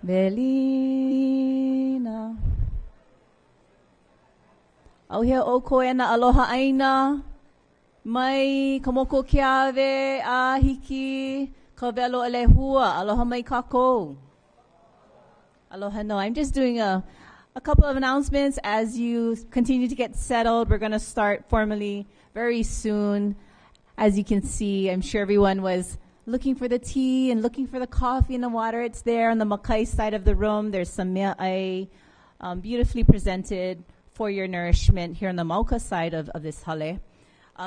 Belina. Auhia o koe na aloha aina. Mai kamoko kiawe a hiki ka velo ele hua. Aloha mai kako. Aloha no. I'm just doing a couple of announcements as you continue to get settled. We're going to start formally very soon. As you can see, I'm sure everyone was looking for the tea and looking for the coffee and the water. It's there on the Makai side of the room. There's some mea'ai, beautifully presented for your nourishment here on the Mauka side of this hale.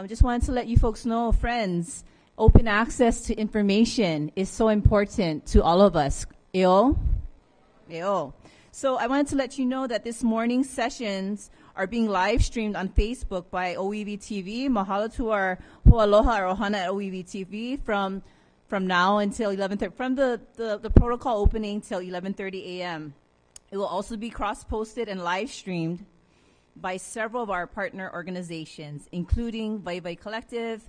Just wanted to let you folks know, friends, open access to information is so important to all of us. Eo? Eo. So I wanted to let you know that this morning's sessions are being live streamed on Facebook by OEV TV. Mahalo to our Hoaloha or Ohana at OEV TV from now until 11:30, from the protocol opening till 11:30 a.m. It will also be cross-posted and live streamed by several of our partner organizations, including Vai Vai Collective,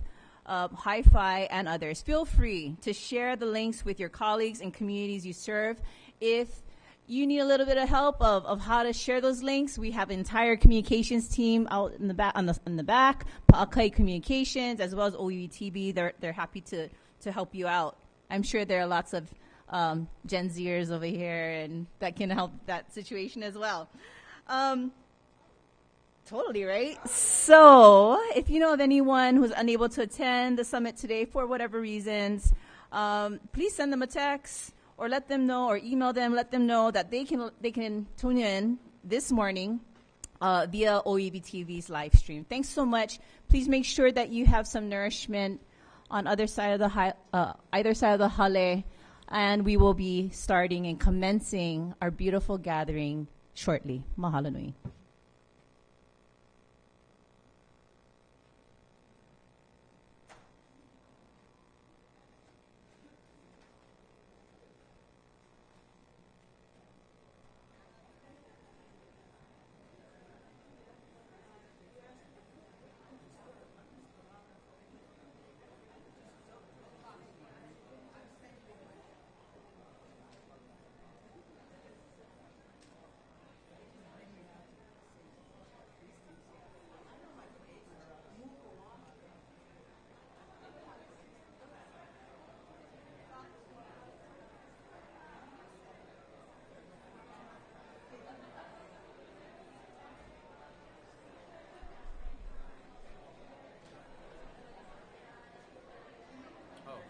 Hi-Fi, and others. Feel free to share the links with your colleagues and communities you serve. If you need a little bit of help of how to share those links, we have an entire communications team out in the back, in the back, Pa'akai Communications, as well as OETB. They're happy to help you out. I'm sure there are lots of Gen Zers over here and that can help that situation as well. Totally, right? So if you know of anyone who's unable to attend the summit today for whatever reasons, please send them a text or let them know, or email them, let them know that they can tune in this morning via OEV TV's live stream. Thanks so much. Please make sure that you have some nourishment on either side of the hale, and we will be starting and commencing our beautiful gathering shortly. Mahalo nui.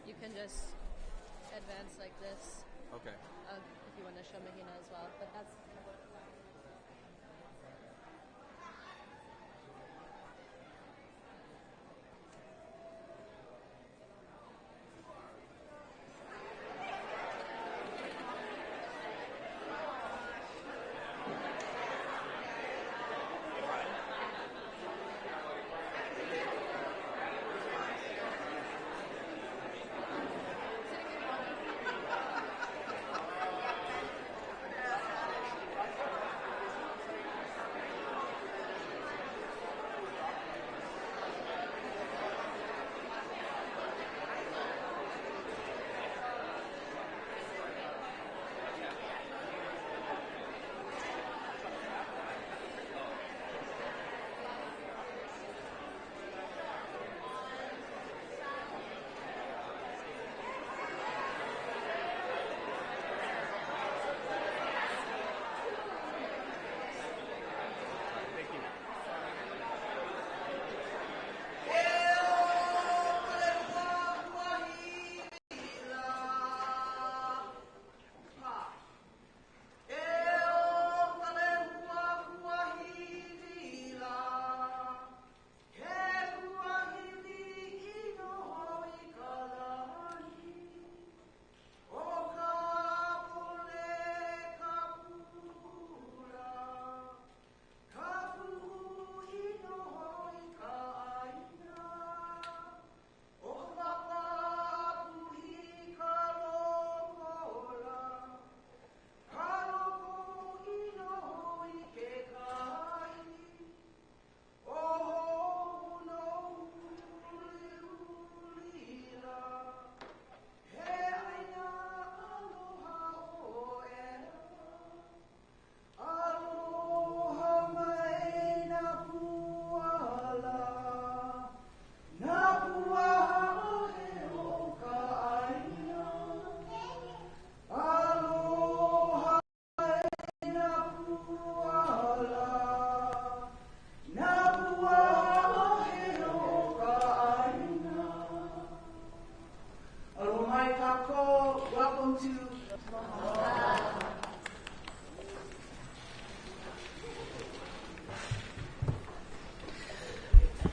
You can just advance like this. Okay. If you want to show Mahina as well. But that's...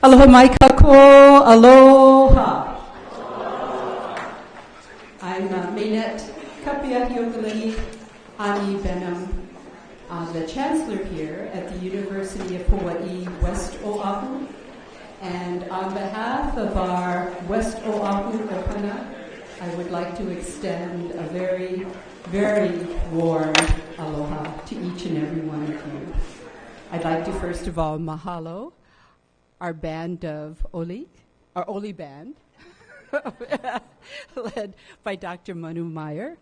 Aloha mai kako, aloha. I'm Mainette Kapiahiokalani Ani Benham, the chancellor here at the University of Hawaii, West Oahu. And on behalf of our West Oahu Ohana, I would like to extend a very, very warm aloha to each and every one of you. I'd like to first of all mahalo our band of Oli, our Oli band, led by Dr. Manu Meyer.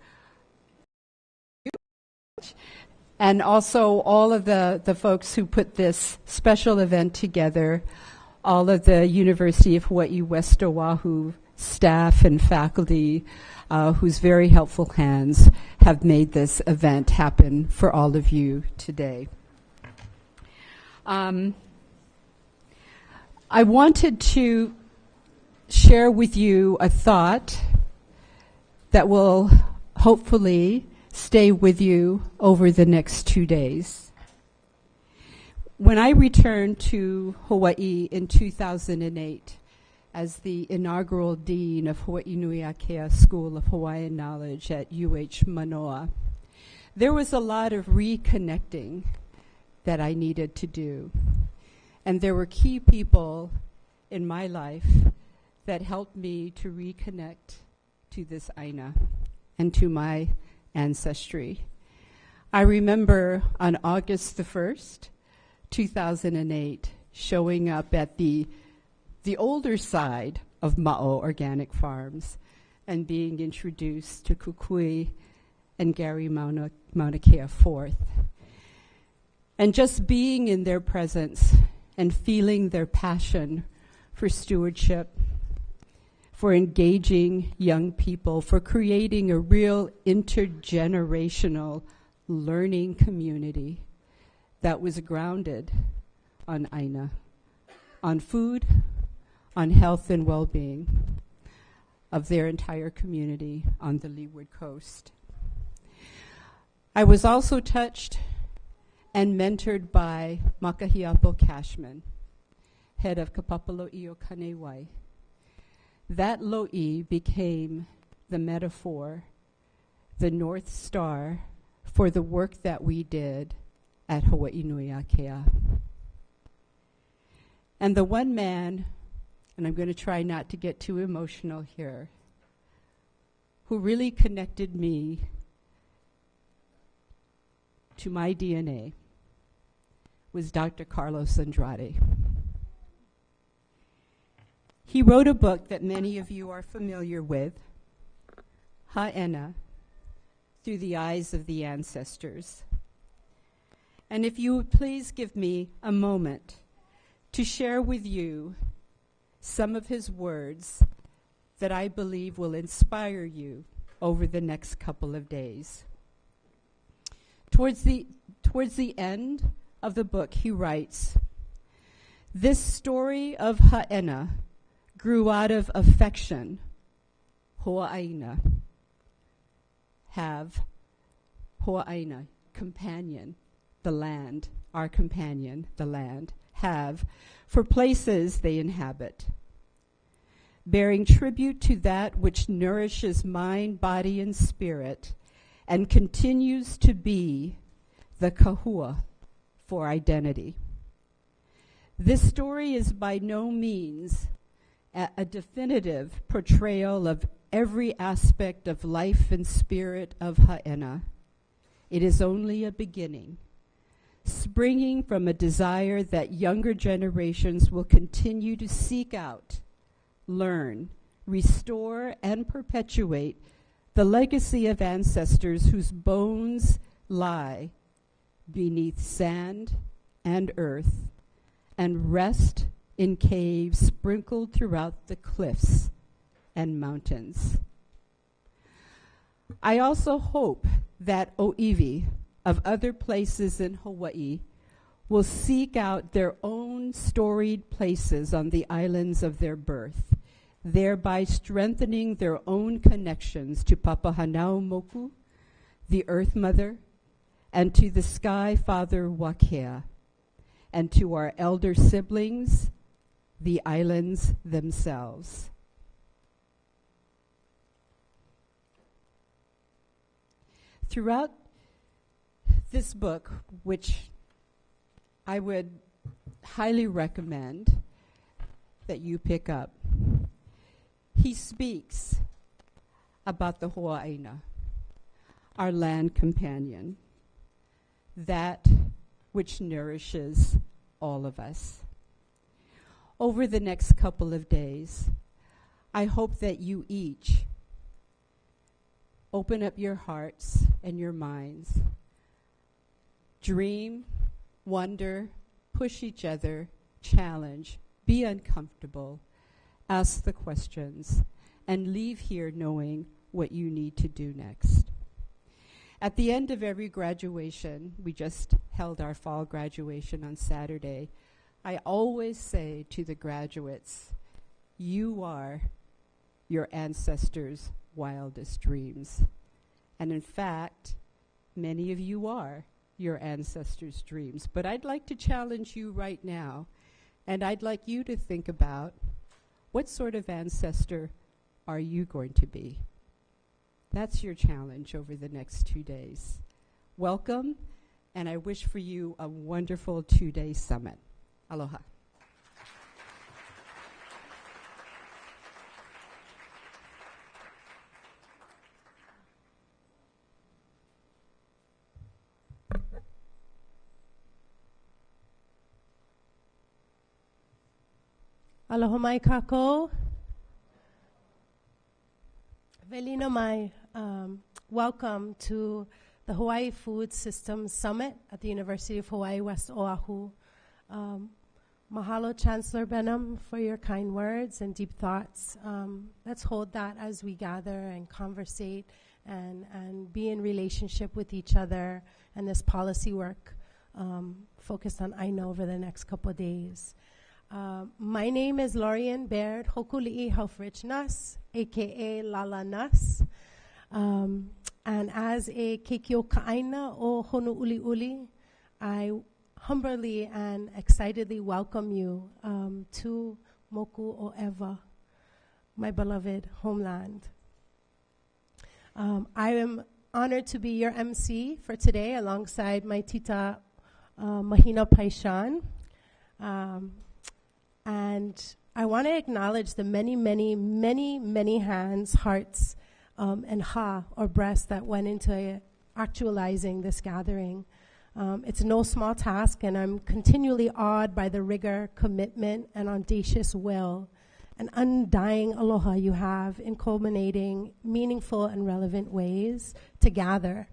And also all of the folks who put this special event together, all of the University of Hawaii West Oahu staff and faculty whose very helpful hands have made this event happen for all of you today. I wanted to share with you a thought that will hopefully stay with you over the next 2 days. When I returned to Hawaii in 2008 as the inaugural dean of Hawaii Nui Akea School of Hawaiian Knowledge at UH Manoa, there was a lot of reconnecting that I needed to do. And there were key people in my life that helped me to reconnect to this Aina and to my ancestry. I remember on August the 1st, 2008, showing up at the older side of Ma'o Organic Farms and being introduced to Kukui and Gary Mauna Kea IV. And just being in their presence and feeling their passion for stewardship, for engaging young people, for creating a real intergenerational learning community that was grounded on Aina, on food, on health and well-being of their entire community on the Leeward Coast. I was also touched and mentored by Makahiapo Cashman, head of Kapapalo'io Kanewai. That lo'i became the metaphor, the North Star for the work that we did at Hawaii Nui Akea. And the one man, and I'm going to try not to get too emotional here, who really connected me to my DNA was Dr. Carlos Andrade. He wrote a book that many of you are familiar with, Ha'ena, Through the Eyes of the Ancestors. And if you would please give me a moment to share with you some of his words that I believe will inspire you over the next couple of days. Towards the end of the book, he writes, "This story of Ha'ena grew out of affection, Ho'aina, have Ho'aina, companion, the land, our companion, the land, have for places they inhabit, bearing tribute to that which nourishes mind, body, and spirit, and continues to be the kahua for identity. This story is by no means a definitive portrayal of every aspect of life and spirit of Ha'ena. It is only a beginning, springing from a desire that younger generations will continue to seek out, learn, restore, and perpetuate the legacy of ancestors whose bones lie beneath sand and earth and rest in caves sprinkled throughout the cliffs and mountains. I also hope that Oiwi of other places in Hawaii will seek out their own storied places on the islands of their birth, thereby strengthening their own connections to Papahanaumoku, the Earth Mother, and to the Sky Father Wakea, and to our elder siblings, the islands themselves. Throughout this book, which I would highly recommend that you pick up, he speaks about the Hua'aina, our land companion, that which nourishes all of us. Over the next couple of days, I hope that you each open up your hearts and your minds, dream, wonder, push each other, challenge, be uncomfortable, ask the questions, and leave here knowing what you need to do next. At the end of every graduation, we just held our fall graduation on Saturday, I always say to the graduates, you are your ancestors' wildest dreams. And in fact, many of you are your ancestors' dreams. But I'd like to challenge you right now, and I'd like you to think about what sort of ancestor are you going to be? That's your challenge over the next 2 days. Welcome, and I wish for you a wonderful 2-day summit. Aloha. Aloha mai kako. Velina mai. Welcome to the Hawaii Food Systems Summit at the University of Hawaii, West Oahu. Mahalo, Chancellor Benham, for your kind words and deep thoughts. Let's hold that as we gather and conversate and be in relationship with each other and this policy work focused on Aina over the next couple of days. My name is Lorian Baird Hokuli'i Haufrich Nas, a.k.a. Lala Nas. And as a Keikio Ka'aina o Honu'uli'uli, I humbly and excitedly welcome you to Moku o Ewa, my beloved homeland. I am honored to be your MC for today alongside my tita Mahina Paishan. And I want to acknowledge the many hands, hearts, and ha, or breasts that went into actualizing this gathering. It's no small task, and I'm continually awed by the rigor, commitment, and audacious will and undying aloha you have in culminating meaningful and relevant ways to gather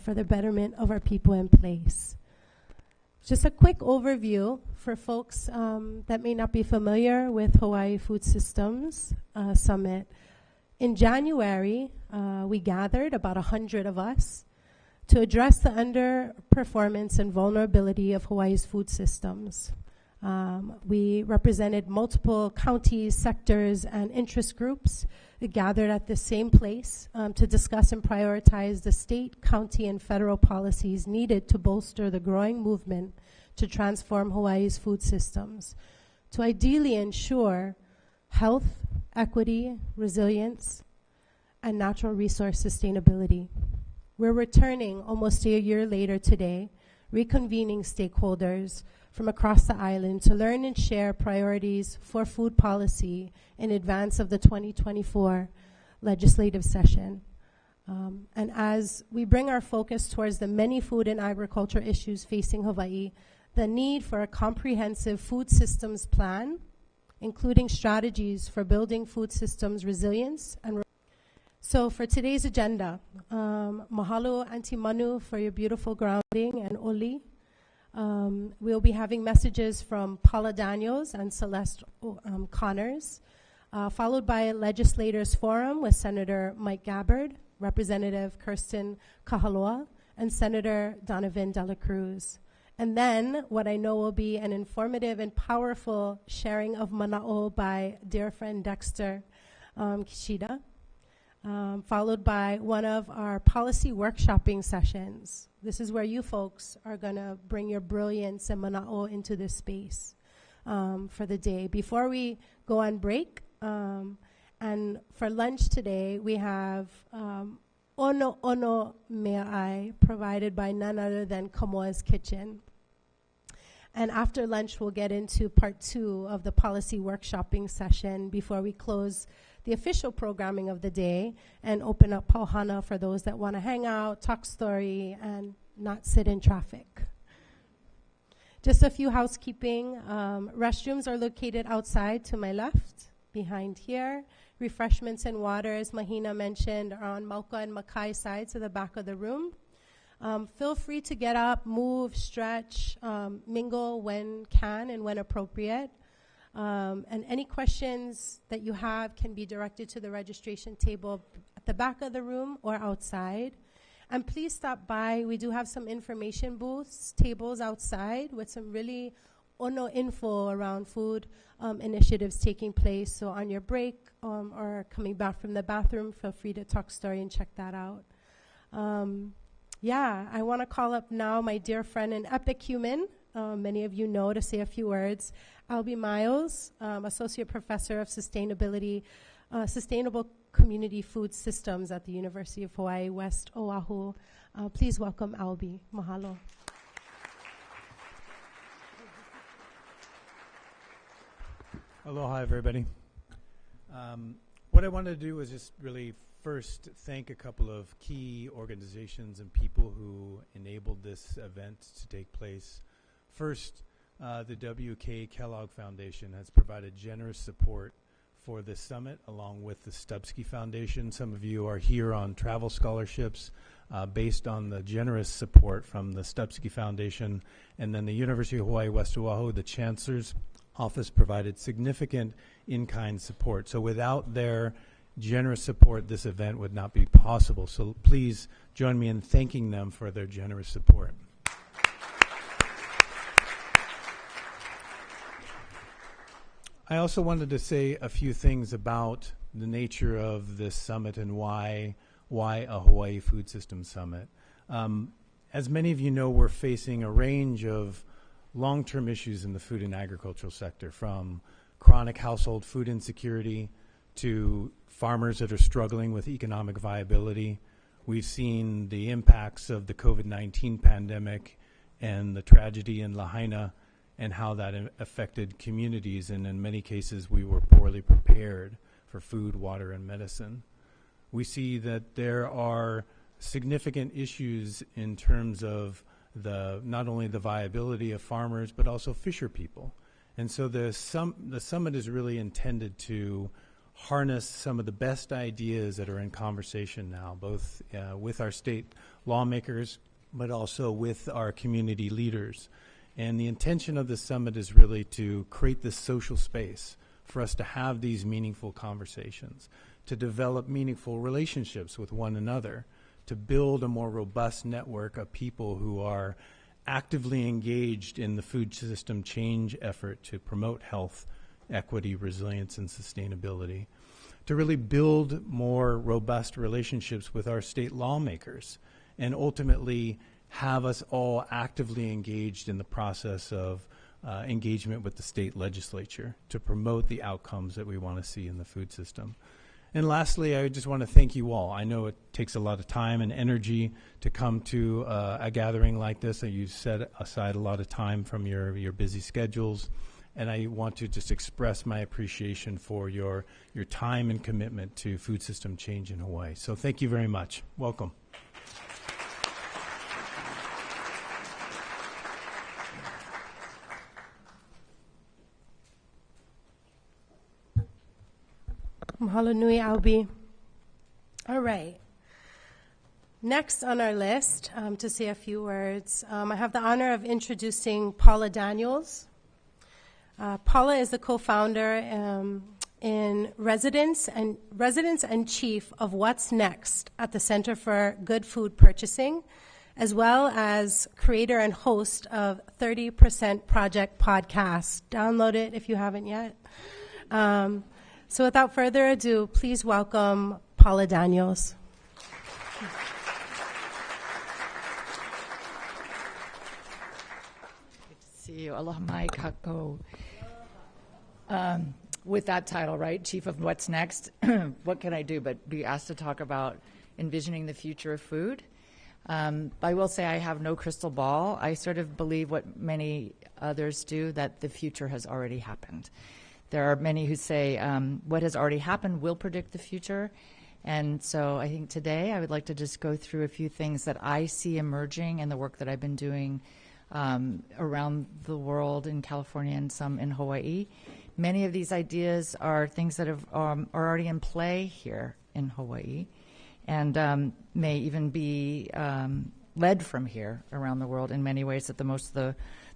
for the betterment of our people in place. Just a quick overview for folks that may not be familiar with Hawaii Food Systems Summit. In January, we gathered, about 100 of us, to address the underperformance and vulnerability of Hawaii's food systems. We represented multiple counties, sectors, and interest groups that gathered at the same place to discuss and prioritize the state, county, and federal policies needed to bolster the growing movement to transform Hawaii's food systems, to ideally ensure health, equity, resilience, and natural resource sustainability. We're returning almost a year later today, reconvening stakeholders from across the island to learn and share priorities for food policy in advance of the 2024 legislative session. And as we bring our focus towards the many food and agriculture issues facing Hawaii, the need for a comprehensive food systems plan, including strategies for building food systems resilience and so for today's agenda, mahalo Auntie Manu for your beautiful grounding and Oli. We'll be having messages from Paula Daniels and Celeste Connors, followed by a legislators forum with Senator Mike Gabbard, Representative Kirsten Kahaloa, and Senator Donovan Dela Cruz. And then what I know will be an informative and powerful sharing of mana'o by dear friend Dexter Kishida. Followed by one of our policy workshopping sessions. This is where you folks are going to bring your brilliance and mana'o into this space. for the day. Before we go on break, and for lunch today, we have Ono Ono Mea'ai, provided by none other than Kamoa's Kitchen. And after lunch, we'll get into part 2 of the policy workshopping session before we close the official programming of the day and open up Pauhana for those that want to hang out, talk story, and not sit in traffic. Just a few housekeeping. Restrooms are located outside to my left, behind here. Refreshments and water, as Mahina mentioned, are on Mauka and Makai sides of the back of the room. Feel free to get up, move, stretch, mingle when can and when appropriate. And any questions that you have can be directed to the registration table at the back of the room or outside. And please stop by. We do have some information booths, tables outside with some really ono info around food initiatives taking place. So on your break or coming back from the bathroom, feel free to talk story and check that out. I want to call up now my dear friend and epicumen, many of you know, to say a few words. Albie Miles, Associate Professor of Sustainability, Sustainable Community Food Systems at the University of Hawaii, West Oahu. Please welcome Albie. Mahalo. Aloha, everybody. What I wanted to do was just really first thank a couple of key organizations and people who enabled this event to take place. First, the W.K. Kellogg Foundation has provided generous support for this summit, along with the Stubsky Foundation. Some of you are here on travel scholarships based on the generous support from the Stubsky Foundation. And then the University of Hawaii, West Oahu, the Chancellor's Office provided significant in-kind support. So without their generous support, this event would not be possible. So please join me in thanking them for their generous support. I also wanted to say a few things about the nature of this summit and why a Hawaii Food System Summit. As many of you know, we're facing a range of long-term issues in the food and agricultural sector, from chronic household food insecurity to farmers that are struggling with economic viability. We've seen the impacts of the COVID-19 pandemic and the tragedy in Lahaina and how that affected communities, and in many cases we were poorly prepared for food, water, and medicine. We see that there are significant issues in terms of not only the viability of farmers, but also fisher people. And so the summit is really intended to harness some of the best ideas that are in conversation now, both with our state lawmakers, but also with our community leaders. And the intention of the summit is really to create this social space for us to have these meaningful conversations, to develop meaningful relationships with one another, to build a more robust network of people who are actively engaged in the food system change effort to promote health, equity, resilience, and sustainability, to really build more robust relationships with our state lawmakers, and ultimately have us all actively engaged in the process of engagement with the state legislature to promote the outcomes that we want to see in the food system. And lastly, I just want to thank you all. I know it takes a lot of time and energy to come to a gathering like this, and you've set aside a lot of time from your busy schedules. And I want to just express my appreciation for your time and commitment to food system change in Hawaii. So thank you very much. Welcome. Mahalo nui, Albie. All right. Next on our list, to say a few words, I have the honor of introducing Paula Daniels. Paula is the co-founder in residence and chief of What's Next at the Center for Good Food Purchasing, as well as creator and host of 30% Project podcast. Download it if you haven't yet. So without further ado, please welcome Paula Daniels. Good to see you. Aloha mai kako. With that title, right, Chief of What's Next, what can I do but be asked to talk about envisioning the future of food? I will say I have no crystal ball. I sort of believe what many others do, that the future has already happened. There are many who say what has already happened will predict the future. And so I think today I would like to just go through a few things that I see emerging in the work that I've been doing around the world, in California and some in Hawaii. Many of these ideas are things that are already in play here in Hawaii, and may even be led from here around the world in many ways that the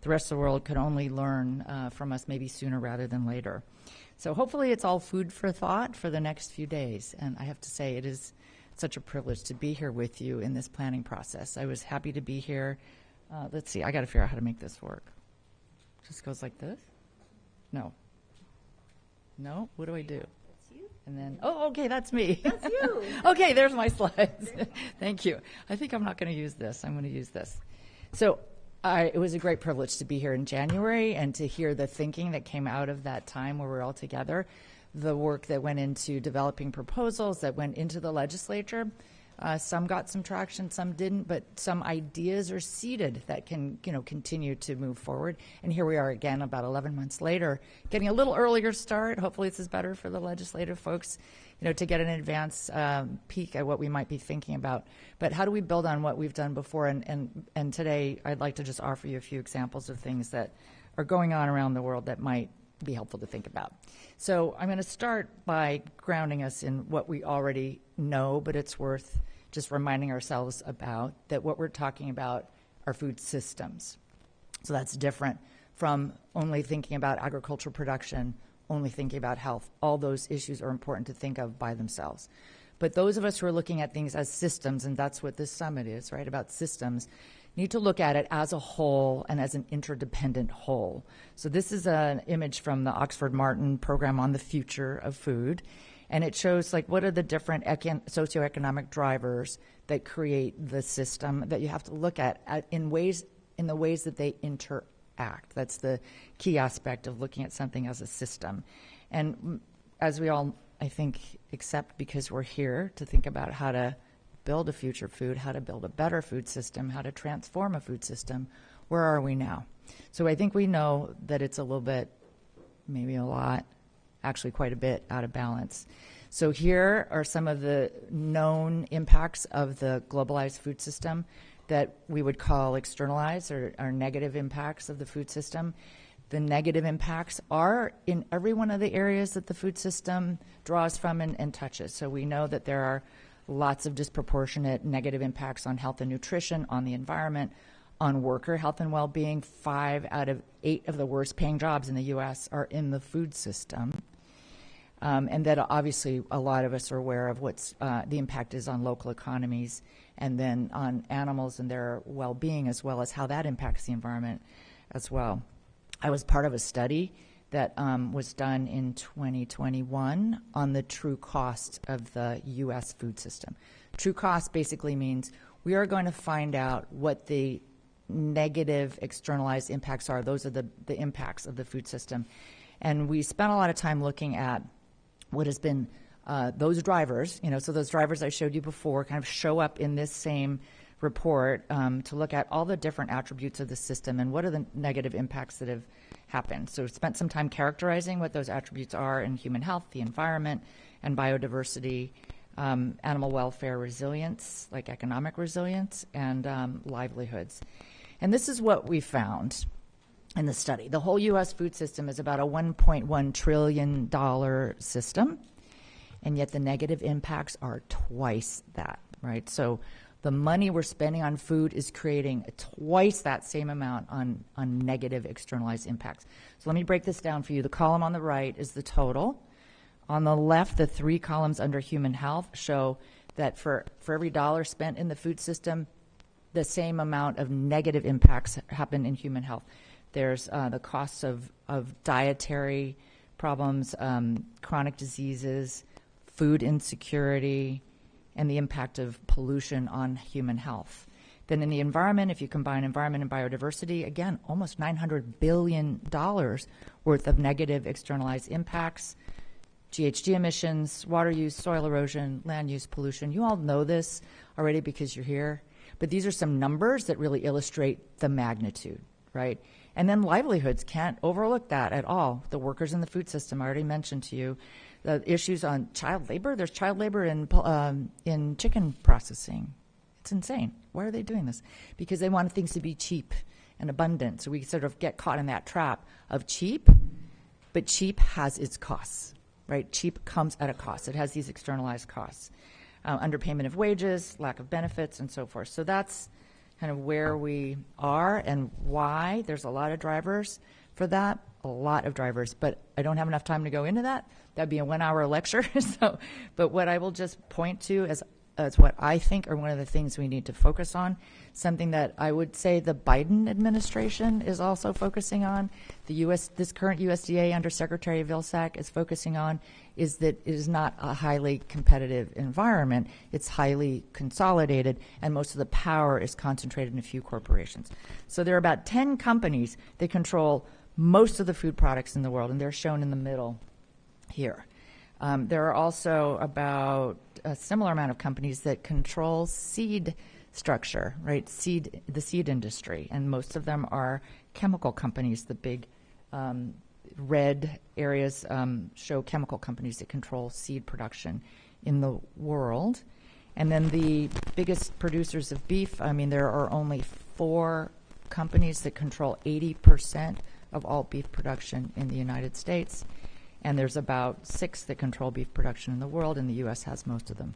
rest of the world could only learn from us maybe sooner rather than later. So hopefully it's all food for thought for the next few days. And I have to say it is such a privilege to be here with you in this planning process. I was happy to be here. Let's see, I got to figure out how to make this work. Just goes like this? No. No? What do I do? And then, oh, okay, that's me. That's you. Okay, there's my slides. Thank you. I think I'm not going to use this. I'm going to use this. So it was a great privilege to be here in January and to hear the thinking that came out of that time where we're all together, the work that went into developing proposals that went into the legislature. Some got some traction, some didn't, but some ideas are seeded that can, continue to move forward. And here we are again about 11 months later, getting a little earlier start. Hopefully this is better for the legislative folks, to get an advance peek at what we might be thinking about. But how do we build on what we've done before? And today I'd like to just offer you a few examples of things that are going on around the world that might be helpful to think about. So I'm going to start by grounding us in what we already know, but it's worth just reminding ourselves about that what we're talking about are food systems. So that's different from only thinking about agricultural production, only thinking about health. All those issues are important to think of by themselves. But those of us who are looking at things as systems, and that's what this summit is, right, about systems, need to look at it as a whole and as an interdependent whole. So this is an image from the Oxford Martin program on the future of food, and it shows what are the different socioeconomic drivers that create the system that you have to look at in the ways that they interact. That's the key aspect of looking at something as a system. And as we all, I think, accept, because we're here to think about how to build a future food, how to build a better food system, how to transform a food system, where are we now? So I think we know that it's a little bit, maybe a lot, actually quite a bit out of balance. So here are some of the known impacts of the globalized food system that we would call externalized or negative impacts of the food system. The negative impacts are in every one of the areas that the food system draws from and touches. So we know that there are lots of disproportionate negative impacts on health and nutrition, on the environment, on worker health and well-being. 5 out of 8 of the worst paying jobs in the U.S. are in the food system. And that obviously a lot of us are aware of what's the impact is on local economies and then on animals and their well-being, as well as how that impacts the environment as well. I was part of a study that was done in 2021 on the true cost of the U.S. food system. True cost basically means we are going to find out what the negative externalized impacts are. Those are the impacts of the food system. And we spent a lot of time looking at what has been those drivers, so those drivers I showed you before kind of show up in this same report to look at all the different attributes of the system and what are the negative impacts that have happened. So we spent some time characterizing what those attributes are in human health, the environment, and biodiversity, animal welfare, resilience, like economic resilience, and livelihoods. And this is what we found in the study. The whole U.S. food system is about a $1.1 trillion system, and yet the negative impacts are twice that, right? So the money we're spending on food is creating twice that same amount on negative externalized impacts. So let me break this down for you. The column on the right is the total. On the left, the 3 columns under human health show that for every dollar spent in the food system, the same amount of negative impacts happen in human health. There's the costs of dietary problems, chronic diseases, food insecurity, and the impact of pollution on human health. Then in the environment, if you combine environment and biodiversity, again, almost $900 billion worth of negative externalized impacts, GHG emissions, water use, soil erosion, land use, pollution. You all know this already because you're here, but these are some numbers that really illustrate the magnitude, right? And then livelihoods, can't overlook that at all. The workers in the food system, I already mentioned to you, the issues on child labor. There's child labor in chicken processing. It's insane. Why are they doing this? Because they want things to be cheap and abundant. So we sort of get caught in that trap of cheap, but cheap has its costs, right? Cheap comes at a cost. It has these externalized costs. Underpayment of wages, lack of benefits, and so forth. So that's kind of where we are and why. There's a lot of drivers for that, a lot of drivers, but I don't have enough time to go into that. That'd be a 1-hour lecture. But what I will just point to as what I think are one of the things we need to focus on, something that I would say the Biden administration is also focusing on, this current USDA under Secretary Vilsack is focusing on, is that it is not a highly competitive environment. It's highly consolidated, and most of the power is concentrated in a few corporations. So there are about 10 companies that control most of the food products in the world, and they're shown in the middle here. There are also about a similar amount of companies that control seed structure, right? The seed industry, and most of them are chemical companies. The big red areas show chemical companies that control seed production in the world. And then the biggest producers of beef, I mean, there are only 4 companies that control 80% of all beef production in the United States. And there's about 6 that control beef production in the world, and the U.S. has most of them.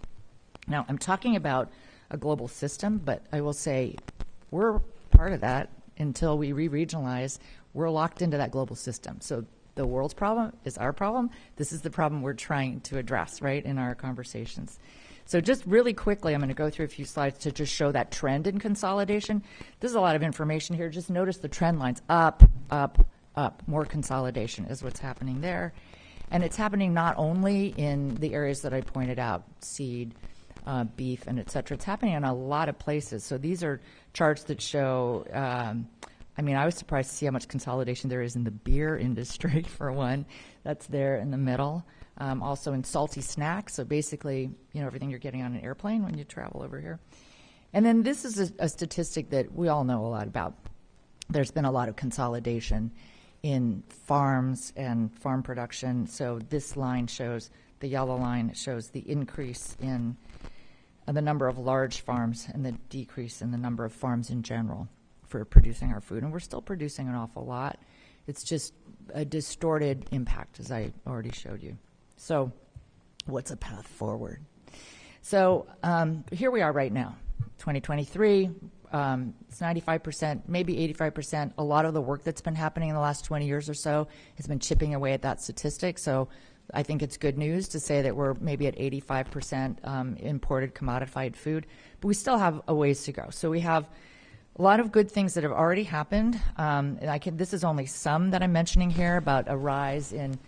Now, I'm talking about a global system, but I will say we're part of that until we re-regionalize. We're locked into that global system. So the world's problem is our problem. This is the problem we're trying to address, right, in our conversations. So just really quickly, I'm going to go through a few slides to just show that trend in consolidation. There's a lot of information here. Just notice the trend lines up, up, up. More consolidation is what's happening there. And it's happening not only in the areas that I pointed out, seed, beef, and et cetera. It's happening in a lot of places. So these are charts that show, I mean, I was surprised to see how much consolidation there is in the beer industry, for one. That's there in the middle. Also in salty snacks. So basically, you know, everything you're getting on an airplane when you travel over here. And then this is a statistic that we all know a lot about. There's been a lot of consolidation in farms and farm production. So this line shows, the yellow line shows the increase in the number of large farms and the decrease in the number of farms in general for producing our food. And we're still producing an awful lot. It's just a distorted impact, as I already showed you. So what's a path forward? So here we are right now, 2023. It's 95%, maybe 85%. A lot of the work that's been happening in the last 20 years or so has been chipping away at that statistic. So I think it's good news to say that we're maybe at 85% imported commodified food, but we still have a ways to go. So we have a lot of good things that have already happened. And this is only some that I'm mentioning here about a rise in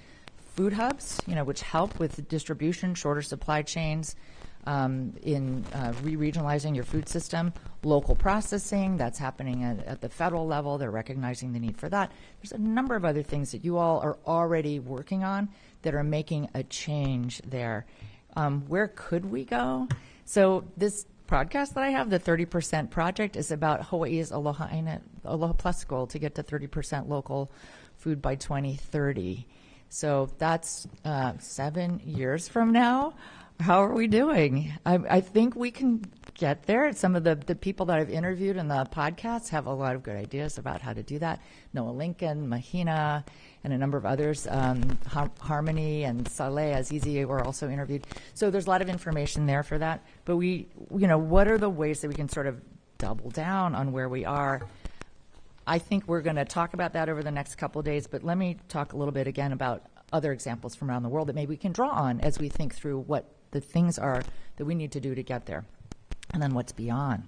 food hubs, you know, which help with distribution, shorter supply chains, in re-regionalizing your food system, local processing, that's happening at the federal level. They're recognizing the need for that. There's a number of other things that you all are already working on that are making a change there. Where could we go? So this podcast that I have, the 30% project, is about Hawaii's Aloha Plus goal to get to 30% local food by 2030. So that's 7 years from now. How are we doing? I think we can get there. Some of the people that I've interviewed in the podcast have a lot of good ideas about how to do that. Noah Lincoln, Mahina, and a number of others. Harmony and Saleh Azizi were also interviewed. So there's a lot of information there for that. But what are the ways that we can sort of double down on where we are? I think we're going to talk about that over the next couple of days. But let me talk a little bit again about other examples from around the world that maybe we can draw on as we think through what the things are that we need to do to get there. And then what's beyond?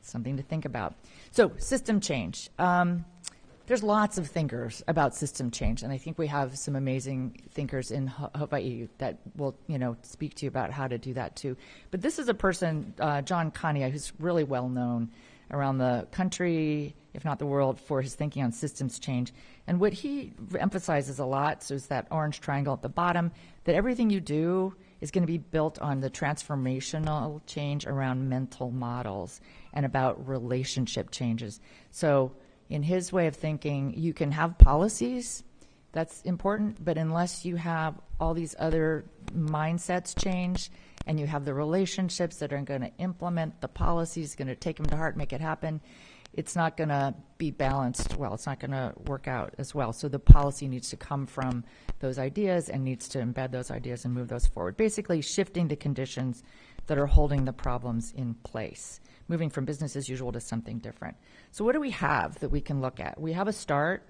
Something to think about. So system change. There's lots of thinkers about system change, and I think we have some amazing thinkers in Hawaii that will, speak to you about how to do that too. But this is a person, John Kania, who's really well known around the country, if not the world, for his thinking on systems change. And what he emphasizes a lot, so is that orange triangle at the bottom, that everything you do is going to be built on the transformational change around mental models and about relationship changes. So in his way of thinking, you can have policies, that's important, but unless you have all these other mindsets change and you have the relationships that are going to implement the policies, going to take them to heart, make it happen, it's not going to be balanced well. It's not going to work out as well. So the policy needs to come from those ideas and needs to embed those ideas and move those forward. Basically shifting the conditions that are holding the problems in place, moving from business as usual to something different. So what do we have that we can look at? We have a start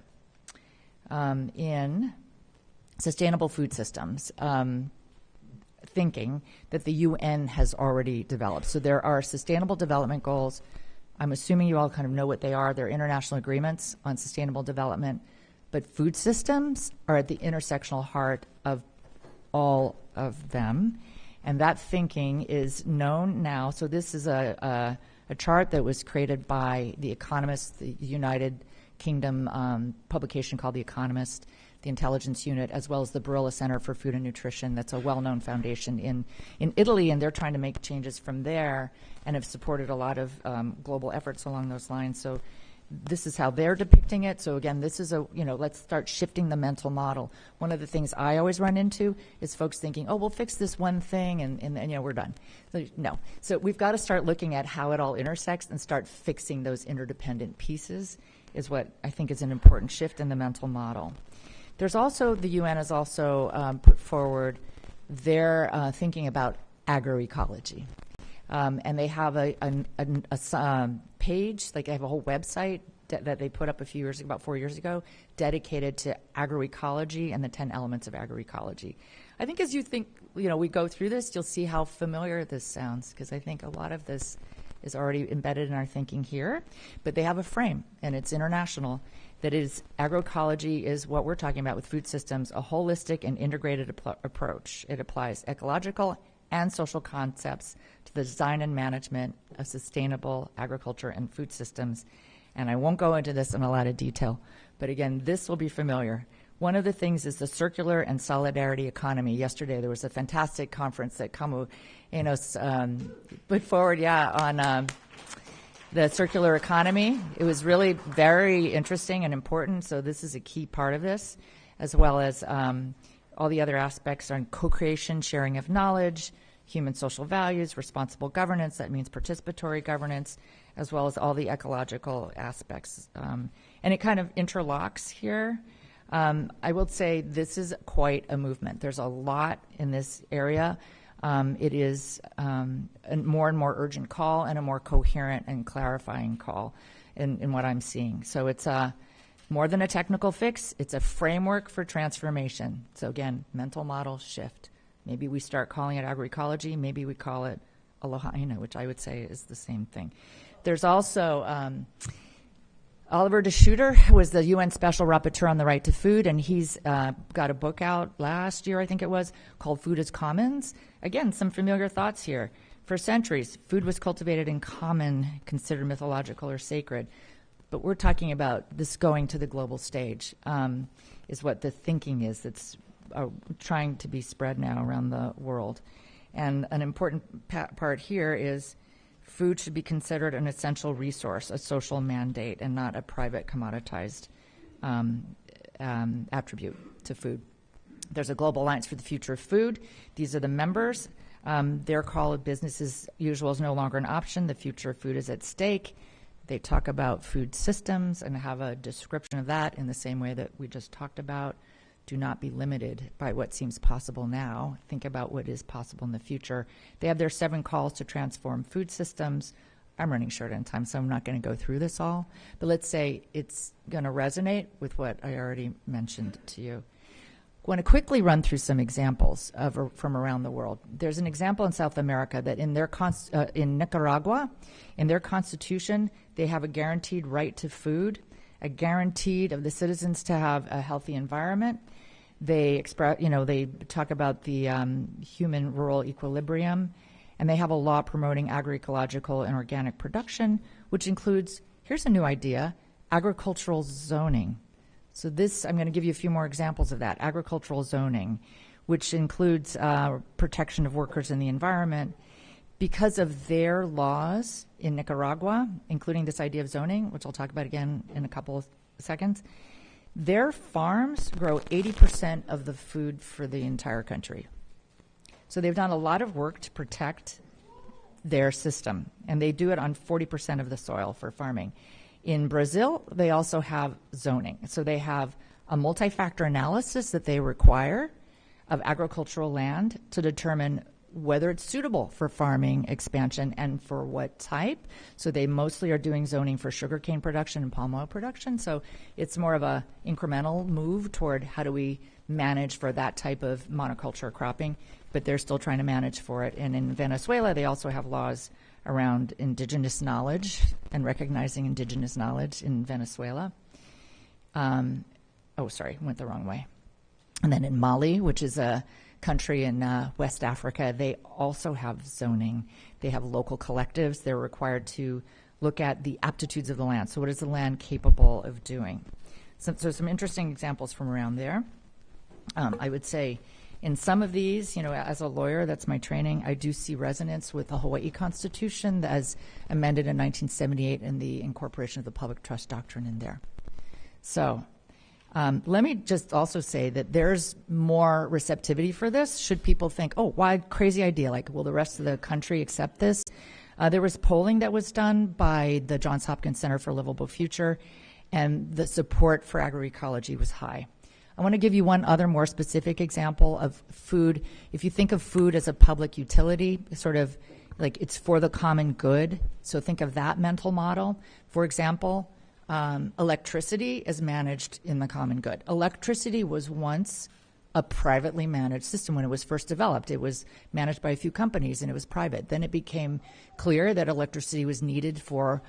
in sustainable food systems, thinking that the UN has already developed. So there are sustainable development goals. I'm assuming you all kind of know what they are. They're international agreements on sustainable development. But food systems are at the intersectional heart of all of them. And that thinking is known now. So this is a chart that was created by The Economist, the United Kingdom publication called The Economist, the intelligence unit, as well as the Barilla Center for Food and Nutrition. That's a well-known foundation in Italy, and they're trying to make changes from there and have supported a lot of global efforts along those lines. So this is how they're depicting it. So again, this is let's start shifting the mental model. One of the things I always run into is folks thinking, oh, we'll fix this one thing and we're done. So, no. So we've got to start looking at how it all intersects and start fixing those interdependent pieces is what I think is an important shift in the mental model. There's also, the UN has also put forward their thinking about agroecology. And they have a page, like they have a whole website that they put up about 4 years ago, dedicated to agroecology and the 10 elements of agroecology. I think as you think, we go through this, you'll see how familiar this sounds, because I think a lot of this is already embedded in our thinking here. But they have a frame, and it's international, that is agroecology is what we're talking about with food systems, a holistic and integrated approach. It applies ecological and social concepts to the design and management of sustainable agriculture and food systems. And I won't go into this in a lot of detail, but again, this will be familiar. One of the things is the circular and solidarity economy. Yesterday there was a fantastic conference that Kamu Enos put forward, on the circular economy. It was really very interesting and important, so this is a key part of this, as well as all the other aspects on co-creation, sharing of knowledge, human social values, responsible governance, that means participatory governance, as well as all the ecological aspects. And it kind of interlocks here. I will say this is quite a movement. There's a lot in this area. It is a more and more urgent call and a more coherent and clarifying call in what I'm seeing. So it's more than a technical fix. It's a framework for transformation. So again, mental model shift. Maybe we start calling it agroecology. Maybe we call it Aloha Aina, which I would say is the same thing. There's also Oliver De Schutter was the UN Special Rapporteur on the Right to Food, and he's got a book out last year, I think it was, called Food as Commons. Again, some familiar thoughts here. For centuries, food was cultivated in common, considered mythological or sacred. But we're talking about this going to the global stage, is what the thinking is that's trying to be spread now around the world. And an important part here is food should be considered an essential resource, a social mandate, and not a private commoditized attribute to food. There's a Global Alliance for the Future of Food. These are the members. Their call of business as usual is no longer an option. The future of food is at stake. They talk about food systems and have a description of that in the same way that we just talked about. Do not be limited by what seems possible now. Think about what is possible in the future. They have their 7 calls to transform food systems. I'm running short on time, so I'm not going to go through this all. But let's say it's going to resonate with what I already mentioned to you. I want to quickly run through some examples from around the world. There's an example in South America that in their in Nicaragua, in their constitution, they have a guaranteed right to food, a guaranteed of the citizens to have a healthy environment. They express, they talk about the human-rural equilibrium, And they have a law promoting agroecological and organic production, which includes, here's a new idea, agricultural zoning. So this, I'm going to give you a few more examples of that. Agricultural zoning, which includes protection of workers and the environment. Because of their laws in Nicaragua, including this idea of zoning, which I'll talk about again in a couple of seconds, their farms grow 80% of the food for the entire country. So they've done a lot of work to protect their system, and they do it on 40% of the soil for farming. In Brazil, they also have zoning. So they have a multi-factor analysis that they require of agricultural land to determine whether it's suitable for farming expansion and for what type. So they mostly are doing zoning for sugarcane production and palm oil production. So it's more of a incremental move toward how do we manage for that type of monoculture cropping, but they're still trying to manage for it. And in Venezuela, they also have laws around indigenous knowledge and recognizing indigenous knowledge in Venezuela. Went the wrong way. And then in Mali, which is a country in West Africa, they also have zoning. They have local collectives. They're required to look at the aptitudes of the land. So what is the land capable of doing? So some interesting examples from around there. I would say in some of these, as a lawyer, that's my training, I do see resonance with the Hawaii Constitution as amended in 1978 and the incorporation of the public trust doctrine in there. So let me just also say that there's more receptivity for this. Should people think, oh, why crazy idea? Like, will the rest of the country accept this? There was polling that was done by the Johns Hopkins Center for a Livable Future, and the support for agroecology was high. I want to give you one other more specific example of food. If you think of food as a public utility, sort of like it's for the common good, so think of that mental model. For example, electricity is managed in the common good. Electricity was once a privately managed system when it was first developed. It was managed by a few companies and it was private. Then it became clear that electricity was needed for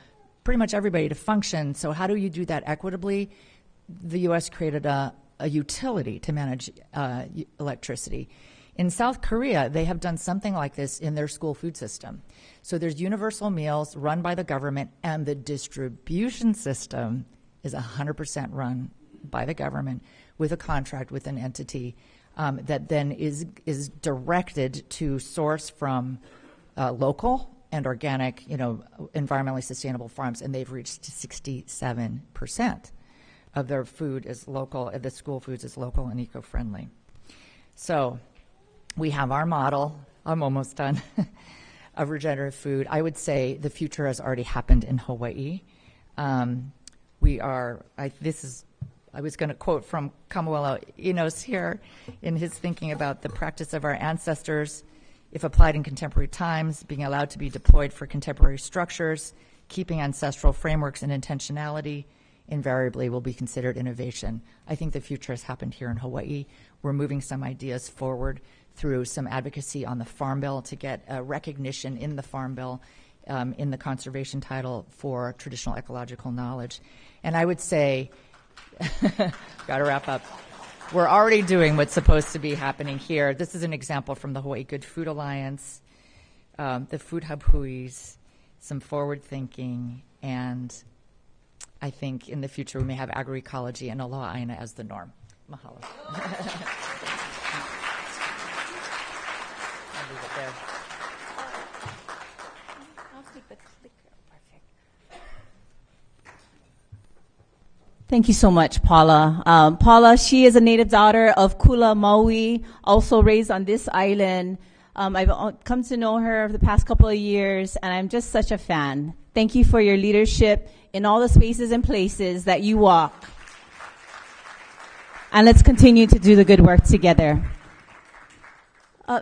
pretty much everybody to function. So how do you do that equitably? The U.S. created a utility to manage electricity. In South Korea, they have done something like this in their school food system. So there's universal meals run by the government, and the distribution system is 100% run by the government with a contract with an entity that then is directed to source from local and organic, environmentally sustainable farms, and they've reached 67% of their food is local, the school foods is local and eco-friendly. So we have our model, I'm almost done, of regenerative food. I would say the future has already happened in Hawaii. I was going to quote from Kamuela Enos here in his thinking about the practice of our ancestors, if applied in contemporary times, being allowed to be deployed for contemporary structures, keeping ancestral frameworks and intentionality, invariably will be considered innovation. I think the future has happened here in Hawaii. We're moving some ideas forward through some advocacy on the Farm Bill to get a recognition in the Farm Bill in the conservation title for traditional ecological knowledge. And I would say, got to wrap up, we're already doing what's supposed to be happening here. This is an example from the Hawaii Good Food Alliance, the Food Hub Hui's, some forward thinking, and I think in the future we may have agroecology and aloha aina as the norm. Mahalo. I'll leave it there. I'll take the clicker. Perfect. Thank you so much, Paula. Paula, she is a native daughter of Kula Maui, also raised on this island. I've come to know her for the past couple of years, and I'm just such a fan. Thank you for your leadership in all the spaces and places that you walk. And let's continue to do the good work together.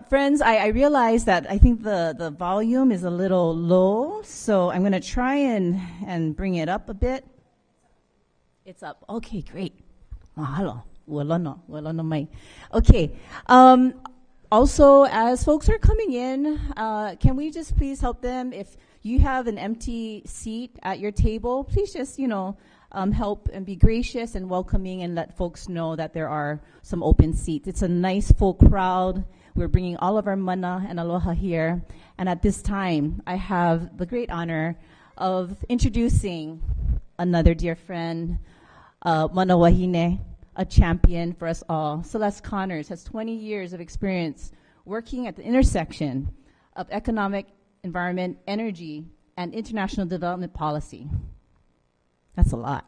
Friends, I realize that I think the volume is a little low, so I'm going to try and bring it up a bit. It's up. Okay, great. Mahalo. Wala mai. Okay. Also, as folks are coming in, can we just please help them? If you have an empty seat at your table, please just, help and be gracious and welcoming and let folks know that there are some open seats. It's a nice full crowd. We're bringing all of our mana and aloha here. And at this time, I have the great honor of introducing another dear friend, Mana Wahine, a champion for us all. Celeste Connors has 20 years of experience working at the intersection of economic, environment, energy, and international development policy. That's a lot.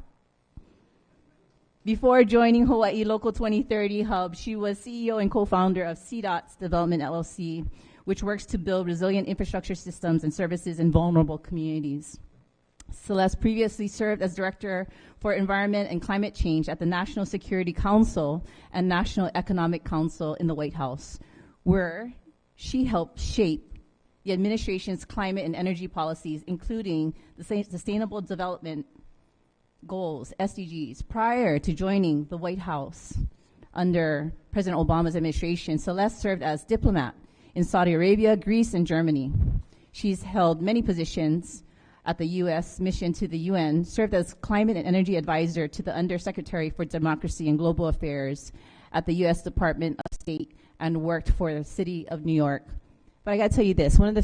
Before joining Hawaii Local 2030 Hub, she was CEO and co-founder of CDOT's Development LLC, which works to build resilient infrastructure systems and services in vulnerable communities. Celeste previously served as Director for Environment and Climate Change at the National Security Council and National Economic Council in the White House, where she helped shape the administration's climate and energy policies, including the Sustainable Development Goals, SDGs. Prior to joining the White House under President Obama's administration, Celeste served as diplomat in Saudi Arabia, Greece, and Germany. She's held many positions at the U.S. mission to the UN, served as climate and energy advisor to the Undersecretary for Democracy and Global Affairs at the U.S. Department of State, and worked for the city of New York. But I gotta tell you this, one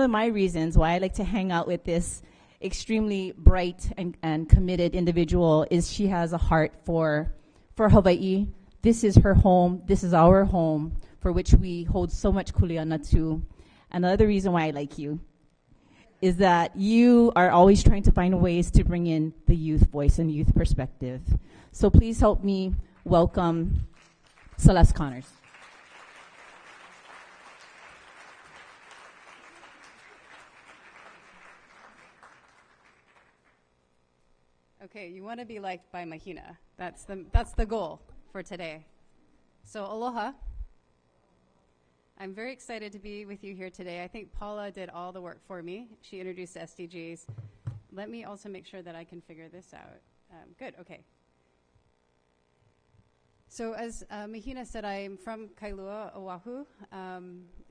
of my reasons why I like to hang out with this extremely bright and committed individual is she has a heart for Hawaii. This is her home. This is our home, for which we hold so much kuleana to. And the other reason why I like you is that you are always trying to find ways to bring in the youth voice and youth perspective. So please help me welcome Celeste Connors. Okay, you want to be liked by Mahina. That's the goal for today. So aloha. I'm very excited to be with you here today. I think Paula did all the work for me. She introduced SDGs. Let me also make sure that I can figure this out. Good, okay. So as Mahina said, I'm from Kailua, Oahu.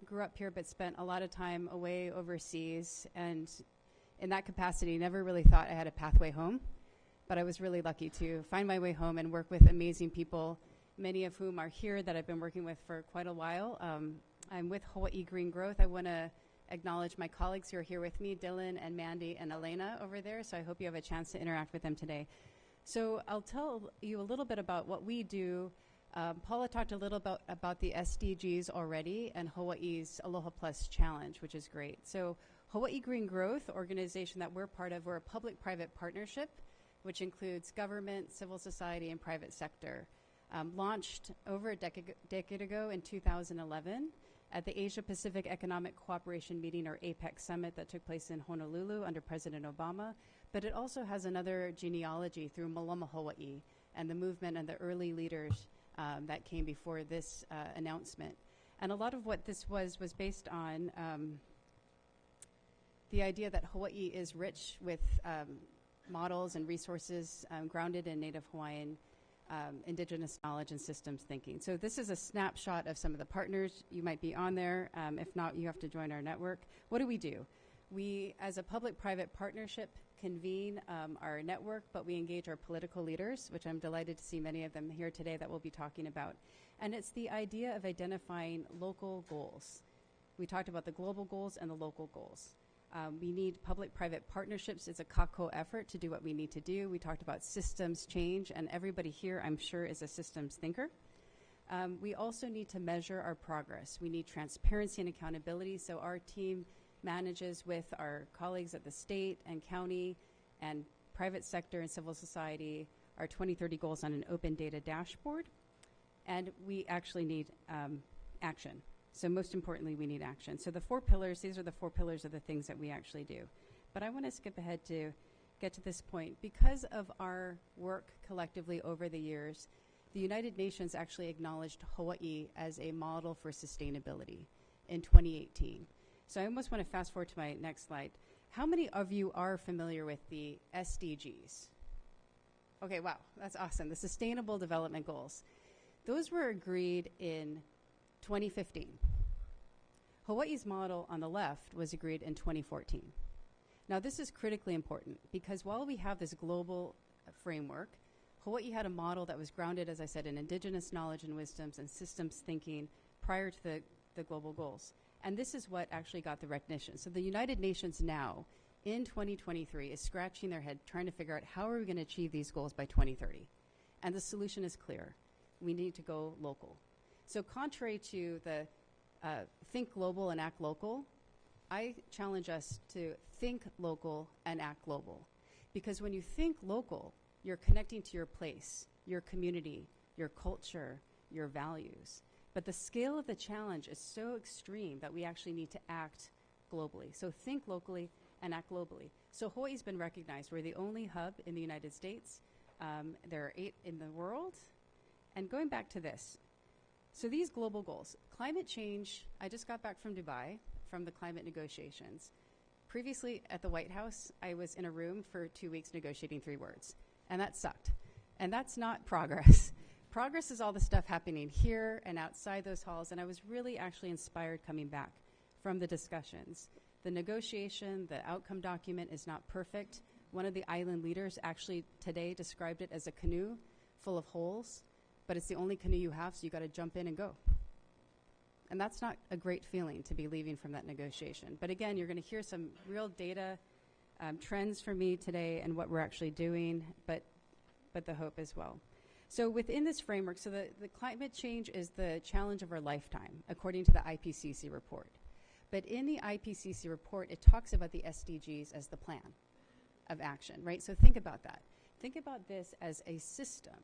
Grew up here but spent a lot of time away overseas, and in that capacity never really thought I had a pathway home. But I was really lucky to find my way home and work with amazing people, many of whom are here that I've been working with for quite a while. I'm with Hawaii Green Growth. I want to acknowledge my colleagues who are here with me, Dylan and Mandy and Elena over there, so I hope you have a chance to interact with them today. So I'll tell you a little bit about what we do. Paula talked a little about the SDGs already and Hawaii's Aloha Plus Challenge, which is great. So Hawaii Green Growth organization that we're part of, we're a public-private partnership, which includes government, civil society, and private sector. Launched over a decade ago in 2011 at the Asia Pacific Economic Cooperation Meeting, or APEC Summit, that took place in Honolulu under President Obama. But it also has another genealogy through Malama Hawaii and the movement and the early leaders that came before this announcement. And a lot of what this was based on the idea that Hawaii is rich with models and resources grounded in Native Hawaiian indigenous knowledge and systems thinking. So this is a snapshot of some of the partners. You might be on there. If not, you have to join our network. What do? We, as a public-private partnership, convene our network, but we engage our political leaders, which I'm delighted to see many of them here today that we'll be talking about. And it's the idea of identifying local goals. We talked about the global goals and the local goals. We need public-private partnerships. It's a kako effort to do what we need to do. We talked about systems change, and everybody here, I'm sure, is a systems thinker. We also need to measure our progress. We need transparency and accountability, so our team manages with our colleagues at the state and county and private sector and civil society our 2030 goals on an open data dashboard. And we actually need action. So most importantly, we need action. So the 4 pillars, these are the 4 pillars of the things that we actually do. But I want to skip ahead to get to this point. Because of our work collectively over the years, the United Nations actually acknowledged Hawaii as a model for sustainability in 2018. So I almost want to fast forward to my next slide. How many of you are familiar with the SDGs? Okay, wow, that's awesome. The Sustainable Development Goals. Those were agreed in 2015. Hawaii's model on the left was agreed in 2014. Now this is critically important because while we have this global framework, Hawaii had a model that was grounded, as I said, in indigenous knowledge and wisdoms and systems thinking prior to the global goals. And this is what actually got the recognition. So the United Nations now, in 2023, is scratching their head trying to figure out how are we going to achieve these goals by 2030. And the solution is clear. We need to go local. So contrary to the think global and act local, I challenge us to think local and act global. Because when you think local, you're connecting to your place, your community, your culture, your values. But the scale of the challenge is so extreme that we actually need to act globally. So think locally and act globally. So Hawaii's been recognized. We're the only hub in the United States. There are 8 in the world. And going back to this, so these global goals, climate change, I just got back from Dubai from the climate negotiations. Previously at the White House, I was in a room for 2 weeks negotiating 3 words, and that sucked. And that's not progress. Progress is all the stuff happening here and outside those halls, and I was really actually inspired coming back from the discussions. The negotiation, the outcome document is not perfect. One of the island leaders actually today described it as a canoe full of holes, but it's the only canoe you have, so you got to jump in and go. And that's not a great feeling to be leaving from that negotiation. But again, you're going to hear some real data trends from me today and what we're actually doing, but the hope as well. So within this framework, so the climate change is the challenge of our lifetime, according to the IPCC report. But in the IPCC report, it talks about the SDGs as the plan of action, right? So think about that. Think about this as a system,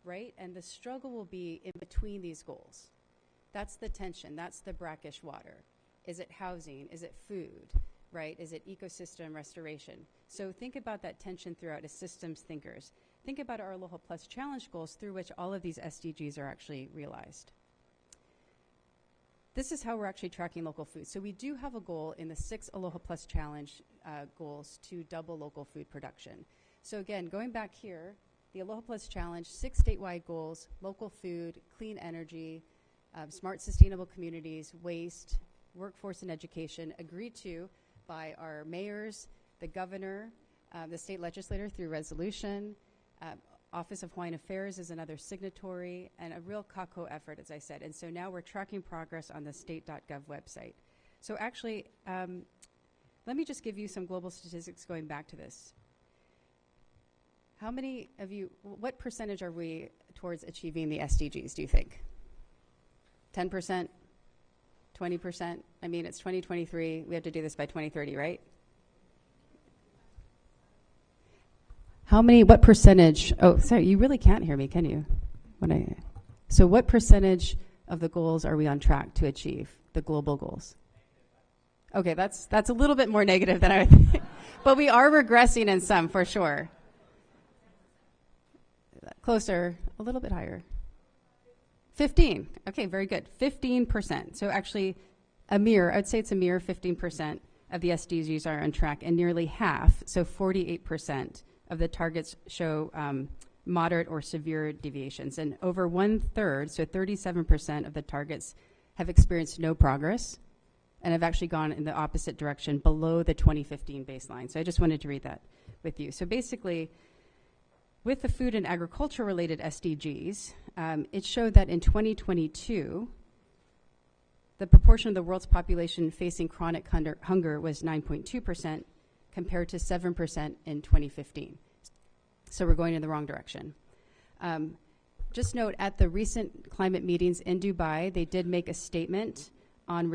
right? And the struggle will be in between these goals. That's the tension. That's the brackish water. Is it housing? Is it food? Right? Is it ecosystem restoration? So think about that tension throughout as systems thinkers. Think about our Aloha Plus Challenge goals through which all of these SDGs are actually realized. This is how we're actually tracking local food. So we do have a goal in the 6 Aloha Plus Challenge goals to double local food production. So again, going back here, the Aloha Plus Challenge, 6 statewide goals: local food, clean energy, smart sustainable communities, waste, workforce and education, agreed to by our mayors, the governor, the state legislator through resolution. Office of Hawaiian Affairs is another signatory, and a real kako effort, as I said. And so now we're tracking progress on the state.gov website. So actually, let me just give you some global statistics going back to this. How many of you, what percentage are we towards achieving the SDGs, do you think? 10%? 20%? I mean, it's 2023. We have to do this by 2030, right? How many, what percentage, oh, sorry, you really can't hear me, can you? So what percentage of the goals are we on track to achieve, the global goals? Okay, that's a little bit more negative than I would think. But we are regressing in some, for sure. Closer, a little bit higher. 15. Okay, very good. 15%. So actually, I'd say it's a mere 15% of the SDGs are on track, and nearly half, so 48%, of the targets show moderate or severe deviations. And over 1/3, so 37% of the targets have experienced no progress and have actually gone in the opposite direction below the 2015 baseline. So I just wanted to read that with you. So basically, with the food and agriculture related SDGs, it showed that in 2022, the proportion of the world's population facing chronic hunger was 9.2%, compared to 7% in 2015. So we're going in the wrong direction. Just note, at the recent climate meetings in Dubai, they did make a statement on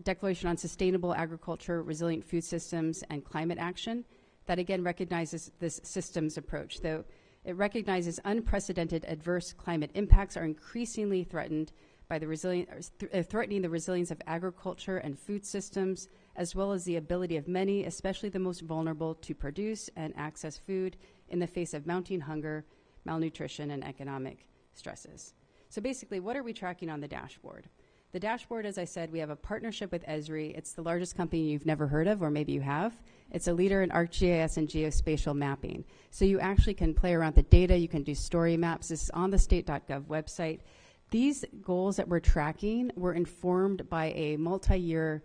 declaration on sustainable agriculture, resilient food systems, and climate action that again recognizes this systems approach. Though it recognizes unprecedented adverse climate impacts are increasingly threatened by threatening the resilience of agriculture and food systems, as well as the ability of many, especially the most vulnerable, to produce and access food in the face of mounting hunger, malnutrition, and economic stresses. So basically, what are we tracking on the dashboard? The dashboard, as I said, we have a partnership with Esri. It's the largest company you've never heard of, or maybe you have. It's a leader in ArcGIS and geospatial mapping. So you actually can play around with the data. You can do story maps. This is on the state.gov website. These goals that we're tracking were informed by a multi-year,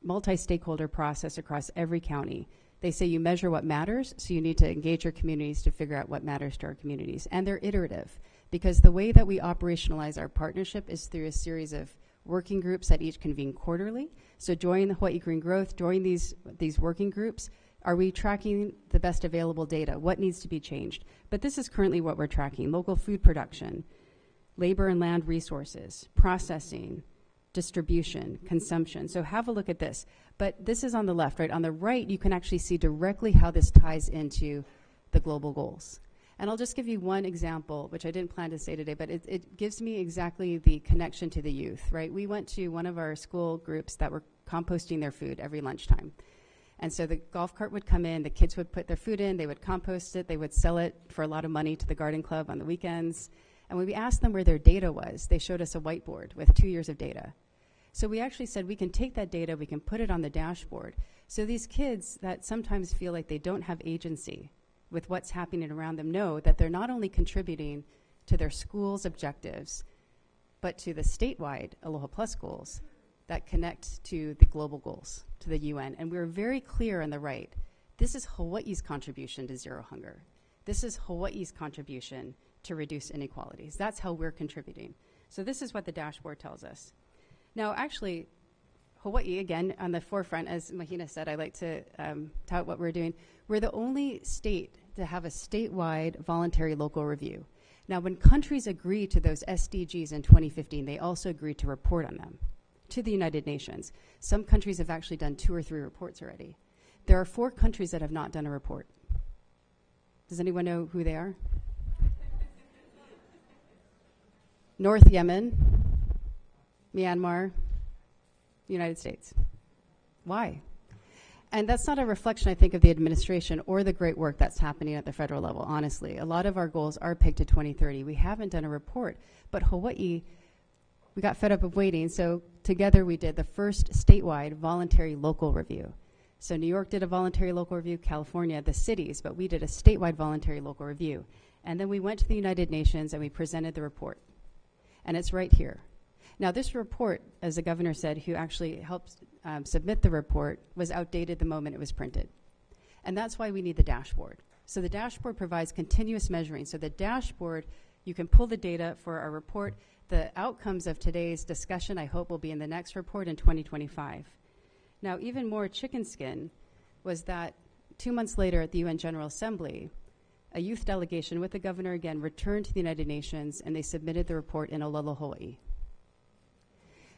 multi-stakeholder process across every county. They say you measure what matters, so you need to engage your communities to figure out what matters to our communities. And they're iterative. because the way that we operationalize our partnership is through a series of working groups that each convene quarterly. So join the Hawaii Green Growth, join these working groups. Are we tracking the best available data? What needs to be changed? But this is currently what we're tracking: local food production, labor and land resources, processing, distribution, consumption. So have a look at this. But this is on the left, right? On the right, you can actually see directly how this ties into the global goals. And I'll just give you one example, which I didn't plan to say today, but it gives me exactly the connection to the youth, right? We went to one of our school groups that were composting their food every lunchtime. And so the golf cart would come in, the kids would put their food in, they would compost it, they would sell it for a lot of money to the garden club on the weekends. And when we asked them where their data was, they showed us a whiteboard with 2 years of data. So we actually said we can take that data, we can put it on the dashboard. So these kids that sometimes feel like they don't have agency with what's happening around them know that they're not only contributing to their school's objectives, but to the statewide Aloha Plus goals that connect to the global goals, to the UN. And we're very clear on the right. This is Hawaii's contribution to zero hunger. This is Hawaii's contribution to reduce inequalities. That's how we're contributing. So this is what the dashboard tells us. Now, actually, Hawaii, again, on the forefront, as Mahina said, I like to tout what we're doing. We're the only state to have a statewide voluntary local review. Now, when countries agree to those SDGs in 2015, they also agreed to report on them to the United Nations. Some countries have actually done 2 or 3 reports already. There are 4 countries that have not done a report. Does anyone know who they are? North Yemen, Myanmar, United States. Why? And that's not a reflection, I think, of the administration or the great work that's happening at the federal level, honestly. A lot of our goals are pegged to 2030. We haven't done a report, but Hawaii, we got fed up of waiting, so together we did the first statewide voluntary local review. So New York did a voluntary local review, California, the cities, but we did a statewide voluntary local review. And then we went to the United Nations and we presented the report. And it's right here. Now, this report, as the governor said, who actually helped submit the report, was outdated the moment it was printed. And that's why we need the dashboard. So the dashboard provides continuous measuring. So the dashboard, you can pull the data for our report. The outcomes of today's discussion, I hope, will be in the next report in 2025. Now, even more chicken skin was that 2 months later at the UN General Assembly, a youth delegation with the governor again returned to the United Nations and they submitted the report in Olelo, Hawaii.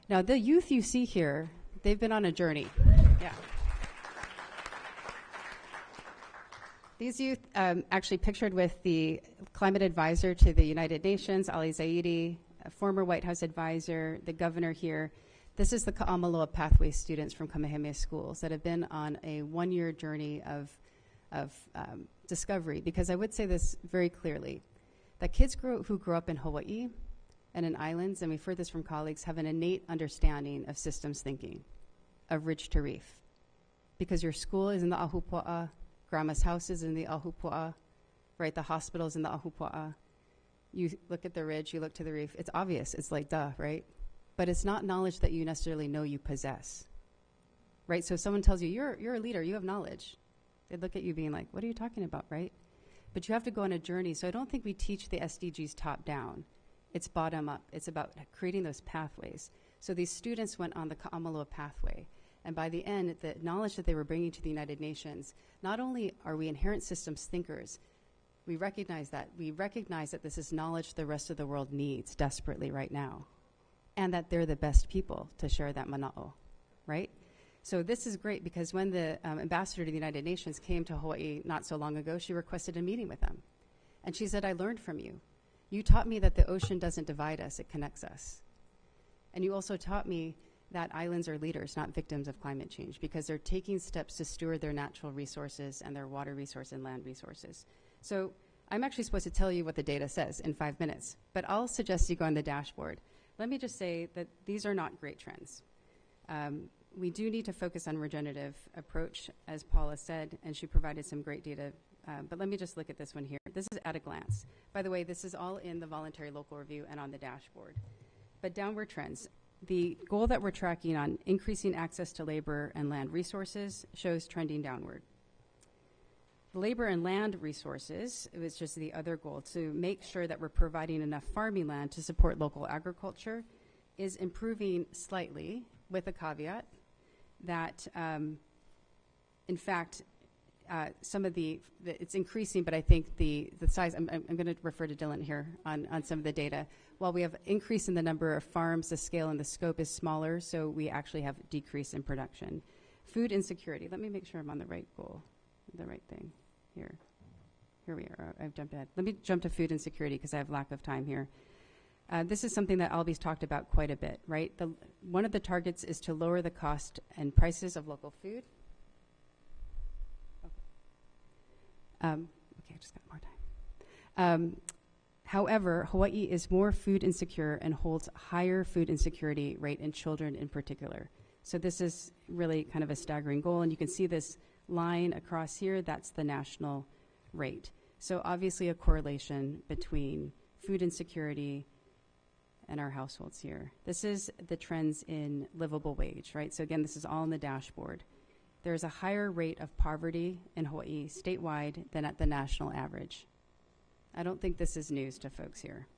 Now, the youth you see here, they've been on a journey. Yeah. These youth actually pictured with the climate advisor to the United Nations, Ali Zaidi, a former White House advisor, the governor here. This is the Ka'amaloa Pathway students from Kamehameha schools that have been on a 1-year journey of discovery. Because I would say this very clearly, that kids who grow up in Hawaii and in islands, and we've heard this from colleagues, have an innate understanding of systems thinking, of ridge to reef. Because your school is in the Ahupua'a, grandma's house is in the Ahupua'a, right? The hospital is in the Ahupua'a. You look at the ridge, you look to the reef. It's obvious. It's like, duh, right? But it's not knowledge that you necessarily know you possess, right? So if someone tells you, you're a leader, you have knowledge, they look at you being like, what are you talking about, right? But you have to go on a journey. So I don't think we teach the SDGs top down. It's bottom up. It's about creating those pathways. So these students went on the Ka'amaloa pathway. And by the end, the knowledge that they were bringing to the United Nations, not only are we inherent systems thinkers, we recognize that. We recognize that this is knowledge the rest of the world needs desperately right now. And that they're the best people to share that mana'o, right? So this is great because when the ambassador to the United Nations came to Hawaii not so long ago, she requested a meeting with them. And she said, I learned from you. You taught me that the ocean doesn't divide us, it connects us. And you also taught me that islands are leaders, not victims of climate change, because they're taking steps to steward their natural resources and their water resource and land resources. So I'm actually supposed to tell you what the data says in 5 minutes, but I'll suggest you go on the dashboard. Let me just say that these are not great trends. We do need to focus on regenerative approach, as Paula said, and she provided some great data. But let me just look at this one here. This is at a glance. By the way, this is all in the voluntary local review and on the dashboard. But downward trends. The goal that we're tracking on increasing access to labor and land resources shows trending downward. Labor and land resources, which is the other goal, to make sure that we're providing enough farming land to support local agriculture, is improving slightly, with a caveat that, in fact, some of it's increasing, but I think the size, I'm going to refer to Dylan here on some of the data. While we have increase in the number of farms, the scale and the scope is smaller, so we actually have decrease in production. Food insecurity, let me make sure I'm on the right goal, the right thing. Here we are. I've jumped ahead. Let me jump to food insecurity because I have lack of time here. This is something that Albie's talked about quite a bit, right? One of the targets is to lower the cost and prices of local food. Okay, I just got more time. However, Hawaii is more food insecure and holds higher food insecurity rate in children in particular. So this is really kind of a staggering goal, and you can see this line across here, that's the national rate. So obviously a correlation between food insecurity and our households here. This is the trends in livable wage, right? So again, this is all in the dashboard. There's a higher rate of poverty in Hawaii statewide than at the national average. I don't think this is news to folks here.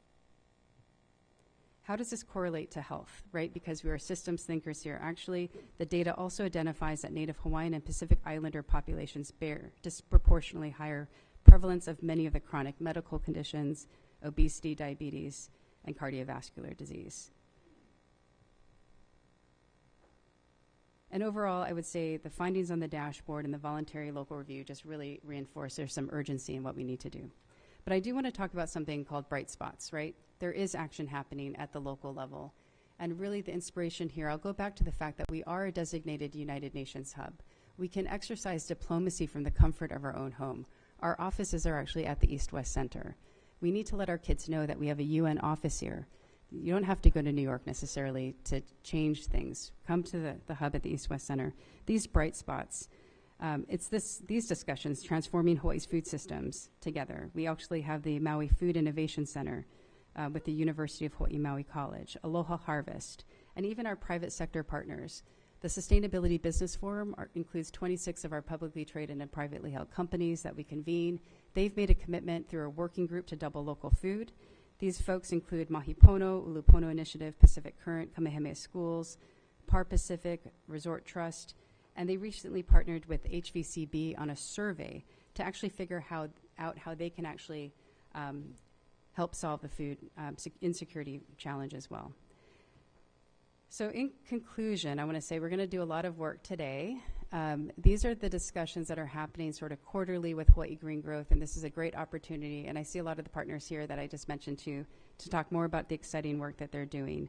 How does this correlate to health, right? Because we are systems thinkers here. Actually, the data also identifies that Native Hawaiian and Pacific Islander populations bear disproportionately higher prevalence of many of the chronic medical conditions, obesity, diabetes, and cardiovascular disease. And overall, I would say the findings on the dashboard and the voluntary local review just really reinforce there's some urgency in what we need to do. But I do want to talk about something called bright spots, right? There is action happening at the local level. And really the inspiration here, I'll go back to the fact that we are a designated United Nations hub. We can exercise diplomacy from the comfort of our own home. Our offices are actually at the East-West Center. We need to let our kids know that we have a UN office here. You don't have to go to New York necessarily to change things. Come to the hub at the East-West Center. These bright spots, these discussions transforming Hawaii's food systems together. We actually have the Maui Food Innovation Center with the University of Hawaii Maui College, Aloha Harvest, and even our private sector partners. The Sustainability Business Forum includes 26 of our publicly traded and privately held companies that we convene. They've made a commitment through a working group to double local food. These folks include Mahipono, Ulupono Initiative, Pacific Current, Kamehameha Schools, Par Pacific, Resort Trust, and they recently partnered with HVCB on a survey to actually figure out how they can actually help solve the food insecurity challenge as well. So in conclusion, I want to say we're going to do a lot of work today. These are the discussions that are happening sort of quarterly with Hawaii Green Growth, and this is a great opportunity. And I see a lot of the partners here that I just mentioned to talk more about the exciting work that they're doing.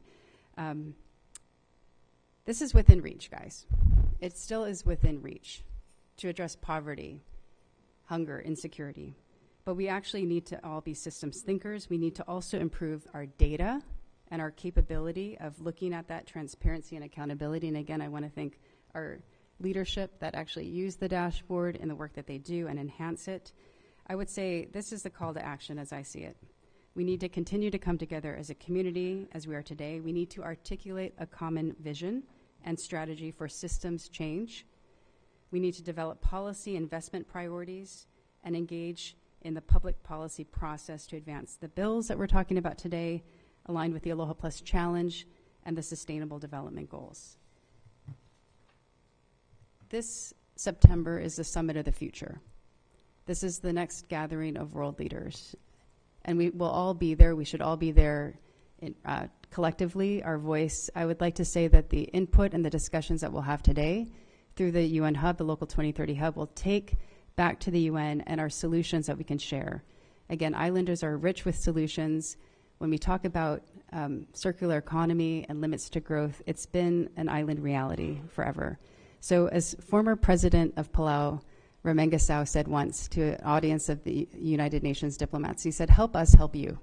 This is within reach, guys. It still is within reach to address poverty, hunger, insecurity. But we actually need to all be systems thinkers. We need to also improve our data and our capability of looking at that transparency and accountability. And again, I want to thank our leadership that actually use the dashboard and the work that they do and enhance it. I would say this is the call to action as I see it. We need to continue to come together as a community as we are today. We need to articulate a common vision and strategy for systems change. We need to develop policy investment priorities and engage in the public policy process to advance the bills that we're talking about today, aligned with the Aloha Plus Challenge and the Sustainable Development Goals. This September is the Summit of the Future. This is the next gathering of world leaders. And we will all be there. We should all be there collectively, our voice. I would like to say that the input and the discussions that we'll have today through the UN Hub, the Local 2030 Hub, will take back to the UN and our solutions that we can share. Again, islanders are rich with solutions. When we talk about circular economy and limits to growth, it's been an island reality forever. So as former president of Palau, Ramengasau, said once to an audience of the United Nations diplomats, he said, "Help us help you."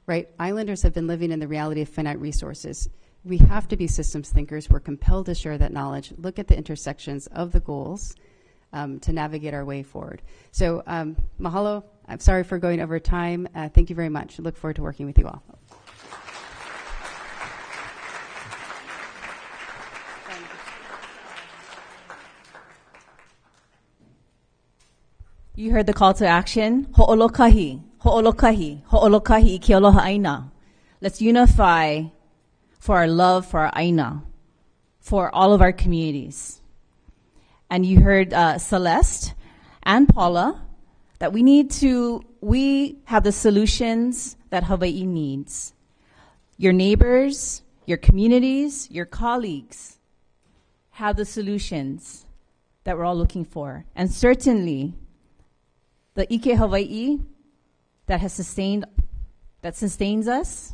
Right? Islanders have been living in the reality of finite resources. We have to be systems thinkers. We're compelled to share that knowledge, look at the intersections of the goals to navigate our way forward. So mahalo. I'm sorry for going over time. Thank you very much. I look forward to working with you all. You heard the call to action. Ho'olokahi, ho'olokahi, ho'olokahi ke aloha aina. Let's unify for our love for our aina, for all of our communities. And you heard Celeste and Paula that we have the solutions that Hawaii needs. Your neighbors, your communities, your colleagues have the solutions that we're all looking for. And certainly, the Ike Hawaii that sustains us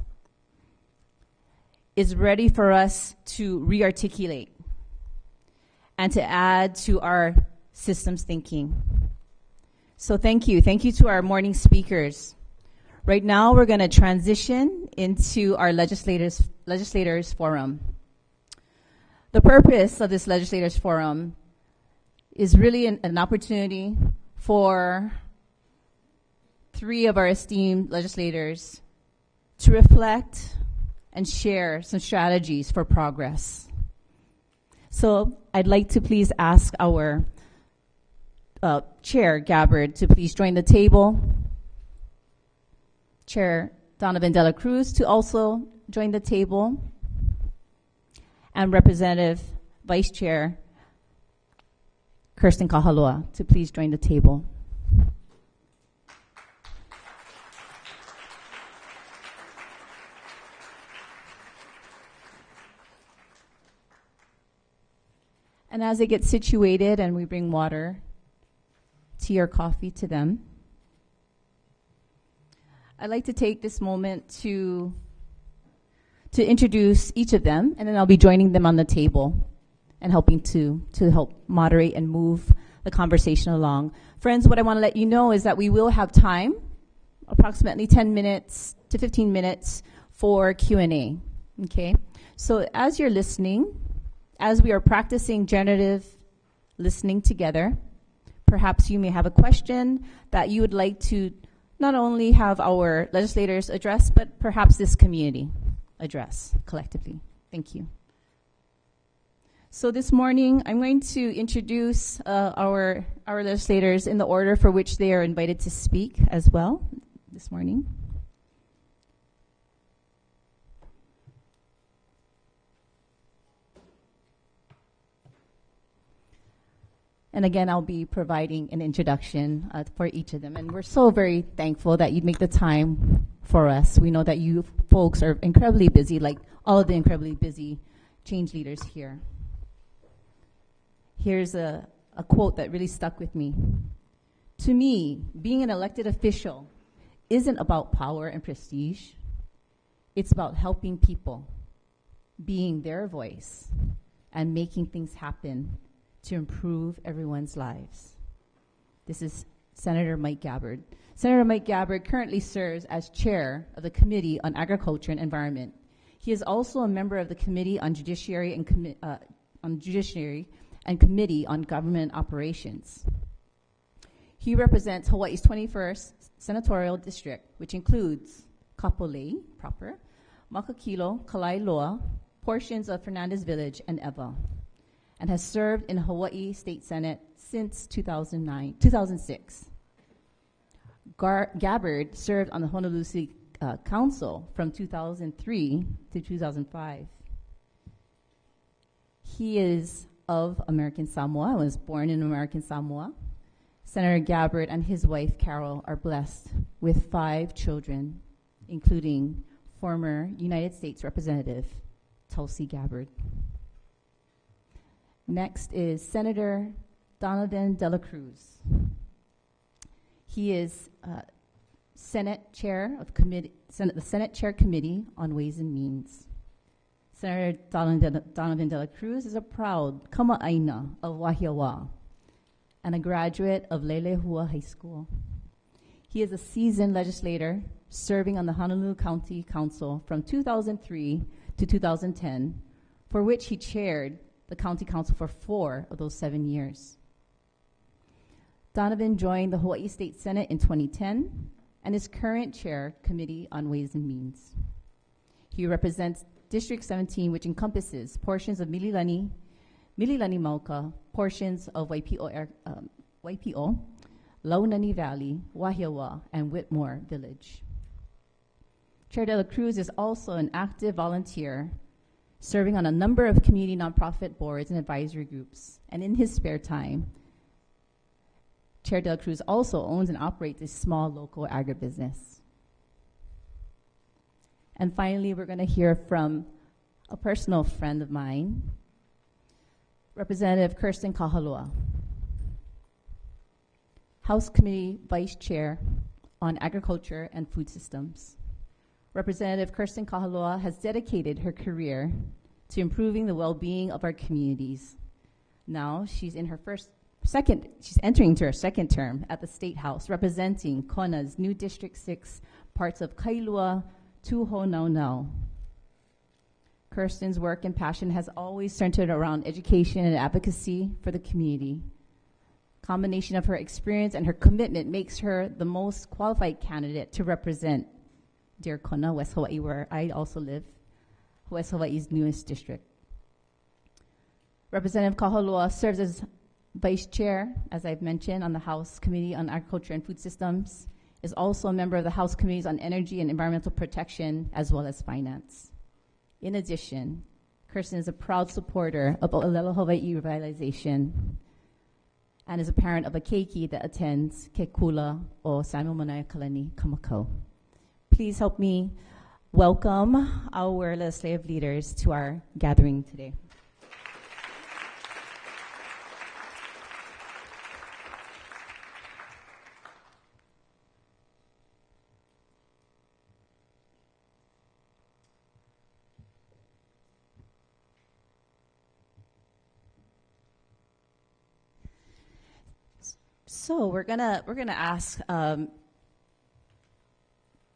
is ready for us to re-articulate and to add to our systems thinking. So thank you. Thank you to our morning speakers. Right now, we're going to transition into our legislators forum. The purpose of this legislators forum is really an opportunity for 3 of our esteemed legislators to reflect and share some strategies for progress. So I'd like to please ask our Chair Gabbard to please join the table. Chair Donovan Dela Cruz to also join the table. And Representative Vice Chair Kirsten Kahaloa to please join the table. And as they get situated and we bring water, tea or coffee to them, I'd like to take this moment to introduce each of them, and then I'll be joining them on the table and helping to help moderate and move the conversation along. Friends, what I want to let you know is that we will have time, approximately 10 minutes to 15 minutes for Q&A, okay? So as you're listening, as we are practicing generative listening together, perhaps you may have a question that you would like to not only have our legislators address, but perhaps this community address collectively. Thank you. So this morning, I'm going to introduce our legislators in the order for which they are invited to speak as well this morning. And again, I'll be providing an introduction for each of them. And we're so very thankful that you'd make the time for us. We know that you folks are incredibly busy, like all of the incredibly busy change leaders here. Here's a quote that really stuck with me. To me, being an elected official isn't about power and prestige. It's about helping people, being their voice, and making things happen to improve everyone's lives. This is Senator Mike Gabbard. Senator Mike Gabbard currently serves as chair of the Committee on Agriculture and Environment. He is also a member of the Committee on Judiciary and Committee on Government Operations. He represents Hawaii's 21st Senatorial District, which includes Kapolei proper, Makakilo, Kalailoa, portions of Fernandez Village, and Ewa, and has served in Hawaii State Senate since 2006. Gabbard served on the Honolulu City Council from 2003 to 2005. He is of American Samoa, was born in American Samoa. Senator Gabbard and his wife, Carol, are blessed with 5 children, including former United States Representative Tulsi Gabbard. Next is Senator Donovan Dela Cruz. He is Senate Chair of the Senate Chair Committee on Ways and Means. Senator Donovan Dela Cruz is a proud kama'aina of Wahiawa and a graduate of Lelehua High School. He is a seasoned legislator serving on the Honolulu County Council from 2003 to 2010, for which he chaired the County Council for 4 of those 7 years. Donovan joined the Hawaii State Senate in 2010 and is current chair, Committee on Ways and Means. He represents District 17, which encompasses portions of Mililani Mauka, portions of Waipi'o, Launani Valley, Wahiawa, and Whitmore Village. Chair De La Cruz is also an active volunteer, serving on a number of community nonprofit boards and advisory groups. And in his spare time, Chair De La Cruz also owns and operates a small local agribusiness. And finally, we're going to hear from a personal friend of mine, Representative Kirsten Kahaloa, House Committee Vice Chair on Agriculture and Food Systems. Representative Kirsten Kahaloa has dedicated her career to improving the well-being of our communities. Now she's in her she's entering into her second term at the State House, representing Kona's new District 6, parts of Kailua, Tuhonaunau. Kirsten's work and passion has always centered around education and advocacy for the community. Combination of her experience and her commitment makes her the most qualified candidate to represent dear Kona, West Hawaii, where I also live, West Hawaii's newest district. Representative Kahaloa serves as Vice Chair, as I've mentioned, on the House Committee on Agriculture and Food Systems, is also a member of the House Committees on Energy and Environmental Protection, as well as Finance. In addition, Kirsten is a proud supporter of Olelo Hawaii revitalization and is a parent of a keiki that attends Kekula o Samuel Manaia Kalani Kamakau. Please help me welcome our legislative leaders to our gathering today. So we're gonna ask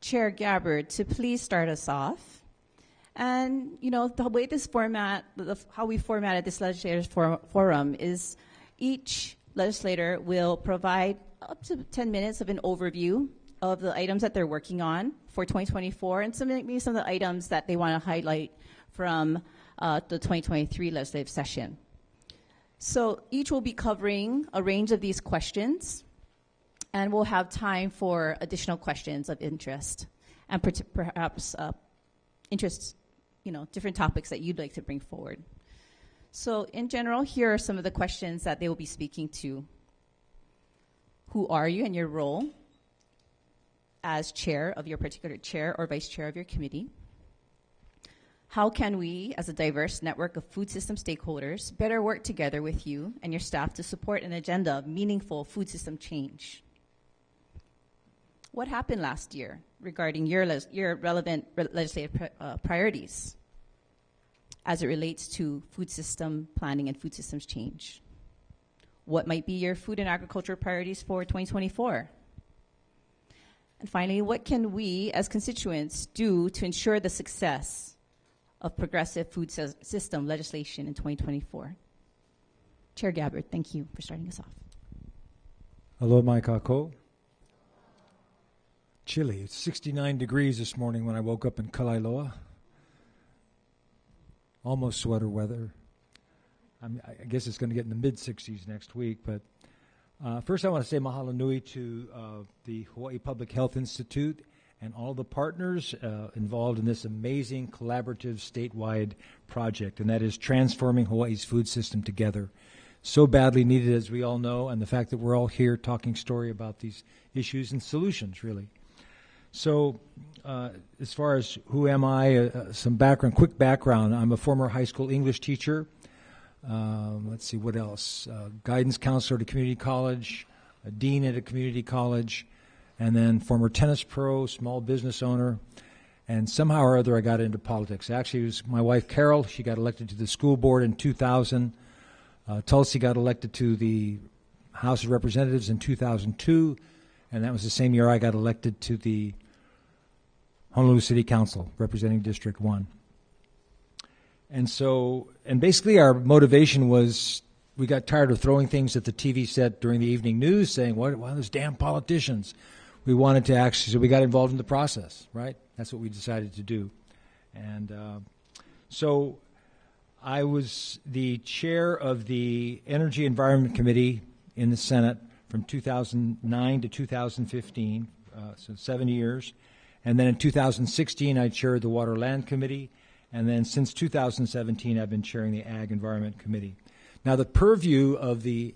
Chair Gabbard to please start us off. And you know, the way this format, how we formatted this legislators forum is each legislator will provide up to 10 minutes of an overview of the items that they're working on for 2024 and maybe some of the items that they want to highlight from the 2023 legislative session. So each will be covering a range of these questions, and we'll have time for additional questions of interest and perhaps interests, different topics that you'd like to bring forward. So in general, here are some of the questions that they will be speaking to. Who are you and your role as chair of your particular chair or vice chair of your committee? How can we, as a diverse network of food system stakeholders, better work together with you and your staff to support an agenda of meaningful food system change? What happened last year regarding your relevant legislative priorities as it relates to food system planning and food systems change? What might be your food and agriculture priorities for 2024? And finally, what can we as constituents do to ensure the success of progressive food system legislation in 2024? Chair Gabbard, thank you for starting us off. Hello, mai kako. Chilly. It's 69 degrees this morning when I woke up in Kalailoa. Almost sweater weather. I guess it's going to get in the mid-60s next week. But first I want to say mahalo nui to the Hawaii Public Health Institute and all the partners involved in this amazing collaborative statewide project, and that is transforming Hawaii's food system together. So badly needed, as we all know, and the fact that we're all here talking story about these issues and solutions, really. So as far as who am I, some background, quick background. I'm a former high school English teacher. Let's see, what else? Guidance counselor at a community college, a dean at a community college, and then former tennis pro, small business owner, and somehow or other I got into politics. Actually, it was my wife Carol. She got elected to the school board in 2000. Tulsi got elected to the House of Representatives in 2002, and that was the same year I got elected to the Honolulu City Council, representing District 1. And basically our motivation was we got tired of throwing things at the TV set during the evening news saying, why those damn politicians? We wanted to so we got involved in the process, right? That's what we decided to do. And so I was the chair of the Energy Environment Committee in the Senate from 2009 to 2015, so 7 years. And then in 2016, I chaired the Water Land Committee. And then since 2017, I've been chairing the Ag Environment Committee. Now, the purview of the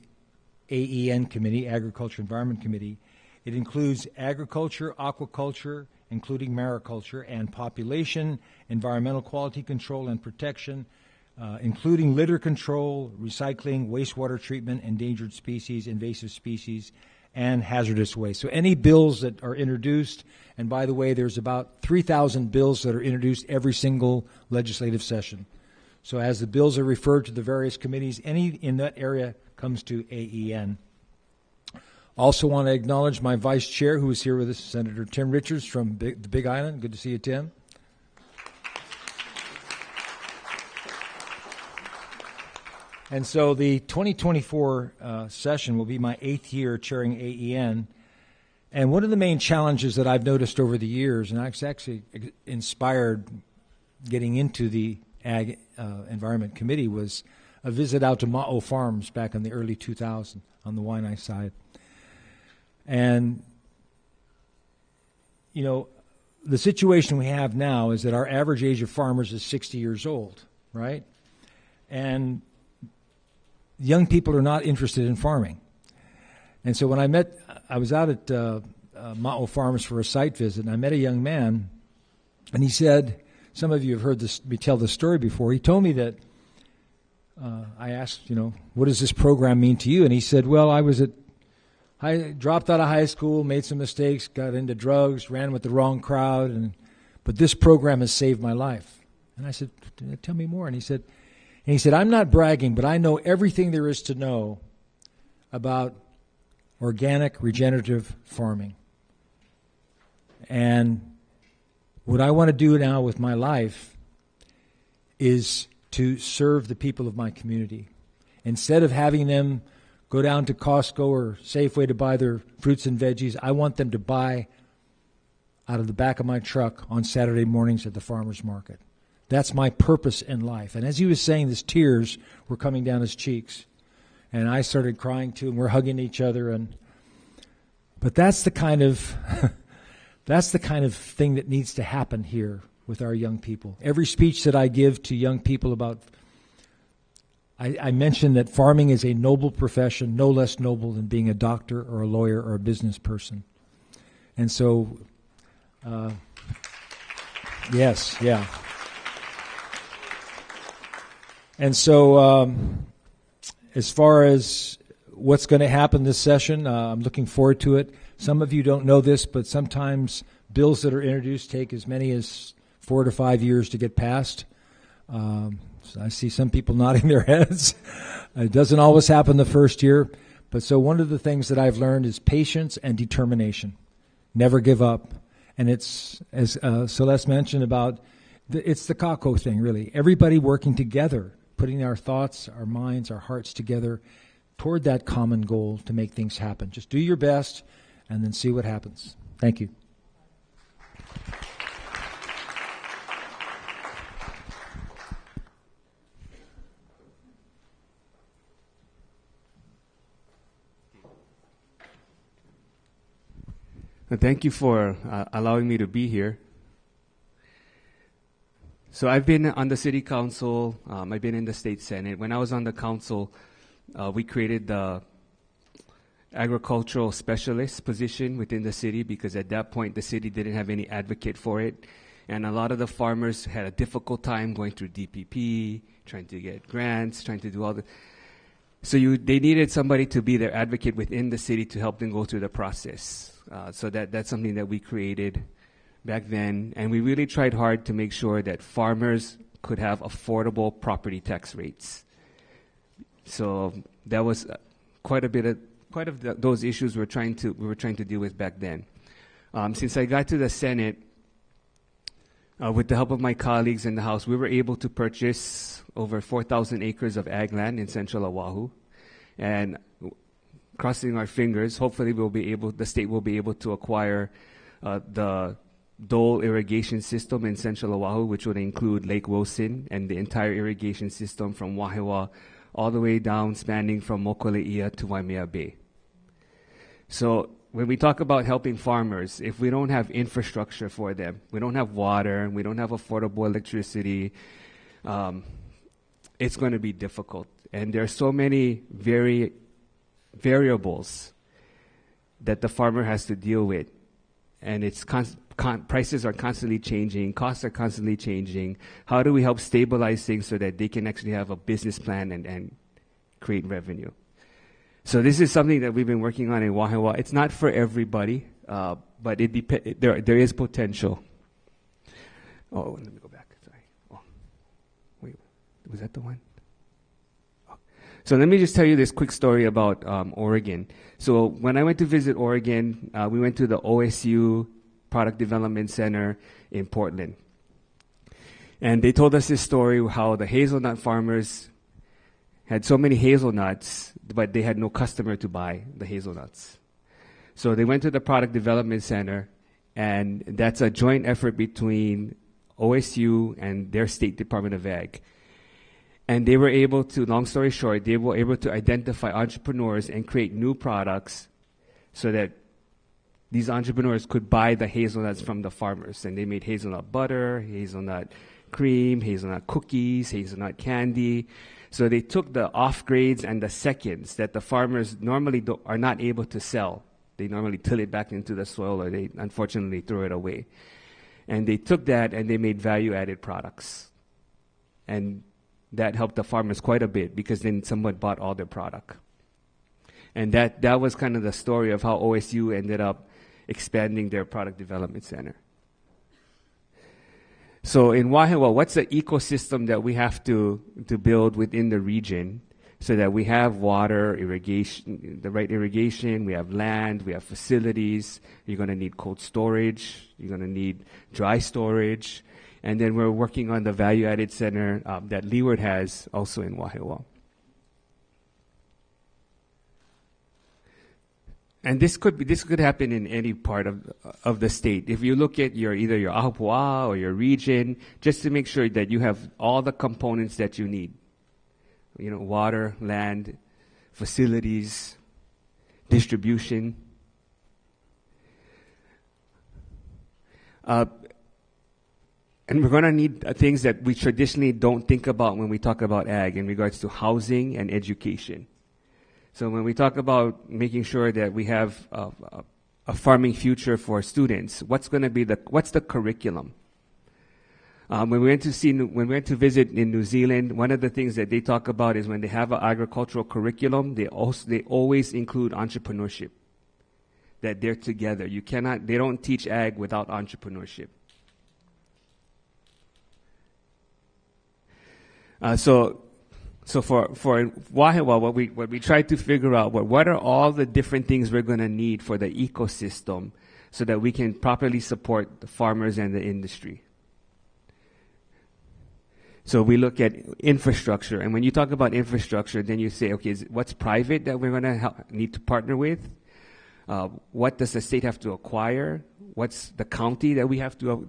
AEN Committee, Agriculture Environment Committee, it includes agriculture, aquaculture, including mariculture, and population, environmental quality control and protection, including litter control, recycling, wastewater treatment, endangered species, invasive species, and hazardous waste. So any bills that are introduced, and by the way, there's about 3,000 bills that are introduced every single legislative session. So as the bills are referred to the various committees, any in that area comes to AEN. Also want to acknowledge my vice chair who is here with us, Senator Tim Richards from the Big Island. Good to see you, Tim. And so the 2024 session will be my 8th year chairing AEN. And one of the main challenges that I've noticed over the years, and I was actually inspired getting into the Ag Environment Committee, was a visit out to Ma'o Farms back in the early 2000s on the Waianae side. And, you know, the situation we have now is that our average age of farmers is 60 years old, right? And young people are not interested in farming. And so when I was out at Ma'o Farms for a site visit, and I met a young man, and he said, some of you have heard me tell this story before. He told me that I asked, you know, what does this program mean to you? And he said, well, I dropped out of high school, made some mistakes, got into drugs, ran with the wrong crowd, but this program has saved my life. And I said, tell me more. And he said, I'm not bragging, but I know everything there is to know about organic regenerative farming. And what I want to do now with my life is to serve the people of my community. Instead of having them go down to Costco or Safeway to buy their fruits and veggies, I want them to buy out of the back of my truck on Saturday mornings at the farmer's market. That's my purpose in life. And as he was saying this, tears were coming down his cheeks. And I started crying too, and we're hugging each other. But that's the kind of that's the kind of thing that needs to happen here with our young people. Every speech that I give to young people about, I mention that farming is a noble profession, no less noble than being a doctor or a lawyer or a business person. And so, yes, yeah. And so, as far as what's going to happen this session, I'm looking forward to it. Some of you don't know this, but sometimes bills that are introduced take as many as 4 to 5 years to get passed. So I see some people nodding their heads. It doesn't always happen the first year. But so one of the things that I've learned is patience and determination. Never give up. And it's, as Celeste mentioned about, it's the Kako thing, really. Everybody working together, putting our thoughts, our minds, our hearts together toward that common goal to make things happen. Just do your best and then see what happens. Thank you. Thank you for allowing me to be here. So I've been on the city council, I've been in the state senate. When I was on the council, we created the agricultural specialist position within the city because at that point the city didn't have any advocate for it. And a lot of the farmers had a difficult time going through DPP, trying to get grants, trying to do all the... So they needed somebody to be their advocate within the city to help them go through the process. So that's something that we created back then. And we really tried hard to make sure that farmers could have affordable property tax rates. So that was quite of those issues we were trying to deal with back then. Since I got to the Senate, with the help of my colleagues in the House, we were able to purchase over 4,000 acres of ag land in central Oahu. And crossing our fingers, hopefully the state will be able to acquire the Dole irrigation system in central Oahu, which would include Lake Wilson and the entire irrigation system from Wahiawa all the way down, spanning from Mokuleia to Waimea Bay. So when we talk about helping farmers, if we don't have infrastructure for them, we don't have water, we don't have affordable electricity, it's going to be difficult. And there are so many variables that the farmer has to deal with. And it's prices are constantly changing, costs are constantly changing. How do we help stabilize things so that they can actually have a business plan and create revenue? So this is something that we've been working on in Wahiawa. It's not for everybody, but there is potential. Oh, let me go back. Sorry. Oh, wait, was that the one? Oh. So let me just tell you this quick story about Oregon. So when I went to visit Oregon, we went to the OSU Product Development Center in Portland. And they told us this story how the hazelnut farmers had so many hazelnuts, but they had no customer to buy the hazelnuts. So they went to the Product Development Center, and that's a joint effort between OSU and their State Department of Ag. And they were able to, long story short, they were able to identify entrepreneurs and create new products so that these entrepreneurs could buy the hazelnuts from the farmers. And they made hazelnut butter, hazelnut cream, hazelnut cookies, hazelnut candy. So they took the off grades and the seconds that the farmers normally are not able to sell. They normally till it back into the soil, or they unfortunately throw it away. And they took that and they made value-added products. And that helped the farmers quite a bit, because then someone bought all their product. And that was kind of the story of how OSU ended up expanding their product development center. So in Wahiawa, what's the ecosystem that we have to build within the region so that we have water, irrigation, the right irrigation, we have land, we have facilities, you're going to need cold storage, you're going to need dry storage, and then we're working on the value-added center that Leeward has also in Wahiawa. And this could happen in any part of the state. If you look at either your Ahupua'a or your region, just to make sure that you have all the components that you need. You know, water, land, facilities, distribution. And we're going to need things that we traditionally don't think about when we talk about ag in regards to housing and education. So when we talk about making sure that we have a farming future for students, what's the curriculum? When we went to visit in New Zealand, one of the things that they talk about is when they have an agricultural curriculum, they always include entrepreneurship. That they're together. They don't teach ag without entrepreneurship. So for Wahiawa, what we try to figure out, what are all the different things we're going to need for the ecosystem so that we can properly support the farmers and the industry. So we look at infrastructure, and when you talk about infrastructure, then you say, okay, what's private that we're going to need to partner with? What does the state have to acquire? What's the county that we have to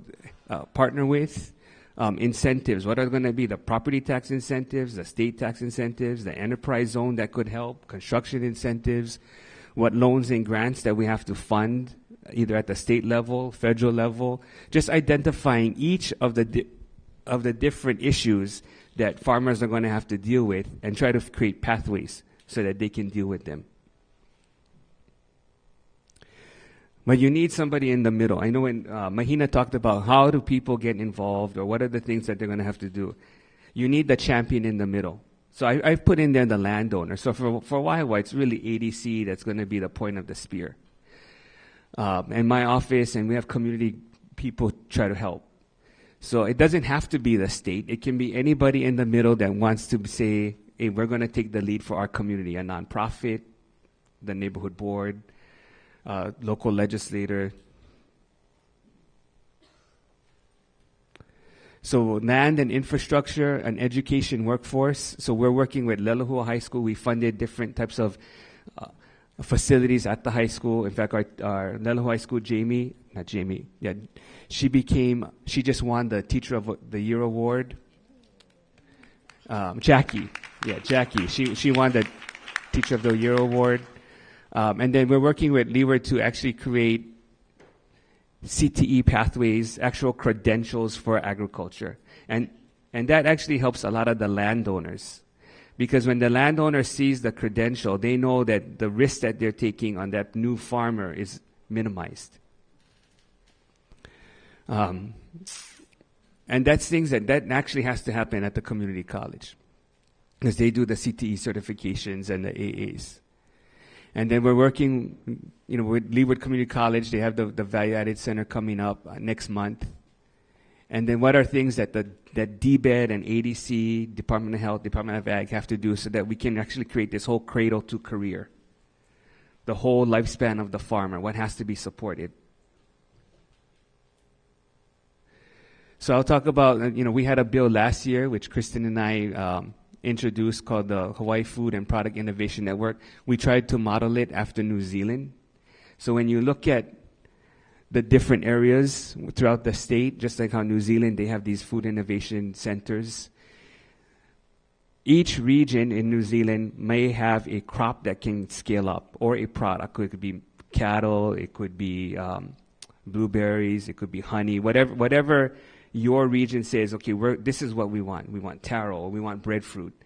partner with? Incentives, what are going to be the property tax incentives, the state tax incentives, the enterprise zone that could help, construction incentives, what loans and grants that we have to fund, either at the state level, federal level, just identifying each of the different issues that farmers are going to have to deal with and try to create pathways so that they can deal with them. But you need somebody in the middle. I know when Mahina talked about how do people get involved or what are the things that they're going to have to do. You need the champion in the middle. So I've put in there the landowner. So for Wahiawa, it's really ADC that's going to be the point of the spear. And my office, and we have community people try to help. So it doesn't have to be the state. It can be anybody in the middle that wants to say, hey, we're going to take the lead for our community, a nonprofit, the neighborhood board, local legislator. So land and infrastructure and education workforce. So we're working with Lelehua High School. We funded different types of facilities at the high school. In fact, our Lelehua High School, she just won the Teacher of the Year award. Jackie. She won the Teacher of the Year award. And then we're working with Leeward to actually create CTE pathways, actual credentials for agriculture. And that actually helps a lot of the landowners. Because when the landowner sees the credential, they know that the risk that they're taking on that new farmer is minimized. And that's things that actually has to happen at the community college, because they do the CTE certifications and the AAs. And then we're working, with Leeward Community College. They have the Value Added Center coming up next month. And then what are things that that DBED and ADC, Department of Health, Department of Ag have to do so that we can actually create this whole cradle to career, the whole lifespan of the farmer, what has to be supported. So I'll talk about, we had a bill last year, which Kristen and I introduced, called the Hawaii Food and Product Innovation Network. We tried to model it after New Zealand. So when you look at the different areas throughout the state, just like how New Zealand, they have these food innovation centers. Each region in New Zealand may have a crop that can scale up, or a product. It could be cattle, it could be blueberries, it could be honey, whatever your region says, okay, this is what we want. We want taro, or we want breadfruit.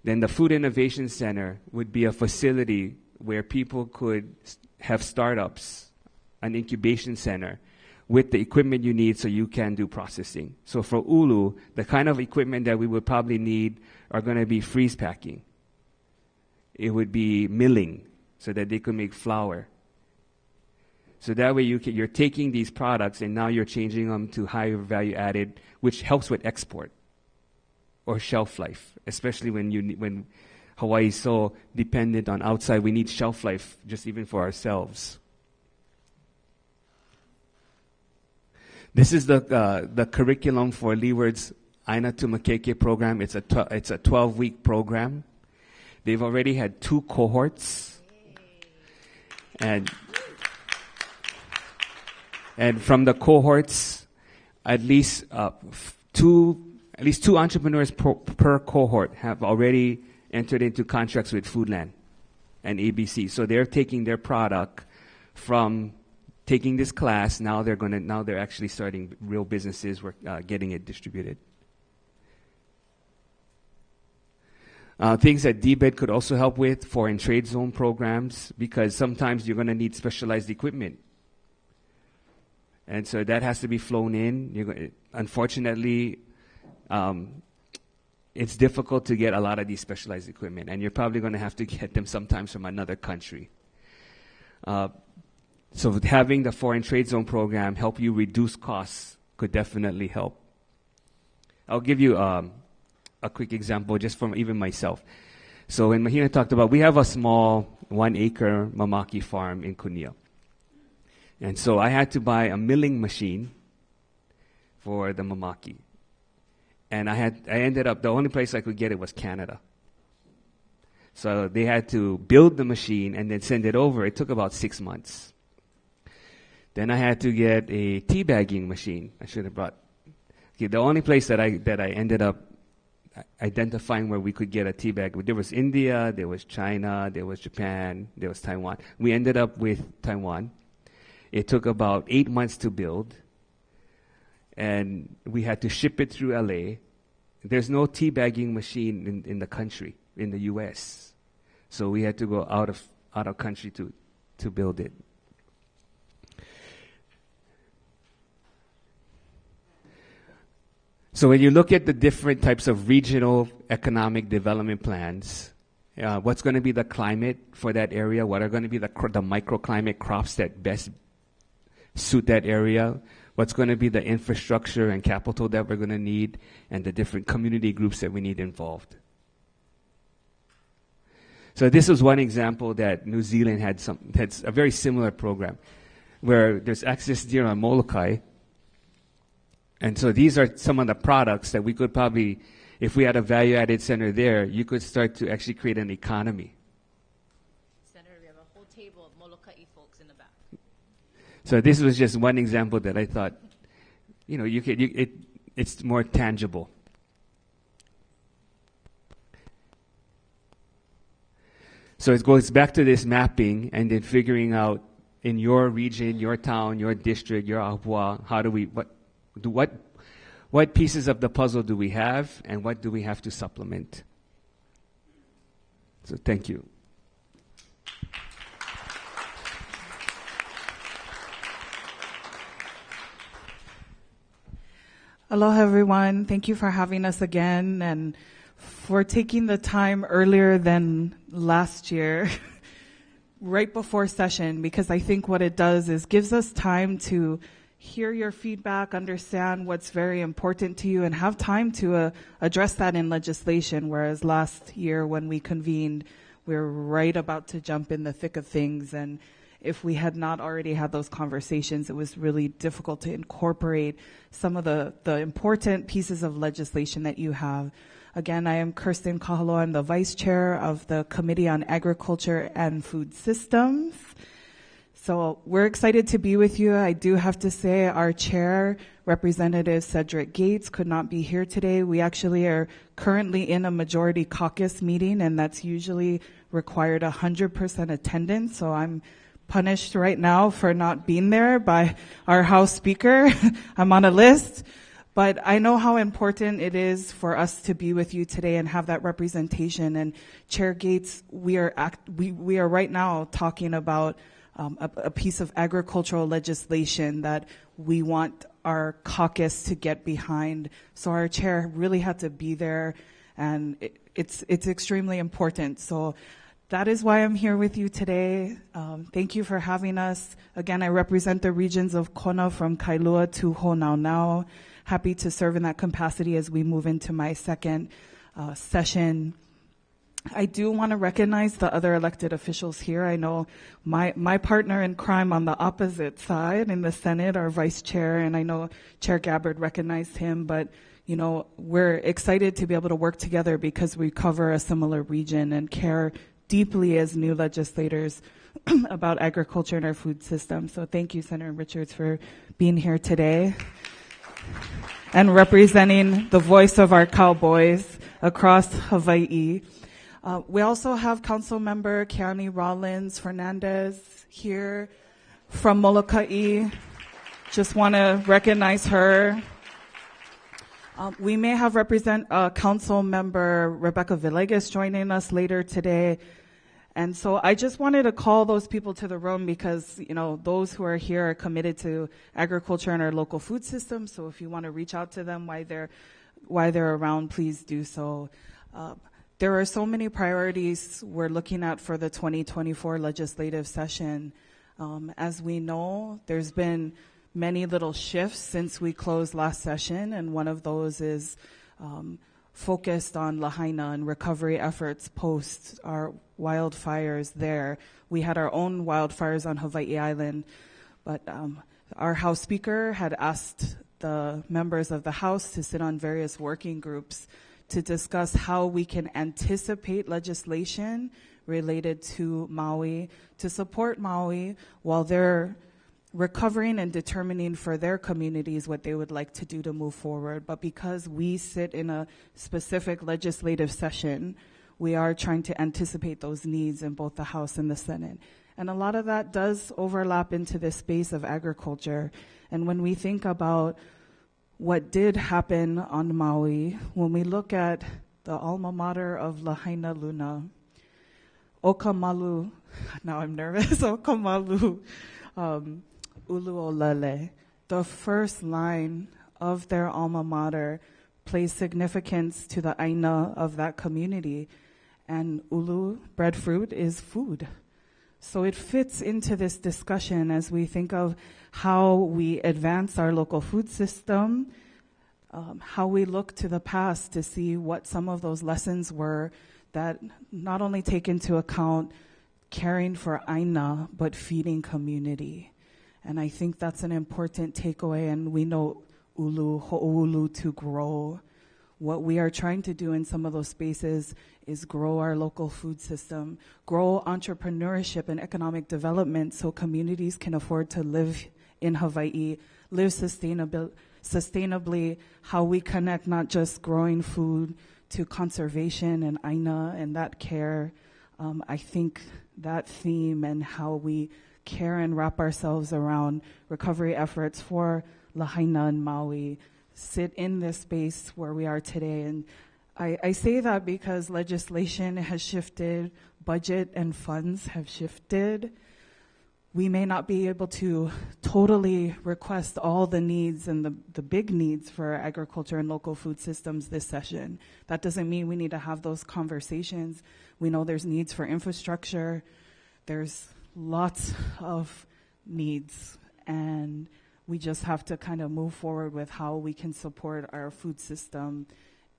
Then the Food Innovation Center would be a facility where people could have startups, an incubation center, with the equipment you need so you can do processing. So for Ulu, the kind of equipment that we would probably need are going to be freeze packing. It would be milling so that they could make flour. So that way you're taking these products and now you're changing them to higher value added, which helps with export or shelf life, especially when Hawaii is so dependent on outside. We need shelf life just even for ourselves. This is the curriculum for Leeward's Aina to Makeke program. It's a 12-week program. They've already had 2 cohorts. And from the cohorts, at least two entrepreneurs per cohort have already entered into contracts with Foodland and ABC. So they're taking their product from taking this class. Now they're actually starting real businesses, getting it distributed. Things that DBED could also help with, foreign trade zone programs, because sometimes you're going to need specialized equipment. And so that has to be flown in. Unfortunately, it's difficult to get a lot of these specialized equipment, and you're probably going to have to get them sometimes from another country. So having the foreign trade zone program help you reduce costs could definitely help. I'll give you a quick example just from even myself. So when Mahina talked about, we have a small 1-acre mamaki farm in Kunia. And so I had to buy a milling machine for the mamaki. And I ended up, the only place I could get it was Canada. So they had to build the machine and then send it over. It took about 6 months. Then I had to get a tea bagging machine. I should have brought. Okay, the only place that I ended up identifying where we could get a tea bag, there was India, there was China, there was Japan, there was Taiwan. We ended up with Taiwan. It took about 8 months to build, and we had to ship it through LA. There's no tea bagging machine in the country, in the U.S., so we had to go out of country to build it. So when you look at the different types of regional economic development plans, what's going to be the climate for that area? What are going to be the microclimate crops that best suit that area? What's going to be the infrastructure and capital that we're going to need, and the different community groups that we need involved? So this was one example that New Zealand had a very similar program where there's access deer on Molokai. And so these are some of the products that we could probably, if we had a value-added center there, you could start to actually create an economy. Senator, we have a whole table of Molokai folks in the back. So this was just one example that I thought, it's more tangible. So it goes back to this mapping and then figuring out in your region, your town, your district, your ahua, how do we, what pieces of the puzzle do we have and what do we have to supplement? So thank you. Aloha, everyone. Thank you for having us again and for taking the time earlier than last year, right before session, because I think what it does is gives us time to hear your feedback, understand what's very important to you, and have time to address that in legislation, whereas last year when we convened, we were right about to jump in the thick of things, and if we had not already had those conversations, it was really difficult to incorporate some of the important pieces of legislation that you have. Again, I am Kirsten Kahaloa. I'm the vice chair of the Committee on Agriculture and Food Systems. So we're excited to be with you. I do have to say our chair, Representative Cedric Gates, could not be here today. We actually are currently in a majority caucus meeting, and that's usually required 100% attendance. So I'm punished right now for not being there by our House Speaker. I'm on a list, but I know how important it is for us to be with you today and have that representation. And Chair Gates, we are right now talking about a piece of agricultural legislation that we want our caucus to get behind. So our chair really had to be there, and it's extremely important. So that is why I'm here with you today. Thank you for having us. Again, I represent the regions of Kona from Kailua to Honaunau. Happy to serve in that capacity as we move into my second session. I do want to recognize the other elected officials here. I know my partner in crime on the opposite side in the Senate, our vice chair, and I know Chair Gabbard recognized him, but you know, we're excited to be able to work together because we cover a similar region and care deeply as new legislators about agriculture and our food system. So thank you, Senator Richards, for being here today and representing the voice of our cowboys across Hawaii. We also have Council Member Keani Rollins Fernandez here from Molokai. Just want to recognize her. We may have Council Member Rebecca Villegas joining us later today. And so I just wanted to call those people to the room because, you know, those who are here are committed to agriculture and our local food system. So if you want to reach out to them while they're around, please do so. There are so many priorities we're looking at for the 2024 legislative session. As we know, there's been many little shifts since we closed last session, and one of those is focused on Lahaina and recovery efforts post our wildfires there. We had our own wildfires on Hawaii Island, but our House Speaker had asked the members of the House to sit on various working groups to discuss how we can anticipate legislation related to Maui, to support Maui while they're recovering and determining for their communities what they would like to do to move forward. But because we sit in a specific legislative session, we are trying to anticipate those needs in both the House and the Senate. And a lot of that does overlap into this space of agriculture. And when we think about what did happen on Maui, when we look at the alma mater of Lahaina Luna, Okamalu, now I'm nervous, Okamalu, Uluolele, the first line of their alma mater plays significance to the aina of that community. And ulu, breadfruit, is food. So it fits into this discussion as we think of how we advance our local food system, how we look to the past to see what some of those lessons were that not only take into account caring for aina, but feeding community. And I think that's an important takeaway, and we know ulu, ho'oulu, to grow. What we are trying to do in some of those spaces is grow our local food system, grow entrepreneurship and economic development so communities can afford to live in Hawaii, live sustainably, how we connect not just growing food to conservation and aina and that care. I think that theme and how we care and wrap ourselves around recovery efforts for Lahaina and Maui sit in this space where we are today. And I say that because legislation has shifted, budget and funds have shifted. We may not be able to totally request all the needs and the big needs for agriculture and local food systems this session. That doesn't mean we need to have those conversations. We know there's needs for infrastructure. There's lots of needs, and we just have to kind of move forward with how we can support our food system,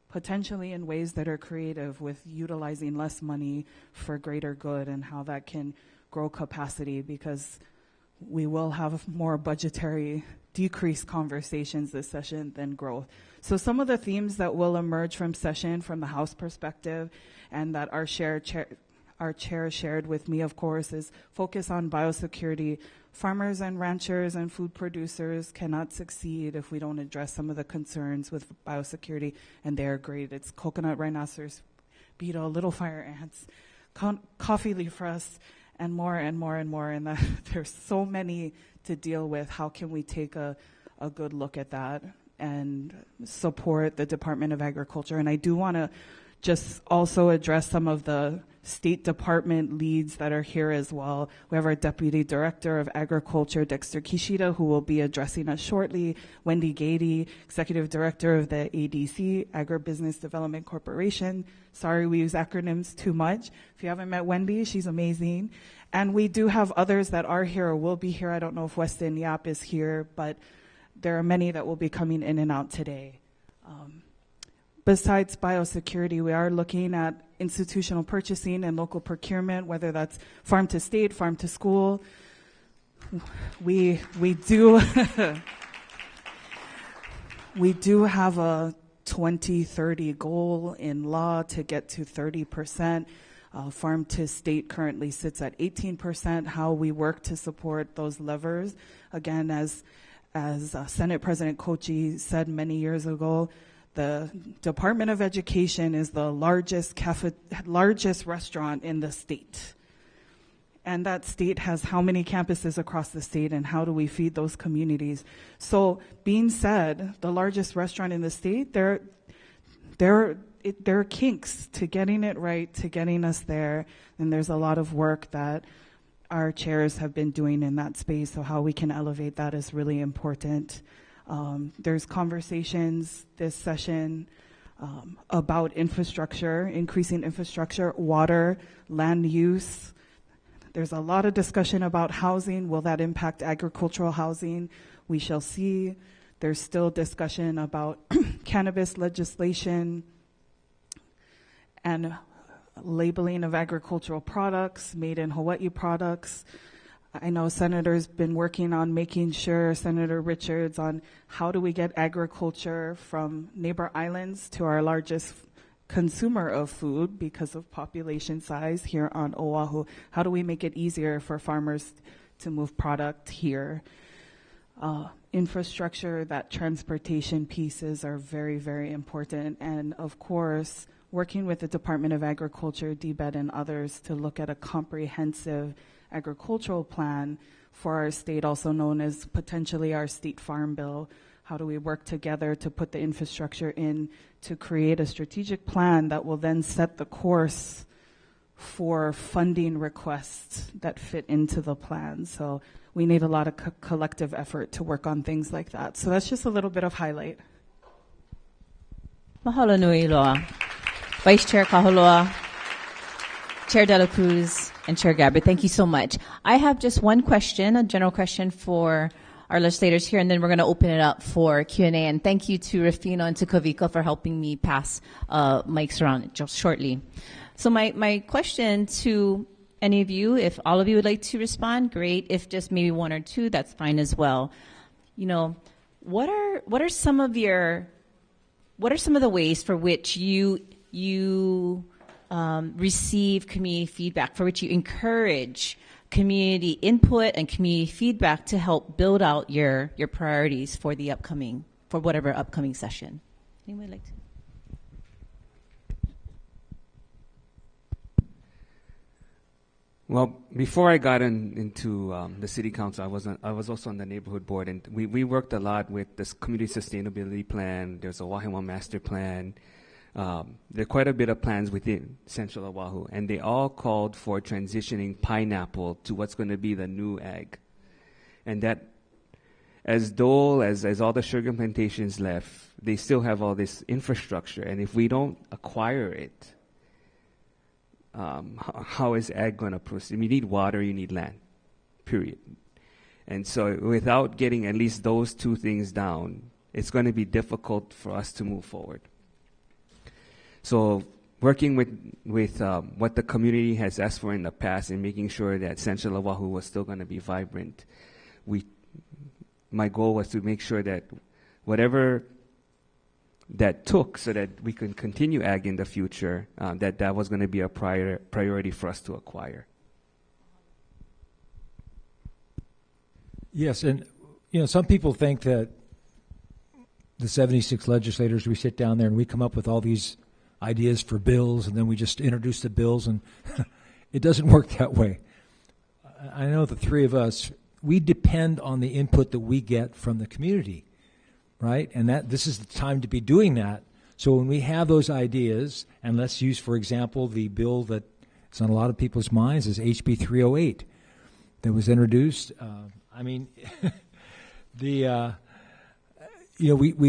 potentially in ways that are creative, with utilizing less money for greater good, and how that can grow capacity, because we will have more budgetary decrease conversations this session than growth. So some of the themes that will emerge from session from the House perspective, and that our chair shared with me, of course, is focus on biosecurity. Farmers and ranchers and food producers cannot succeed if we don't address some of the concerns with biosecurity, and they're great. It's coconut rhinoceros beetle, little fire ants, coffee leaf rust, and more and more and more. And there's so many to deal with. How can we take a good look at that and support the Department of Agriculture? And I do want to just also address some of the State Department leads that are here as well. We have our Deputy Director of Agriculture, Dexter Kishida, who will be addressing us shortly. Wendy Gady, Executive Director of the ADC, Agribusiness Development Corporation. Sorry, we use acronyms too much. If you haven't met Wendy, she's amazing. And we do have others that are here or will be here. I don't know if Weston Yap is here, but there are many that will be coming in and out today. Besides biosecurity, we are looking at institutional purchasing and local procurement, whether that's farm to state, farm to school. We do we do have a 2030 goal in law to get to 30%. Farm to state currently sits at 18%. How we work to support those levers, again, as Senate President Kochi said many years ago, the Department of Education is the largest restaurant in the state. And that state has how many campuses across the state, and how do we feed those communities? So being said, the largest restaurant in the state, there are kinks to getting it right, to getting us there. And there's a lot of work that our chairs have been doing in that space. So how we can elevate that is really important. There's conversations this session about infrastructure, increasing infrastructure, water, land use. There's a lot of discussion about housing. Will that impact agricultural housing? We shall see. There's still discussion about cannabis legislation and labeling of agricultural products, made in Hawaii products. I know Senator's been working on making sure, Senator Richards, on how do we get agriculture from neighbor islands to our largest consumer of food because of population size here on Oahu. How do we make it easier for farmers to move product here? Infrastructure, that transportation pieces are very, very important. And of course, working with the Department of Agriculture, DBED, and others to look at a comprehensive agricultural plan for our state, also known as potentially our state farm bill. How do we work together to put the infrastructure in to create a strategic plan that will then set the course for funding requests that fit into the plan? So we need a lot of collective effort to work on things like that. So that's just a little bit of highlight. Mahalo nui loa. Vice Chair Kaholoa, Chair Dela Cruz, and Chair Gabbard, thank you so much. I have just one question, a general question for our legislators here, and then we're going to open it up for Q&A. And thank you to Rafino and to Kavika for helping me pass mics around just shortly. So my question to any of you, if all of you would like to respond, great. If just maybe one or two, that's fine as well. You know, what are some of the ways for which you receive community feedback, for which you encourage community input and community feedback to help build out your priorities for whatever upcoming session? Anyone like to? Well, before I got into the city council, I was also on the neighborhood board, and we worked a lot with this community sustainability plan. There's a Wahiawa master plan. There are quite a bit of plans within Central Oahu, and they all called for transitioning pineapple to what's going to be the new ag. And that, as dull as all the sugar plantations left, they still have all this infrastructure, and if we don't acquire it, how is ag going to proceed? You need water, you need land, period. And so without getting at least those two things down, it's going to be difficult for us to move forward. So working with what the community has asked for in the past and making sure that Central Oahu was still going to be vibrant, my goal was to make sure that whatever that took so that we can continue ag in the future, that was going to be a priority for us to acquire. Yes, and some people think that the 76 legislators, we sit down there and we come up with all these ideas for bills, and then we just introduce the bills, and it doesn't work that way. I know the three of us, we depend on the input that we get from the community, right? And this is the time to be doing that. So when we have those ideas, and let's use, for example, the bill that is on a lot of people's minds is HB 308 that was introduced. We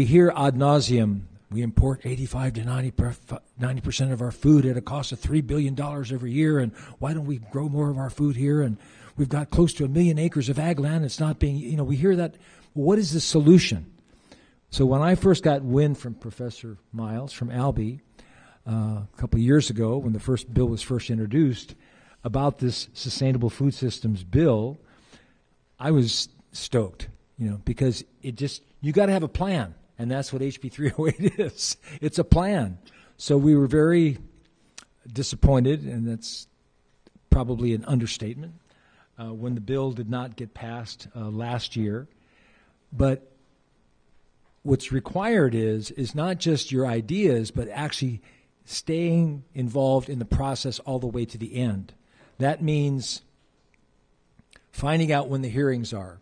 hear ad nauseum, we import 85 to 90% of our food at a cost of $3 billion every year, and why don't we grow more of our food here? And we've got close to 1 million acres of ag land. It's not being, we hear that. What is the solution? So when I first got wind from Professor Miles from Albee a couple of years ago, when the first bill was first introduced about this Sustainable Food Systems bill, I was stoked, because you got to have a plan, and that's what HB 308 is. It's a plan. So we were very disappointed, and that's probably an understatement, when the bill did not get passed last year. But what's required is not just your ideas, but actually staying involved in the process all the way to the end. That means finding out when the hearings are.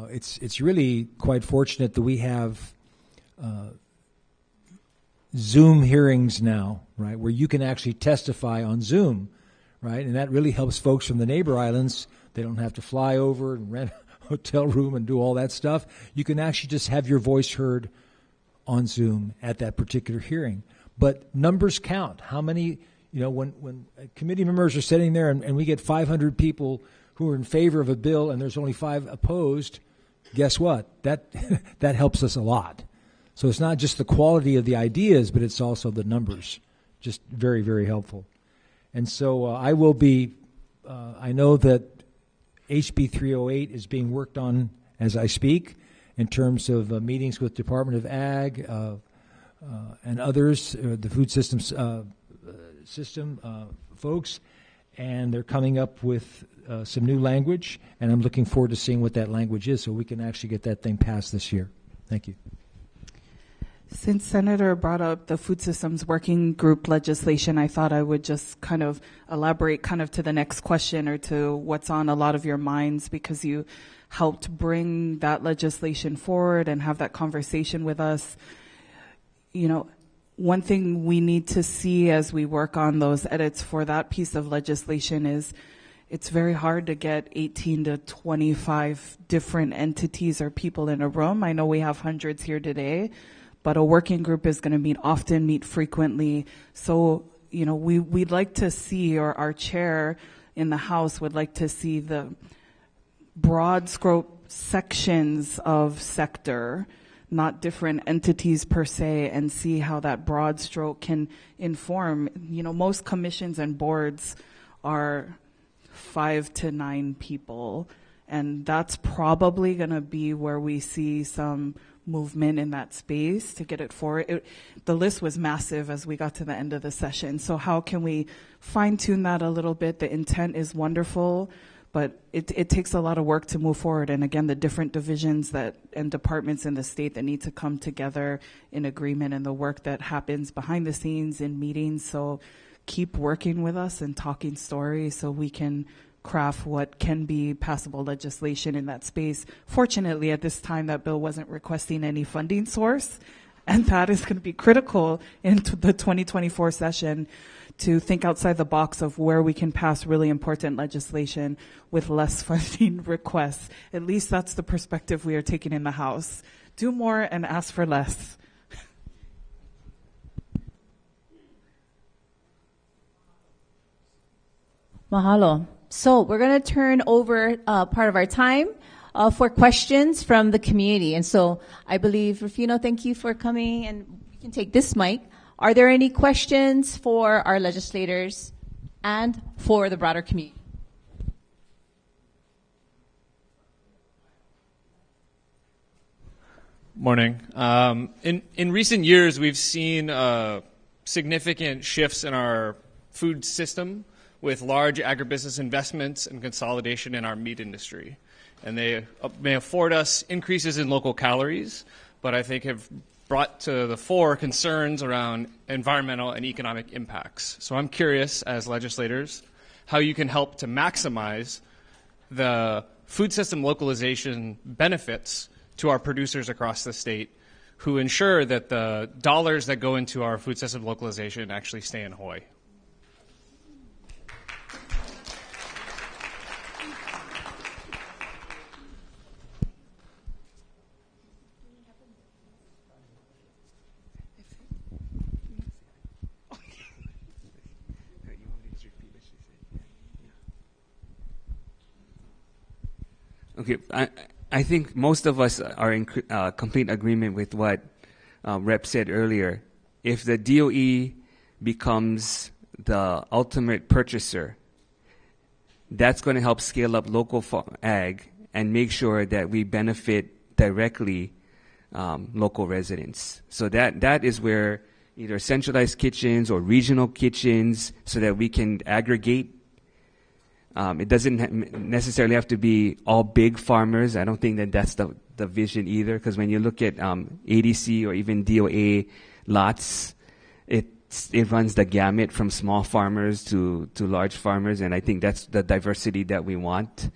It's really quite fortunate that we have Zoom hearings now, right, where you can actually testify on Zoom, right? And that really helps folks from the neighbor islands. They don't have to fly over and rent a hotel room and do all that stuff. You can actually just have your voice heard on Zoom at that particular hearing. But numbers count. How many, when committee members are sitting there and we get 500 people who are in favor of a bill and there's only 5 opposed, guess what? That helps us a lot. So it's not just the quality of the ideas, but it's also the numbers. Just very, very helpful. And so I will be, I know that HB 308 is being worked on as I speak in terms of meetings with Department of Ag and others, the food systems system folks, and they're coming up with some new language, and I'm looking forward to seeing what that language is so we can actually get that thing passed this year. Thank you. Since Senator brought up the Food Systems Working Group legislation, I thought I would just kind of elaborate kind of to the next question or to what's on a lot of your minds, because you helped bring that legislation forward and have that conversation with us. One thing we need to see as we work on those edits for that piece of legislation is it's very hard to get 18 to 25 different entities or people in a room. I know we have hundreds here today, but a working group is going to meet often, meet frequently. So, we'd like to see, or our chair in the House would like to see the broad scope sections of sector, not different entities per se, and see how that broad stroke can inform. Most commissions and boards are 5 to 9 people, and that's probably going to be where we see some movement in that space to get it forward. The list was massive as we got to the end of the session. So how can we fine-tune that a little bit? The intent is wonderful, but it takes a lot of work to move forward. And again, the different divisions and departments in the state that need to come together in agreement, and the work that happens behind the scenes in meetings. So keep working with us and talking stories so we can craft what can be passable legislation in that space. Fortunately, at this time, that bill wasn't requesting any funding source, and that is going to be critical into the 2024 session to think outside the box of where we can pass really important legislation with less funding requests. At least that's the perspective we are taking in the House. Do more and ask for less. Mahalo. So we're going to turn over part of our time for questions from the community. And so I believe, Rufino, thank you for coming, and you can take this mic. Are there any questions for our legislators and for the broader community? Morning. In recent years, we've seen significant shifts in our food system with large agribusiness investments and consolidation in our meat industry. And they may afford us increases in local calories, but I think have brought to the fore concerns around environmental and economic impacts. So I'm curious, as legislators, how you can help to maximize the food system localization benefits to our producers across the state who ensure that the dollars that go into our food system localization actually stay in Hawaii. Okay, I think most of us are in complete agreement with what Rep said earlier. If the DOE becomes the ultimate purchaser, that's going to help scale up local ag and make sure that we benefit directly local residents. So that is where either centralized kitchens or regional kitchens, so that we can aggregate. It doesn't necessarily have to be all big farmers. I don't think that that's the vision either, because when you look at ADC or even DOA lots, it runs the gamut from small farmers to large farmers, and I think that's the diversity that we want.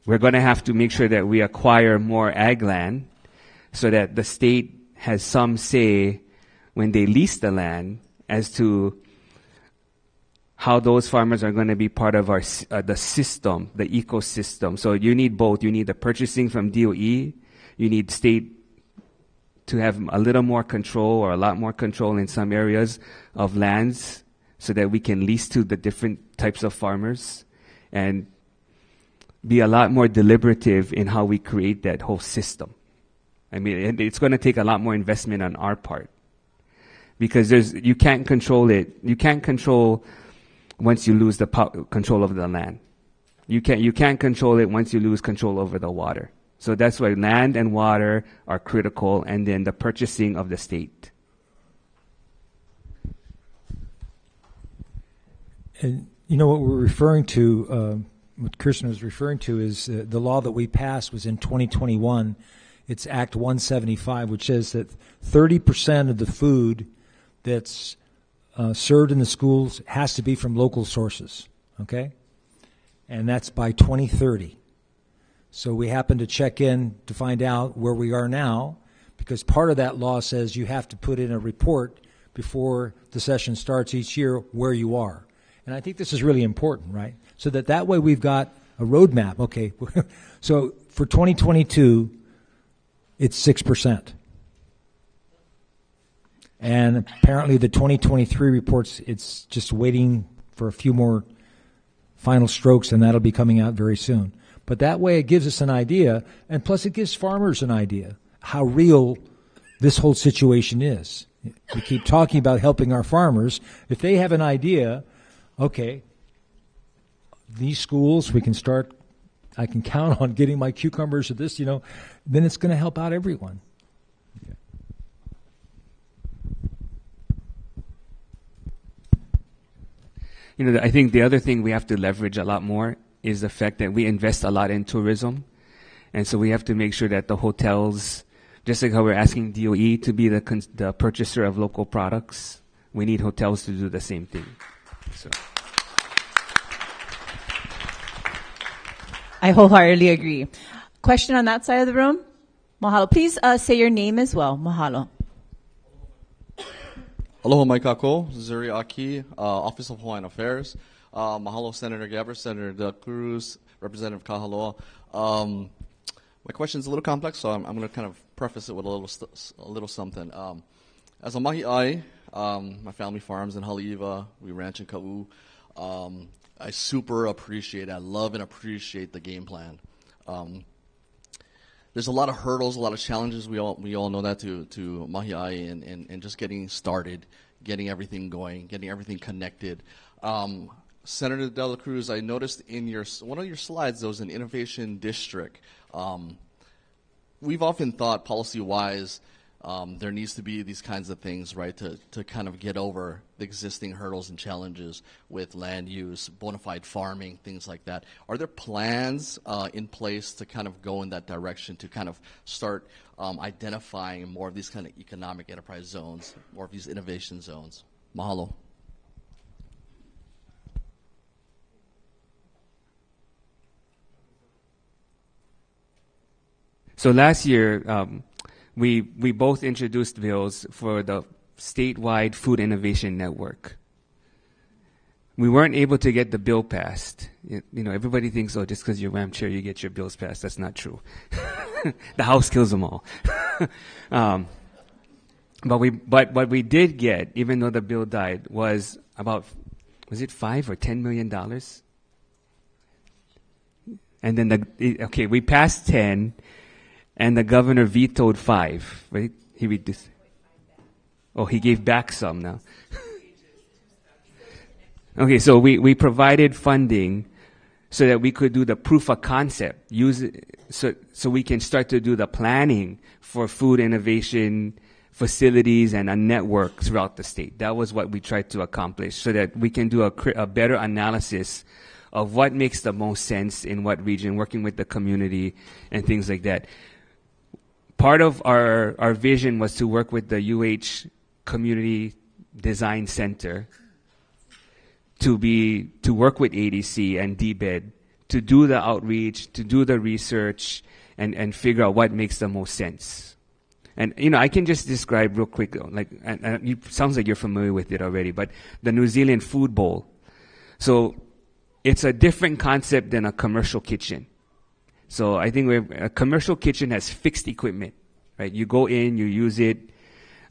We're going to have to make sure that we acquire more ag land so that the state has some say when they lease the land as to how those farmers are going to be part of our the system, the ecosystem. So you need both. You need the purchasing from DOE. You need state to have a little more control or a lot more control in some areas of lands so that we can lease to the different types of farmers and be a lot more deliberative in how we create that whole system. I mean, it's going to take a lot more investment on our part because you can't control it. You can't control once you lose the control of the land. You can't control it once you lose control over the water. So that's why land and water are critical, and then the purchasing of the state. And you know what we're referring to, what Kirsten was referring to is the law that we passed was in 2021. It's Act 175, which says that 30% of the food that's served in the schools has to be from local sources, okay? And that's by 2030. So we happen to check in to find out where we are now, because part of that law says you have to put in a report before the session starts each year where you are. And I think this is really important, right? So that way we've got a roadmap. Okay, so for 2022, it's 6%. And apparently the 2023 reports, it's just waiting for a few more final strokes, and that'll be coming out very soon. But that way it gives us an idea, and plus it gives farmers an idea how real this whole situation is. We keep talking about helping our farmers. If they have an idea, okay, these schools, we can start, I can count on getting my cucumbers at this, then it's going to help out everyone. I think the other thing we have to leverage a lot more is the fact that we invest a lot in tourism. And so we have to make sure that the hotels, just like how we're asking DOE to be the purchaser of local products, we need hotels to do the same thing. So. I wholeheartedly agree. Question on that side of the room? Mahalo. Please say your name as well. Mahalo. Aloha mai kako, Zuri Aki, Office of Hawaiian Affairs. Mahalo, Senator Gabbard, Senator De La Cruz, Representative Kahaloa. My question's a little complex, so I'm going to kind of preface it with a little something. As a mahi'ai, my family farms in Haleiwa, we ranch in Ka'u. I super appreciate, I love and appreciate the game plan. There's a lot of hurdles, a lot of challenges. We all know that to mahi'ai and just getting started, getting everything going, getting everything connected. Senator De La Cruz, I noticed in one of your slides there was an innovation district. We've often thought policy-wise there needs to be these kinds of things, right, to kind of get over the existing hurdles and challenges with land use, bona fide farming, things like that. Are there plans in place to kind of go in that direction, to kind of start identifying more of these kind of economic enterprise zones, more of these innovation zones? Mahalo. So last year, we both introduced bills for the statewide food innovation network. We weren't able to get the bill passed. You know, everybody thinks, oh, just because you're Ram Chair, you get your bills passed. That's not true. The House kills them all. But what we did get, even though the bill died, was about, was it $5 or $10 million? And then we passed 10. And the governor vetoed 5, right? He reduced. Oh, he gave back some now. Okay, so we provided funding so that we could do the proof of concept, use it so we can start to do the planning for food innovation facilities and a network throughout the state. That was what we tried to accomplish, so that we can do a better analysis of what makes the most sense in what region, working with the community and things like that. Part of our vision was to work with the UH Community Design Center to work with ADC and DBED to do the outreach, to do the research, and figure out what makes the most sense. And, you know, I can just describe real quick, like, and it sounds like you're familiar with it already, but the New Zealand Food Bowl. So it's a different concept than a commercial kitchen. So I think a commercial kitchen has fixed equipment, right? You go in, you use it.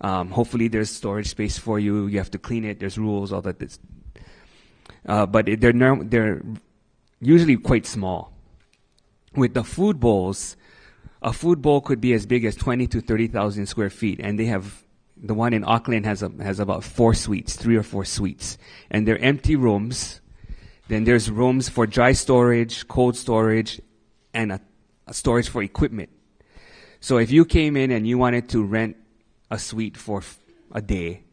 Hopefully there's storage space for you. You have to clean it. There's rules, all that. But they're usually quite small. With the food bowls, a food bowl could be as big as 20 to 30,000 square feet, and they have the one in Auckland has about 3 or 4 suites, and they're empty rooms. Then there's rooms for dry storage, cold storage, and a storage for equipment. So if you came in and you wanted to rent a suite for a day,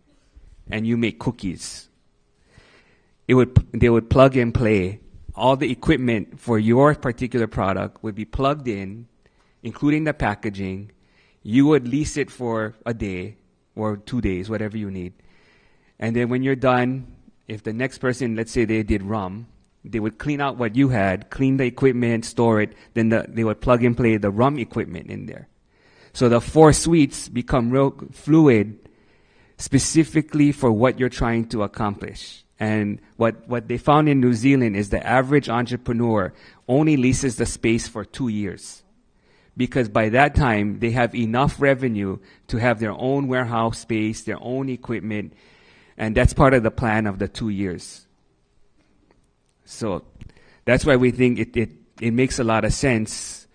and you make cookies, they would plug and play. All the equipment for your particular product would be plugged in, including the packaging. You would lease it for a day or 2 days, whatever you need. And then when you're done, if the next person, let's say they did rum, they would clean out what you had, clean the equipment, store it, then they would plug and play the rum equipment in there. So the 4 suites become real fluid, specifically for what you're trying to accomplish. And what they found in New Zealand is the average entrepreneur only leases the space for 2 years, because by that time they have enough revenue to have their own warehouse space, their own equipment, and that's part of the plan of the 2 years. So that's why we think it makes a lot of sense,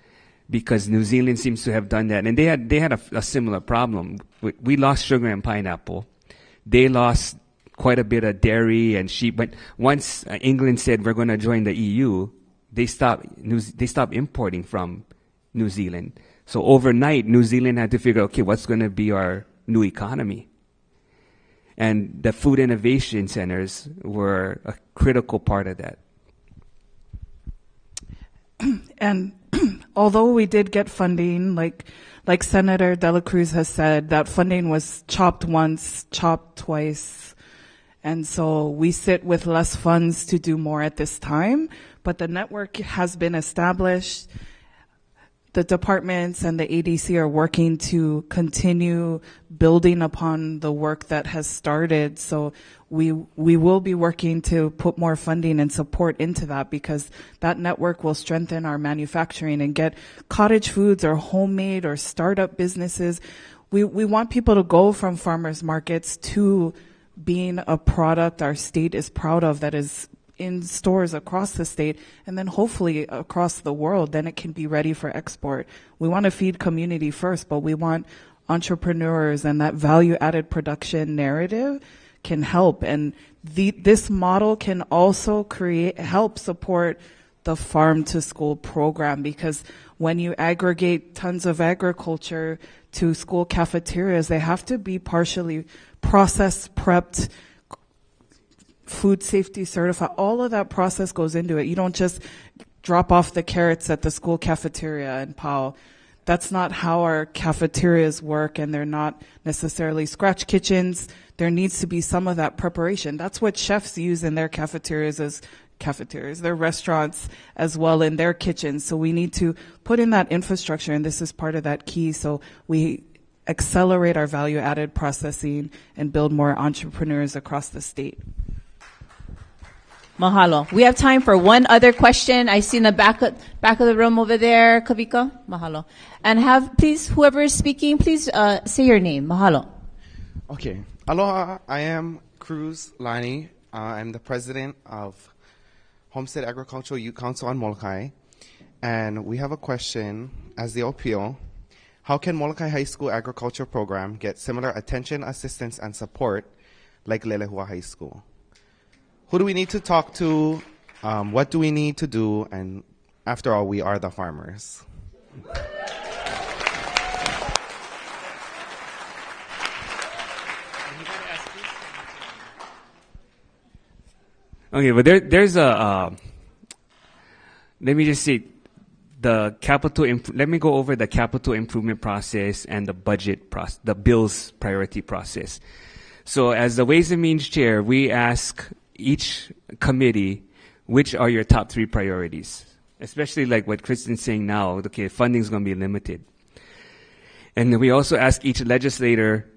because New Zealand seems to have done that, and they had a similar problem. We lost sugar and pineapple. They lost quite a bit of dairy and sheep, but once England said we're going to join the EU, they stopped importing from New Zealand. So overnight, New Zealand had to figure, okay, what's going to be our new economy? And the food innovation centers were a critical part of that. And although we did get funding, like Senator De La Cruz has said, that funding was chopped once, chopped twice, And so we sit with less funds to do more at this time, but the network has been established. The departments and the ADC are working to continue building upon the work that has started. So we will be working to put more funding and support into that, because that network will strengthen our manufacturing and get cottage foods or homemade or startup businesses. We want people to go from farmers markets to being a product our state is proud of, that is in stores across the state, and then hopefully across the world. Then it can be ready for export. We want to feed community first, but we want entrepreneurs, and that value-added production narrative can help. And this model can also help support the farm-to-school program, because when you aggregate tons of agriculture to school cafeterias, they have to be partially processed, prepped, food safety certified. All of that process goes into it. You don't just drop off the carrots at the school cafeteria in Powell. That's not how our cafeterias work, and they're not necessarily scratch kitchens. There needs to be some of that preparation. That's what chefs use in their cafeterias, their restaurants as well, in their kitchens. So we need to put in that infrastructure, and this is part of that key. So we accelerate our value-added processing and build more entrepreneurs across the state. Mahalo. We have time for one other question. I see in the back of the room over there, Kavika. Mahalo. And please, whoever is speaking, please say your name. Mahalo. Okay. Aloha. I am Cruz Lani. I'm the president of Homestead Agricultural Youth Council on Molokai. And we have a question as the OPO. How can Molokai High School Agriculture Program get similar attention, assistance, and support like Lelehua High School? Who do we need to talk to? What do we need to do? And after all, we are the farmers. Okay, but there's a, let me just say, let me go over the capital improvement process and the budget process, the bills priority process. So as the Ways and Means Chair, we ask each committee, which are your top 3 priorities? Especially like what Kristen's saying now, okay, funding is going to be limited. And then we also ask each legislator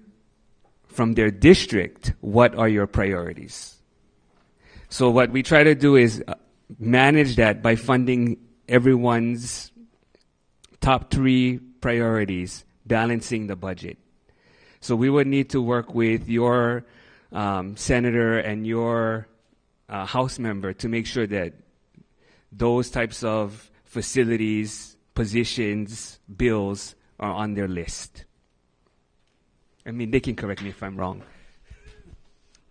from their district, what are your priorities? So what we try to do is manage that by funding everyone's top 3 priorities, balancing the budget. So we would need to work with your senator and your House member to make sure that those types of facilities, positions, bills are on their list. I mean, they can correct me if I'm wrong.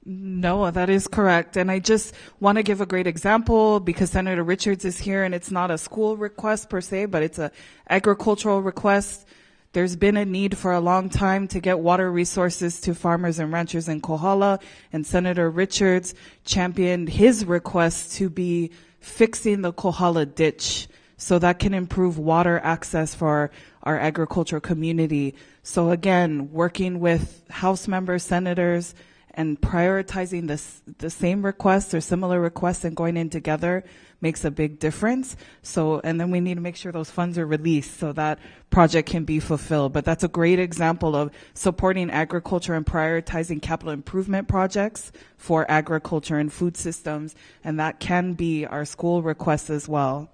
No, that is correct. And I just want to give a great example because Senator Richards is here, and it's not a school request per se, but it's an agricultural request. There's been a need for a long time to get water resources to farmers and ranchers in Kohala, and Senator Richards championed his request to be fixing the Kohala ditch so that can improve water access for our agricultural community. So again, working with House members, senators, and prioritizing the same requests or similar requests and going in together makes a big difference. So, and then we need to make sure those funds are released so that project can be fulfilled. But that's a great example of supporting agriculture and prioritizing capital improvement projects for agriculture and food systems. And that can be our school requests as well.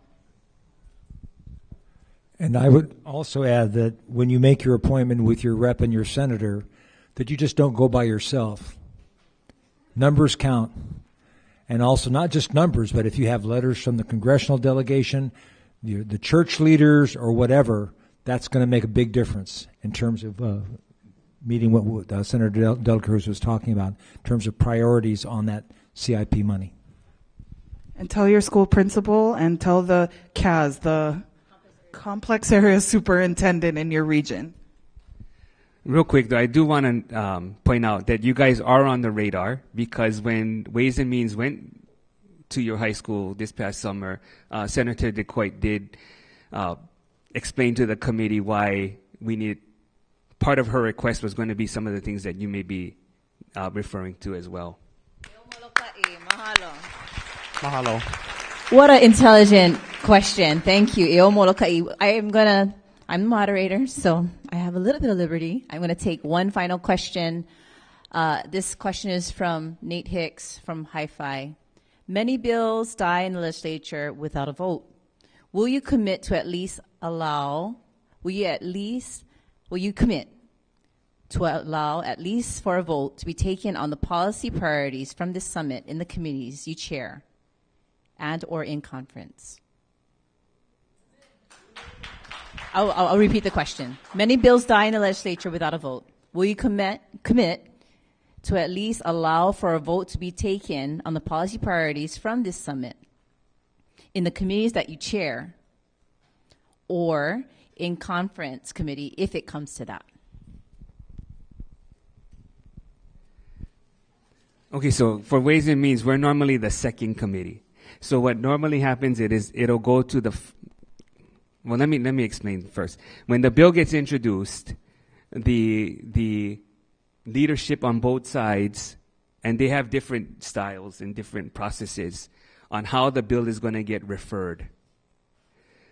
And I would also add that when you make your appointment with your rep and your senator, that you just don't go by yourself. Numbers count. And also not just numbers, but if you have letters from the congressional delegation, the church leaders or whatever, that's going to make a big difference in terms of meeting what Senator De La Cruz was talking about in terms of priorities on that CIP money. And tell your school principal and tell the CAS, the Complex Area Superintendent in your region. Real quick, though, I do want to point out that you guys are on the radar because when Ways and Means went to your high school this past summer, Senator DeCoite did explain to the committee why we need, part of her request was going to be some of the things that you may be referring to as well. They Mahalo. Mahalo. What an intelligent question. Thank you. Eo Molokai. I'm the moderator, so I have a little bit of liberty. I'm going to take one final question. This question is from Nate Hicks from Hi-Fi. Many bills die in the legislature without a vote. Will you commit to will you commit to allow at least for a vote to be taken on the policy priorities from this summit in the committees you chair and or in conference? I'll repeat the question. Many bills die in the legislature without a vote. Will you commit to at least allow for a vote to be taken on the policy priorities from this summit in the committees that you chair or in conference committee if it comes to that? Okay, so for Ways and Means, we're normally the second committee. So what normally happens it'll go to the well, let me explain first. When the bill gets introduced, the leadership on both sides, and they have different styles and different processes on how the bill is going to get referred.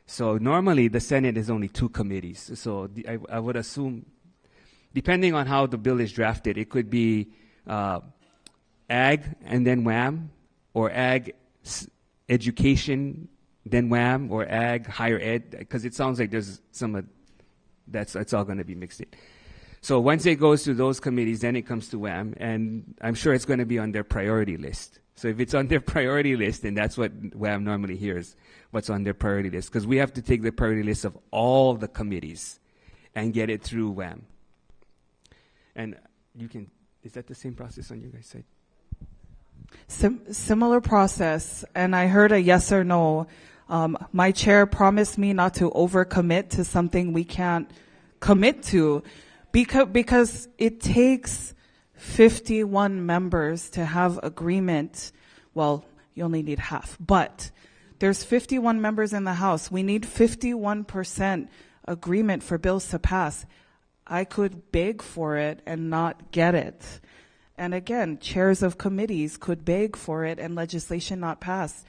So normally the Senate is only 2 committees. So I would assume, depending on how the bill is drafted, it could be Ag and then WHAM, or Ag Education then WHAM, or Ag Higher Ed, because it sounds like there's it's all going to be mixed in. So once it goes to those committees, then it comes to WHAM, and I'm sure it's going to be on their priority list. So if it's on their priority list, then that's what WHAM normally hears, what's on their priority list, because we have to take the priority list of all the committees and get it through WHAM. And is that the same process on your guys' side? Similar process, and I heard a yes or no. My chair promised me not to overcommit to something we can't commit to, because it takes 51 members to have agreement. Well, you only need half, but there's 51 members in the House. We need 51% agreement for bills to pass. I could beg for it and not get it. And again, chairs of committees could beg for it and legislation not pass.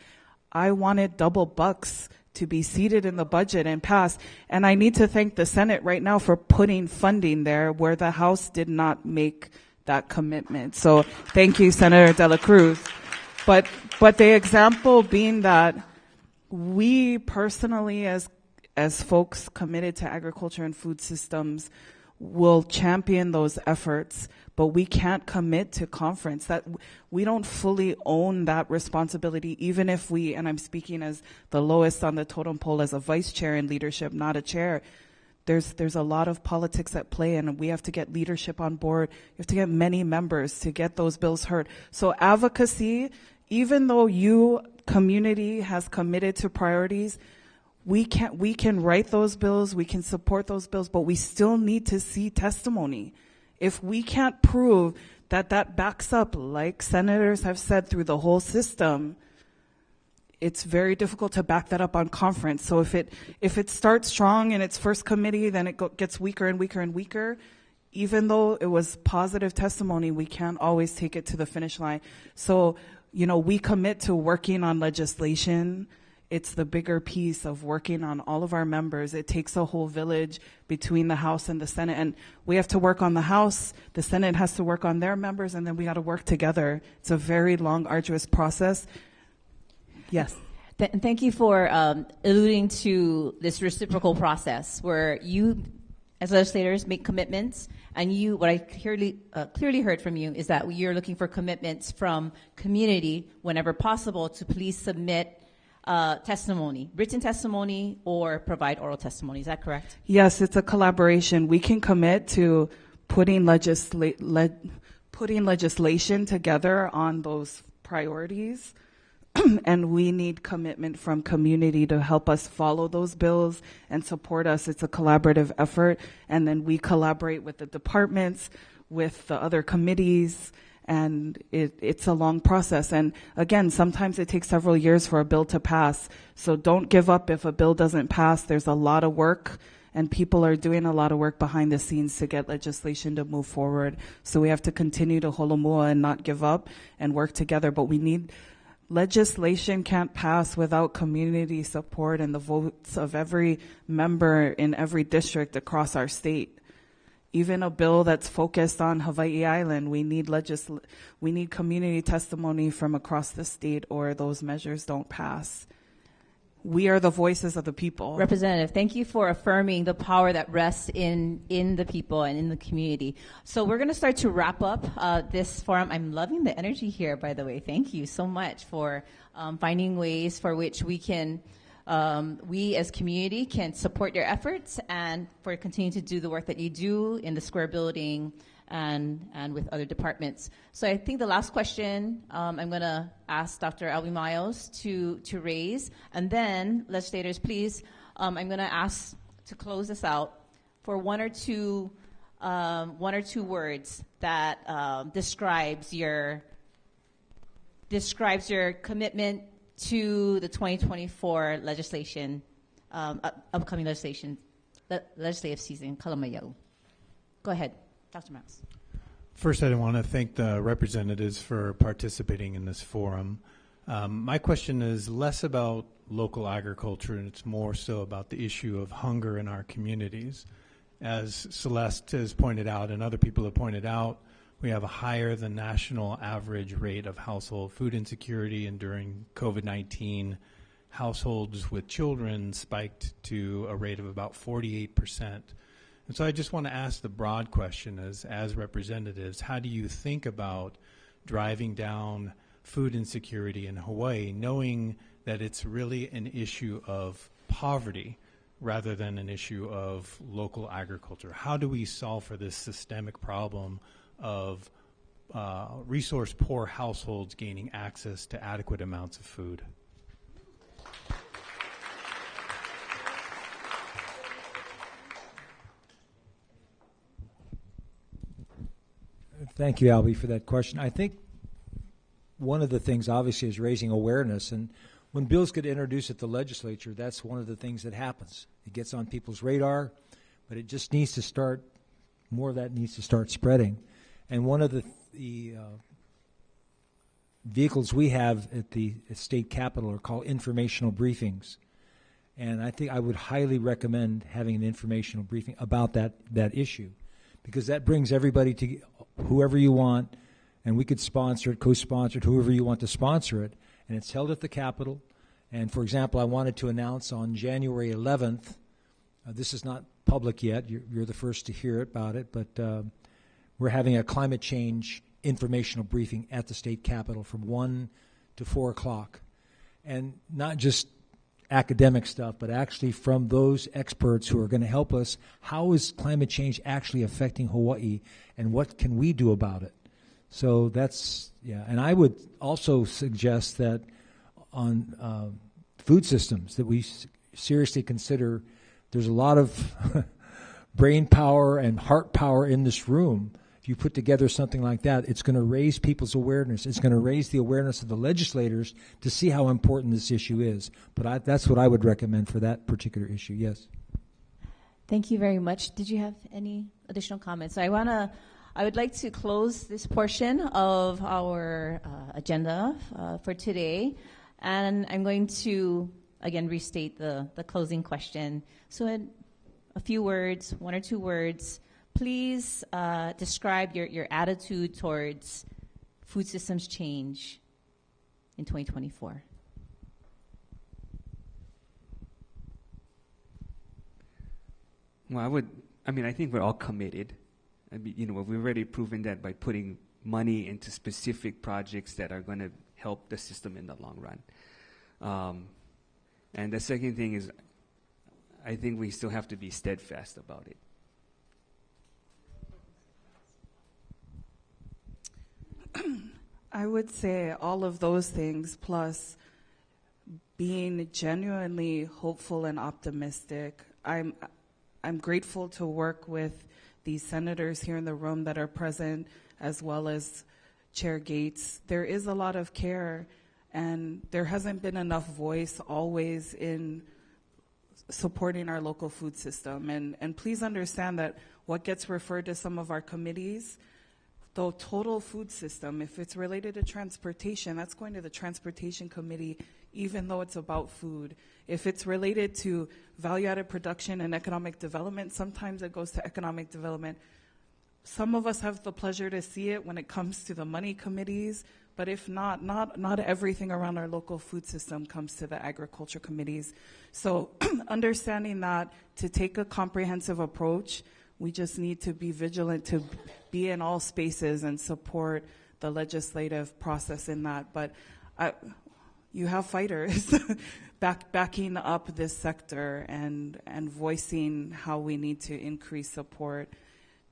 I wanted double bucks to be seated in the budget and pass. And I need to thank the Senate right now for putting funding there where the House did not make that commitment. So thank you, Senator De La Cruz. But the example being that we personally, as folks committed to agriculture and food systems, will champion those efforts, but we can't commit to conference. That we don't fully own that responsibility, even if we, and I'm speaking as the lowest on the totem pole as a vice chair in leadership, not a chair. There's a lot of politics at play, and we have to get leadership on board. You have to get many members to get those bills heard. So advocacy, even though you community has committed to priorities, we can write those bills, we can support those bills, but we still need to see testimony. If we can't prove that backs up, like senators have said through the whole system, it's very difficult to back that up on conference. So if it starts strong in its first committee, then it gets weaker and weaker and weaker. Even though it was positive testimony, we can't always take it to the finish line. So, we commit to working on legislation. It's the bigger piece of working on all of our members. It takes a whole village between the House and the Senate, and we have to work on the House. The Senate has to work on their members, and then we got to work together. It's a very long, arduous process. Yes. Thank you for alluding to this reciprocal process where you, as legislators, make commitments, and what I clearly heard from you is that you're looking for commitments from community whenever possible to please submit testimony, written testimony, or provide oral testimony. Is that correct? Yes, it's a collaboration. We can commit to putting legislation together on those priorities, and we need commitment from community to help us follow those bills and support us. It's a collaborative effort, and then we collaborate with the departments, with the other committees, and it's a long process. And again, sometimes it takes several years for a bill to pass. So don't give up if a bill doesn't pass. There's a lot of work, and people are doing a lot of work behind the scenes to get legislation to move forward. So we have to continue to holomua and not give up and work together. But we need legislation can't pass without community support and the votes of every member in every district across our state. Even a bill that's focused on Hawaii Island, we need community testimony from across the state, or those measures don't pass. We are the voices of the people. Representative, thank you for affirming the power that rests in the people and in the community. So we're going to start to wrap up this forum. I'm loving the energy here, by the way. Thank you so much for finding ways for which we can, we as community can support your efforts and for continuing to do the work that you do in the square building and with other departments. So I think the last question I'm going to ask Dr. Albie Miles to raise, and then legislators, please, I'm going to ask to close this out for one or two words that describes your commitment to the 2024 legislation, upcoming legislative season. Kalamayo. Go ahead. Dr. Miles. First, I want to thank the representatives for participating in this forum. My question is less about local agriculture, and it's more so about the issue of hunger in our communities. As Celeste has pointed out and other people have pointed out, we have a higher than national average rate of household food insecurity, and during COVID-19, households with children spiked to a rate of about 48%. And so I just want to ask the broad question as representatives, how do you think about driving down food insecurity in Hawaii, knowing that it's really an issue of poverty rather than an issue of local agriculture? How do we solve for this systemic problem of resource-poor households gaining access to adequate amounts of food? Thank you, Albie, for that question. I think one of the things, obviously, is raising awareness. And when bills get introduced at the legislature, that's one of the things that happens. It gets on people's radar, but it just needs to start, more of that needs to start spreading. And one of the vehicles we have at the state capitol are called informational briefings. And I think I would highly recommend having an informational briefing about that issue, because that brings everybody to whoever you want, and we could sponsor it, co-sponsor it, whoever you want to sponsor it, and it's held at the Capitol. And for example, I wanted to announce on January 11th, this is not public yet, you're the first to hear about it, but we're having a climate change informational briefing at the state Capitol from 1 to 4 o'clock. And not just academic stuff, but actually from those experts who are going to help us, how is climate change actually affecting Hawaii, and what can we do about it? So that's, yeah. And I would also suggest that on food systems, that we seriously consider, there's a lot of brain power and heart power in this room. If you put together something like that, it's going to raise people's awareness. It's going to raise the awareness of the legislators to see how important this issue is. But that's what I would recommend for that particular issue, yes. Thank you very much. Did you have any additional comments? I would like to close this portion of our agenda for today. And I'm going to, again, restate the closing question. So in a few words, 1 or 2 words, please describe your attitude towards food systems change in 2024. Well, I think we're all committed. We've already proven that by putting money into specific projects that are going to help the system in the long run. And the second thing is, I think we still have to be steadfast about it. I would say all of those things, plus being genuinely hopeful and optimistic. I'm grateful to work with these senators here in the room that are present, as well as Chair Gates. There is a lot of care, and there hasn't been enough voice always in supporting our local food system. And please understand that what gets referred to some of our committees, the total food system, if it's related to transportation, that's going to the Transportation Committee, even though it's about food. If it's related to value-added production and economic development, sometimes it goes to economic development. Some of us have the pleasure to see it when it comes to the money committees, but if not everything around our local food system comes to the agriculture committees. So understanding that, to take a comprehensive approach, we just need to be vigilant to be in all spaces and support the legislative process in that. But you have fighters backing up this sector and voicing how we need to increase support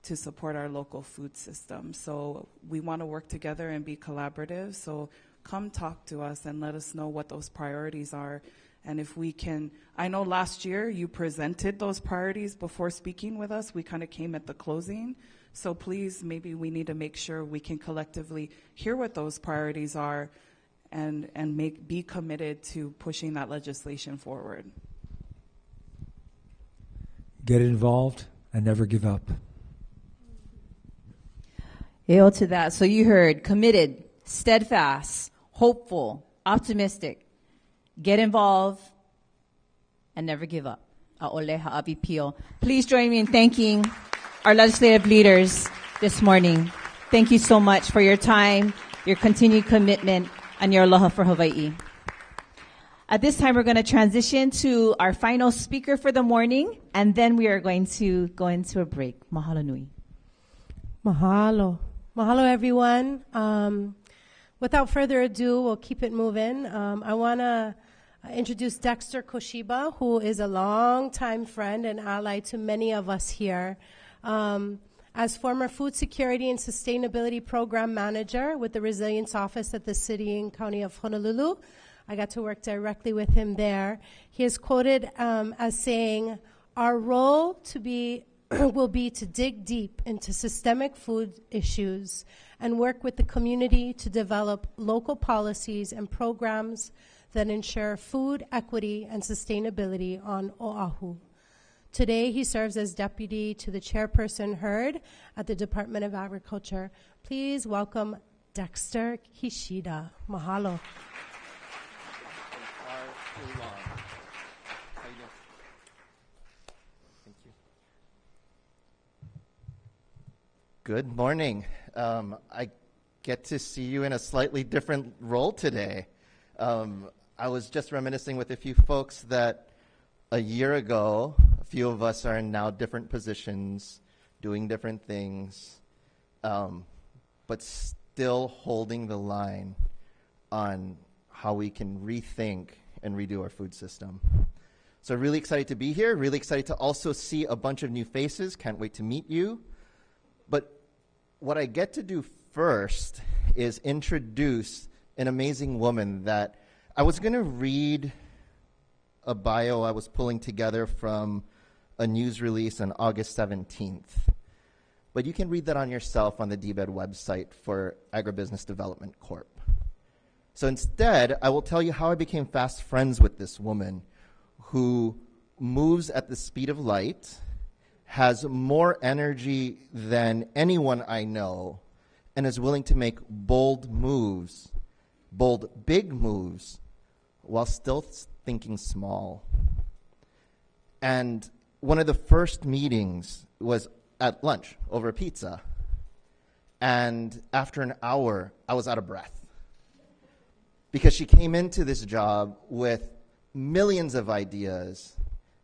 to support our local food system. So we want to work together and be collaborative. So come talk to us and let us know what those priorities are. And if we can, I know last year you presented those priorities before speaking with us. We kind of came at the closing. So please, maybe we need to make sure we can collectively hear what those priorities are and be committed to pushing that legislation forward. Get involved and never give up. Hail to that. So you heard committed, steadfast, hopeful, optimistic. Get involved and never give up. A'ole ha'abi pio. Please join me in thanking our legislative leaders this morning. Thank you so much for your time, your continued commitment, and your aloha for Hawaii. At this time, we're going to transition to our final speaker for the morning, and then we are going to go into a break. Mahalo nui. Mahalo. Mahalo, everyone. Without further ado, we'll keep it moving. I want to introduce Dexter Koshiba, who is a longtime friend and ally to many of us here. As former Food Security and Sustainability Program Manager with the Resilience Office at the City and County of Honolulu, I got to work directly with him there. He is quoted as saying, "Our role will be to dig deep into systemic food issues and work with the community to develop local policies and programs that ensure food equity and sustainability on Oahu." Today, he serves as deputy to the chairperson Hurd at the Department of Agriculture. Please welcome Dexter Kishida. Mahalo. Good morning. I get to see you in a slightly different role today. I was just reminiscing with a few folks that a year ago, a few of us are in now different positions, doing different things, but still holding the line on how we can rethink and redo our food system. So really excited to be here, really excited to also see a bunch of new faces. Can't wait to meet you. But what I get to do first is introduce an amazing woman that I was going to read a bio I was pulling together from a news release on August 17th. But you can read that on yourself on the DBED website for Agribusiness Development Corp. So instead, I will tell you how I became fast friends with this woman who moves at the speed of light, has more energy than anyone I know, and is willing to make bold moves, bold big moves, while still thinking small. And one of the first meetings was at lunch over pizza. And after an hour, I was out of breath. Because she came into this job with millions of ideas.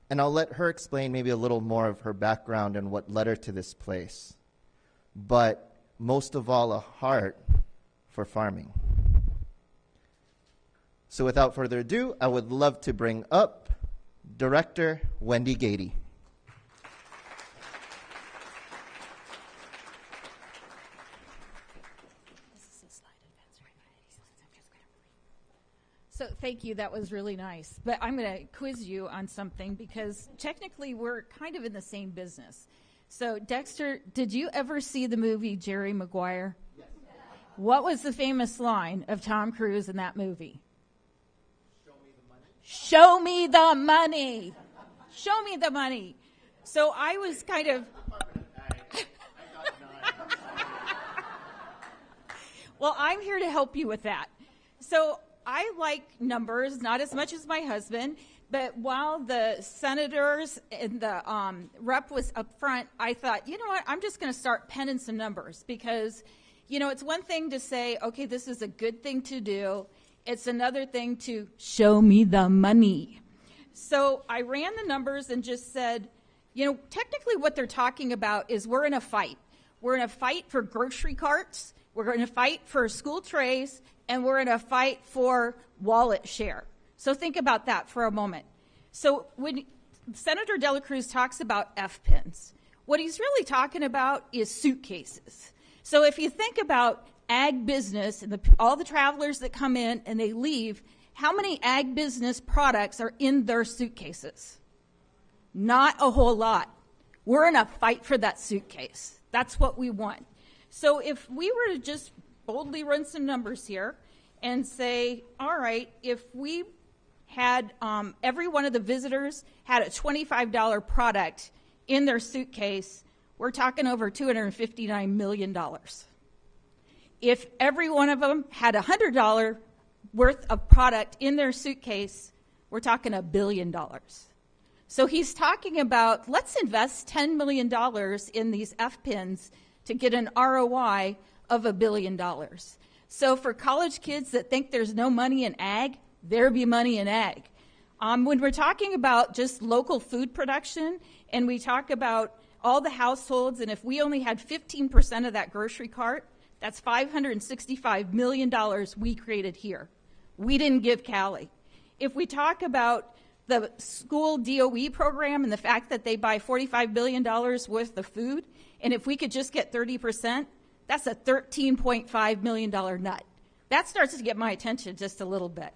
And I'll let her explain maybe a little more of her background and what led her to this place. But most of all, a heart for farming. So without further ado, I would love to bring up Director Wendy Gady. So thank you. That was really nice. But I'm going to quiz you on something because technically we're kind of in the same business. So Dexter, did you ever see the movie Jerry Maguire? Yes. What was the famous line of Tom Cruise in that movie? Show me the money. Show me the money. Show me the money. So I was kind of... Well, I'm here to help you with that. So I like numbers, not as much as my husband, but while the senators and the rep was up front, I thought, you know what, I'm just going to start penning some numbers because, you know, it's one thing to say, okay, this is a good thing to do. It's another thing to show me the money. So I ran the numbers and just said, you know, technically what they're talking about is we're in a fight. We're in a fight for grocery carts. We're going to fight for school trays, and we're in a fight for wallet share. So think about that for a moment. So when Senator De La Cruz talks about F-pins, what he's really talking about is suitcases. So if you think about ag business and all the travelers that come in and they leave, how many ag business products are in their suitcases? Not a whole lot. We're in a fight for that suitcase. That's what we want. So if we were to just boldly run some numbers here and say, all right, if we had every one of the visitors had a $25 product in their suitcase, we're talking over $259 million. If every one of them had $100 worth of product in their suitcase, we're talking $1 billion. So he's talking about, let's invest $10 million in these F-pins to get an ROI of $1 billion. So for college kids that think there's no money in ag, there be money in ag. When we're talking about just local food production and we talk about all the households, and if we only had 15% of that grocery cart, that's $565 million we created here. We didn't give Cali. If we talk about the school DOE program and the fact that they buy $45 billion worth of food, and if we could just get 30%, that's a $13.5 million nut. That starts to get my attention just a little bit.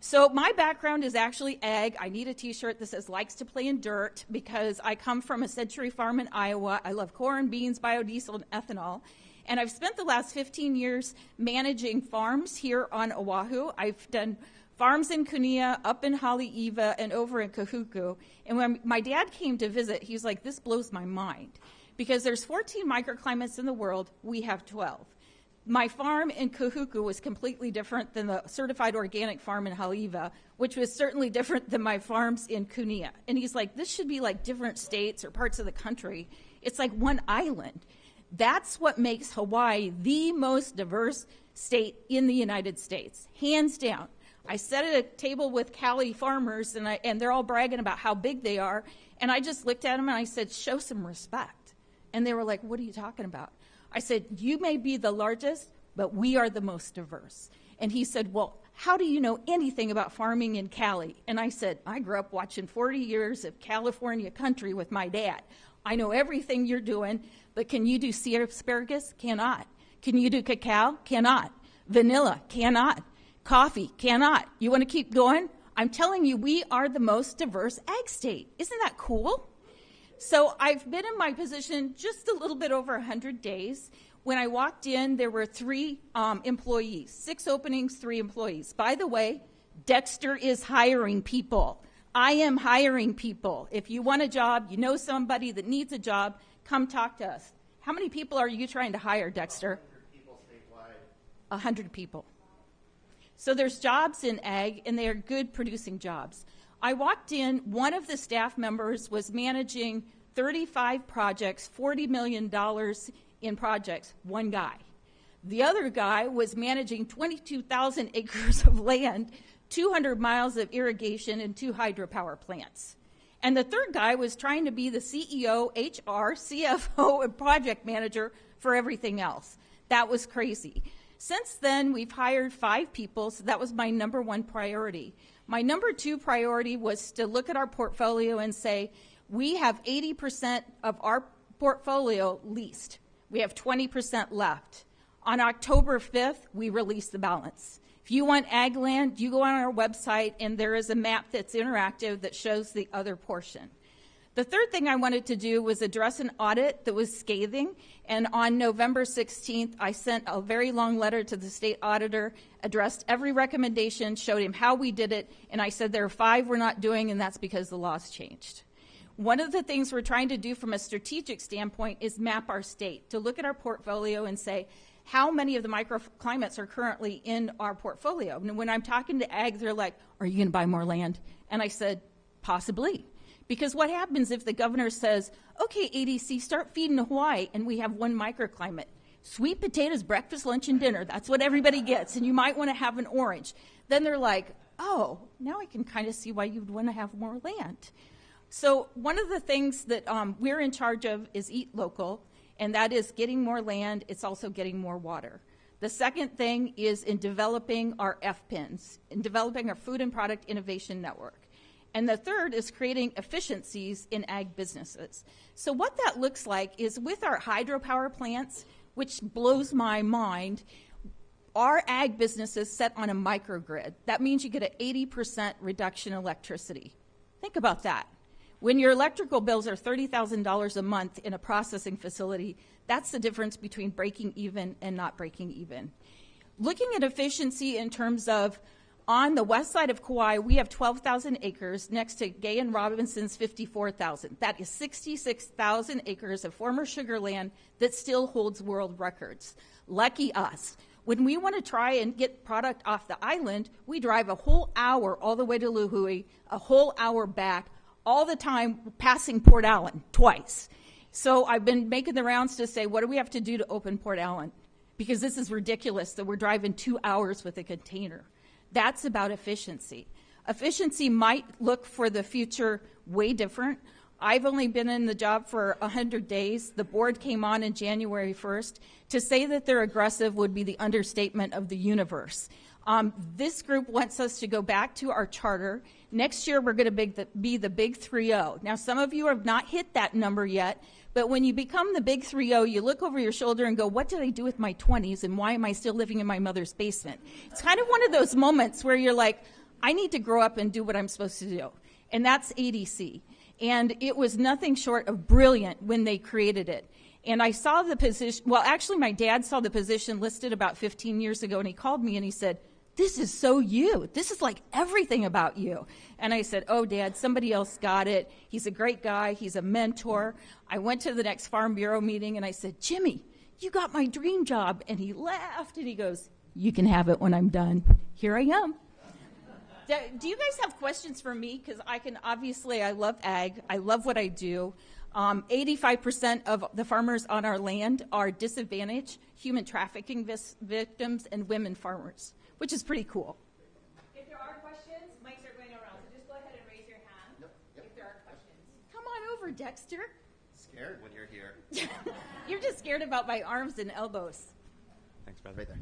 So my background is actually ag. I need a t-shirt that says likes to play in dirt because I come from a century farm in Iowa. I love corn, beans, biodiesel, and ethanol. And I've spent the last 15 years managing farms here on Oahu. I've done farms in Kunia, up in Haleiwa, and over in Kahuku. And when my dad came to visit, he was like, this blows my mind. Because there's 14 microclimates in the world, we have 12. My farm in Kahuku was completely different than the certified organic farm in Haleiwa, which was certainly different than my farms in Kunia. And he's like, this should be like different states or parts of the country. It's like one island. That's what makes Hawaii the most diverse state in the United States, hands down. I sat at a table with Cali farmers, and they're all bragging about how big they are, and I just looked at them and I said, show some respect. And they were like, what are you talking about? I said, you may be the largest, but we are the most diverse. And he said, well, how do you know anything about farming in Cali? And I said, I grew up watching 40 years of California country with my dad. I know everything you're doing, but can you do sea asparagus? Cannot. Can you do cacao? Cannot. Vanilla? Cannot. Coffee? Cannot. You want to keep going? I'm telling you, we are the most diverse ag state. Isn't that cool? So I've been in my position just a little bit over 100 days. When I walked in, there were 3 employees, 6 openings, 3 employees. By the way, Dexter is hiring people. I am hiring people. If you want a job, you know somebody that needs a job, come talk to us. How many people are you trying to hire, Dexter? 100 people statewide. 100 people. So there's jobs in ag, and they are good producing jobs. I walked in, one of the staff members was managing 35 projects, $40 million in projects, one guy. The other guy was managing 22,000 acres of land, 200 miles of irrigation, and 2 hydropower plants. And the third guy was trying to be the CEO, HR, CFO, and project manager for everything else. That was crazy. Since then, we've hired 5 people, so that was my number 1 priority. My number 2 priority was to look at our portfolio and say, we have 80% of our portfolio leased. We have 20% left. On October 5th, we release the balance. If you want ag land, you go on our website, and there is a map that's interactive that shows the other portion. The third thing I wanted to do was address an audit that was scathing, and on November 16th, I sent a very long letter to the state auditor, addressed every recommendation, showed him how we did it, and I said there are 5 we're not doing, and that's because the law's changed. One of the things we're trying to do from a strategic standpoint is map our state, to look at our portfolio and say, how many of the microclimates are currently in our portfolio? And when I'm talking to ag, they're like, are you going to buy more land? And I said, possibly. Because what happens if the governor says, okay, ADC, start feeding Hawaii, and we have one microclimate? Sweet potatoes, breakfast, lunch, and dinner. That's what everybody gets, and you might want to have an orange. Then they're like, oh, now I can kind of see why you'd want to have more land. So one of the things that we're in charge of is Eat Local, and that is getting more land. It's also getting more water. The second thing is in developing our FPINs, in developing our Food and Product Innovation Network. And the third is creating efficiencies in ag businesses. So what that looks like is with our hydropower plants, which blows my mind, our ag businesses set on a microgrid. That means you get an 80% reduction in electricity. Think about that. When your electrical bills are $30,000 a month in a processing facility, that's the difference between breaking even and not breaking even. Looking at efficiency in terms of, on the west side of Kauai, we have 12,000 acres next to Gay and Robinson's 54,000. That is 66,000 acres of former sugar land that still holds world records. Lucky us. When we want to try and get product off the island, we drive a whole hour all the way to Lihue, a whole hour back, all the time passing Port Allen twice. So I've been making the rounds to say, what do we have to do to open Port Allen? Because this is ridiculous that we're driving 2 hours with a container. That's about efficiency. Efficiency might look for the future way different. I've only been in the job for 100 days. The board came on in January 1st. To say that they're aggressive would be the understatement of the universe. This group wants us to go back to our charter. Next year, we're going to be the Big 3-0. Now, some of you have not hit that number yet, but when you become the Big 3-0, you look over your shoulder and go, what did I do with my 20s, and why am I still living in my mother's basement? It's kind of one of those moments where you're like, I need to grow up and do what I'm supposed to do, and that's ADC. And it was nothing short of brilliant when they created it. And I saw the position, well, actually, my dad saw the position listed about 15 years ago, and he called me and he said, this is so you. This is like everything about you. And I said, oh, Dad, somebody else got it. He's a great guy. He's a mentor. I went to the next Farm Bureau meeting, and I said, Jimmy, you got my dream job. And he laughed, and he goes, you can have it when I'm done. Here I am. Do you guys have questions for me? Because I love ag. I love what I do. 85% of the farmers on our land are disadvantaged, human trafficking victims, and women farmers, which is pretty cool. If there are questions, mics are going around, so just go ahead and raise your hand if there are questions. Come on over, Dexter. Scared when you're here. You're just scared about my arms and elbows. Thanks, brother. Right there.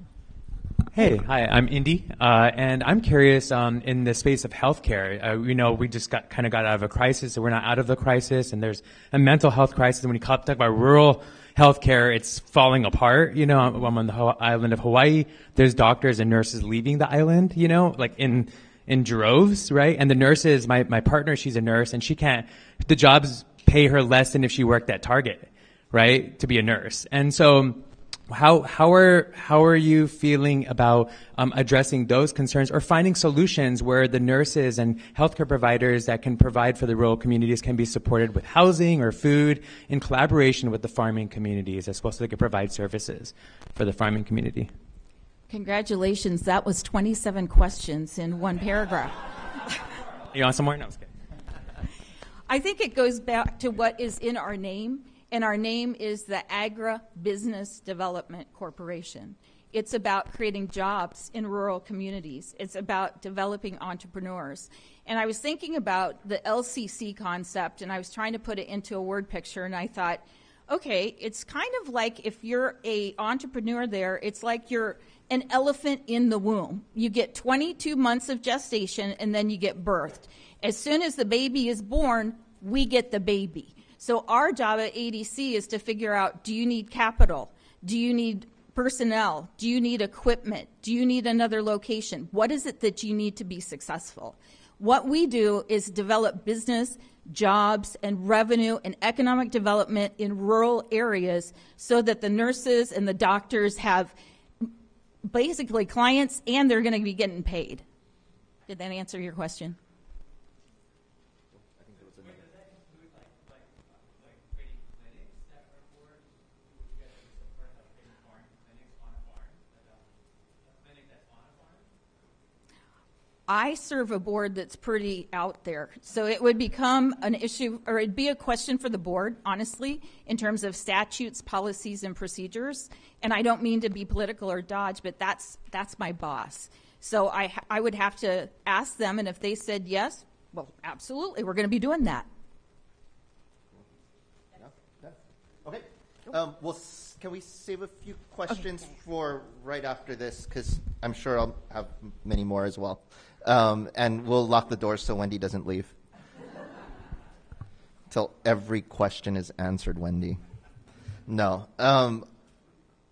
Hey, hi, I'm Indy, and I'm curious in the space of healthcare. We just got out of a crisis, so we're not out of the crisis, and there's a mental health crisis. And when you talk about rural healthcare, it's falling apart. I'm on the island of Hawaii. There's doctors and nurses leaving the island, like in droves, right? And the nurses, my partner, she's a nurse, and the jobs pay her less than if she worked at Target, right? To be a nurse. And so how are you feeling about addressing those concerns or finding solutions where the nurses and healthcare providers that can provide for the rural communities can be supported with housing or food in collaboration with the farming communities as well, so they can provide services for the farming community? Congratulations. That was 27 questions in one paragraph. You on somewhere? No, I was kidding. I think it goes back to what is in our name. And our name is the Agra Business Development Corporation. It's about creating jobs in rural communities. It's about developing entrepreneurs. And I was thinking about the LCC concept, and I was trying to put it into a word picture, and I thought, okay, it's kind of like if you're an entrepreneur there, it's like you're an elephant in the womb. You get 22 months of gestation, and then you get birthed. As soon as the baby is born, we get the baby. So our job at ADC is to figure out, do you need capital? Do you need personnel? Do you need equipment? Do you need another location? What is it that you need to be successful? What we do is develop business, jobs, and revenue and economic development in rural areas so that the nurses and the doctors have basically clients and they're going to be getting paid. Did that answer your question? I serve a board that's pretty out there. So it would become an issue, or it'd be a question for the board, honestly, in terms of statutes, policies, and procedures. And I don't mean to be political or dodge, but that's my boss. So I would have to ask them, and if they said yes, well, absolutely, we're going to be doing that. Okay. Can we save a few questions for right after this? Because I'm sure I'll have many more as well. And we'll lock the doors so Wendy doesn't leave. Till every question is answered, Wendy. No.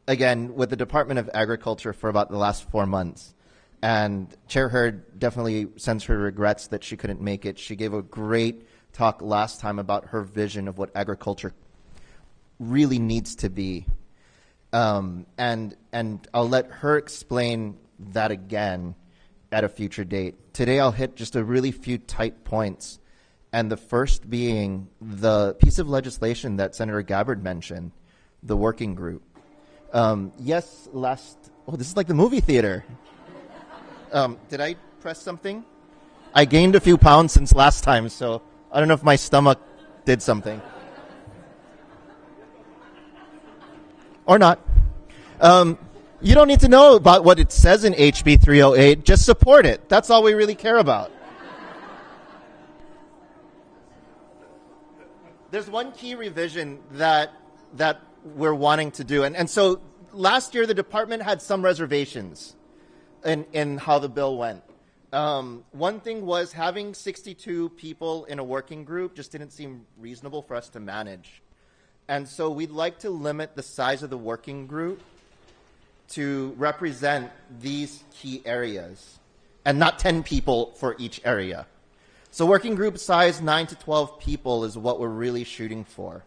Again, with the Department of Agriculture for about the last 4 months, and Chair Hurd definitely sends her regrets that she couldn't make it. She gave a great talk last time about her vision of what agriculture really needs to be. And I'll let her explain that again at a future date. Today I'll hit just a really few tight points, and the first being the piece of legislation that Senator Gabbard mentioned, the working group. Oh, this is like the movie theater. Did I press something? I gained a few pounds since last time, so I don't know if my stomach did something. Or not. You don't need to know about what it says in HB 308. Just support it. That's all we really care about. There's one key revision that we're wanting to do. And so last year the department had some reservations in how the bill went. One thing was having 62 people in a working group just didn't seem reasonable for us to manage. And so we'd like to limit the size of the working group to represent these key areas and not 10 people for each area. So working group size 9 to 12 people is what we're really shooting for.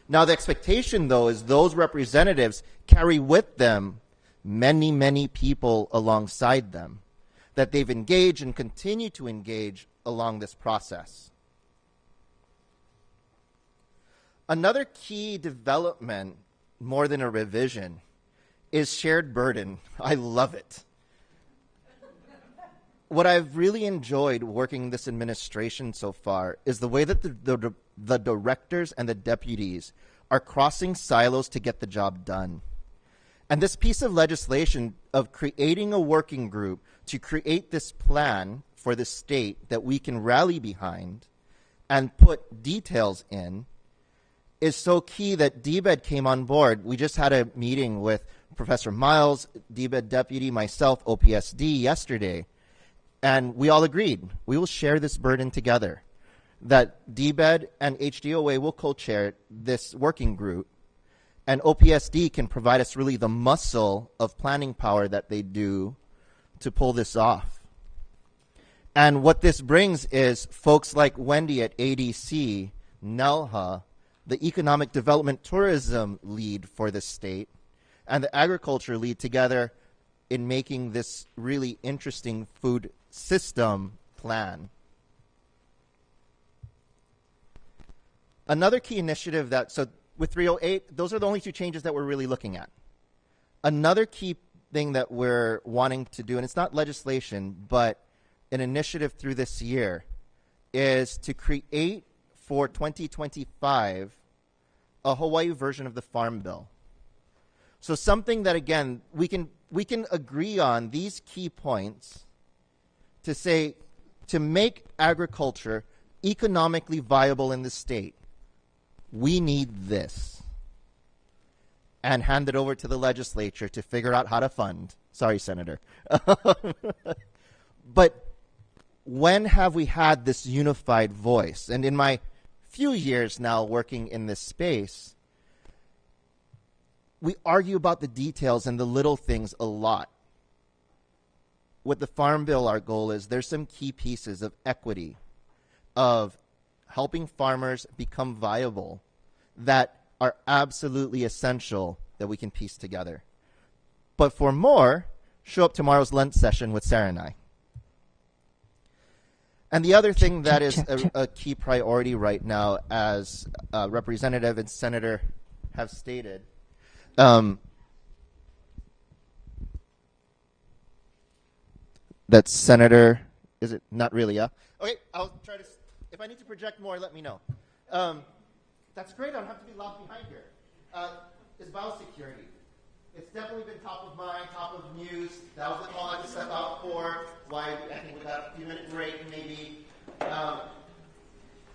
Now the expectation, though, is those representatives carry with them many, many people alongside them that they've engaged and continue to engage along this process. Another key development, more than a revision, is shared burden. I love it. What I've really enjoyed working this administration so far is the way that the directors and the deputies are crossing silos to get the job done. And this piece of legislation of creating a working group to create this plan for the state that we can rally behind and put details in is so key that DBED came on board. We just had a meeting with Professor Miles, DBED deputy, myself, OPSD yesterday, and we all agreed we will share this burden together, that DBED and HDOA will co-chair this working group, and OPSD can provide us really the muscle of planning power that they do to pull this off. And what this brings is folks like Wendy at ADC, NELHA, the Economic Development Tourism lead for the state, and the agriculture lead together in making this really interesting food system plan. Another key initiative so with 308, those are the only two changes that we're really looking at. Another key thing that we're wanting to do, and it's not legislation, but an initiative through this year, is to create for 2025 a Hawaii version of the Farm Bill. So something that, again, we can agree on these key points to say, to make agriculture economically viable in the state, we need this. And hand it over to the legislature to figure out how to fund. Sorry, Senator. But when have we had this unified voice? And in my few years now working in this space, we argue about the details and the little things a lot. With the Farm Bill, our goal is there's some key pieces of equity, of helping farmers become viable that are absolutely essential that we can piece together. But for more, show up tomorrow's lunch session with Sarah and I. And the other thing that is a key priority right now, as Representative and Senator have stated, that Senator Is it not really? Yeah. Okay, I'll try to. If I need to project more, let me know. That's great. I don't have to be locked behind here. Is biosecurity. It's definitely been top of mind, top of news. That was the call I had to step out for. Why I think we got a few-minute break, maybe.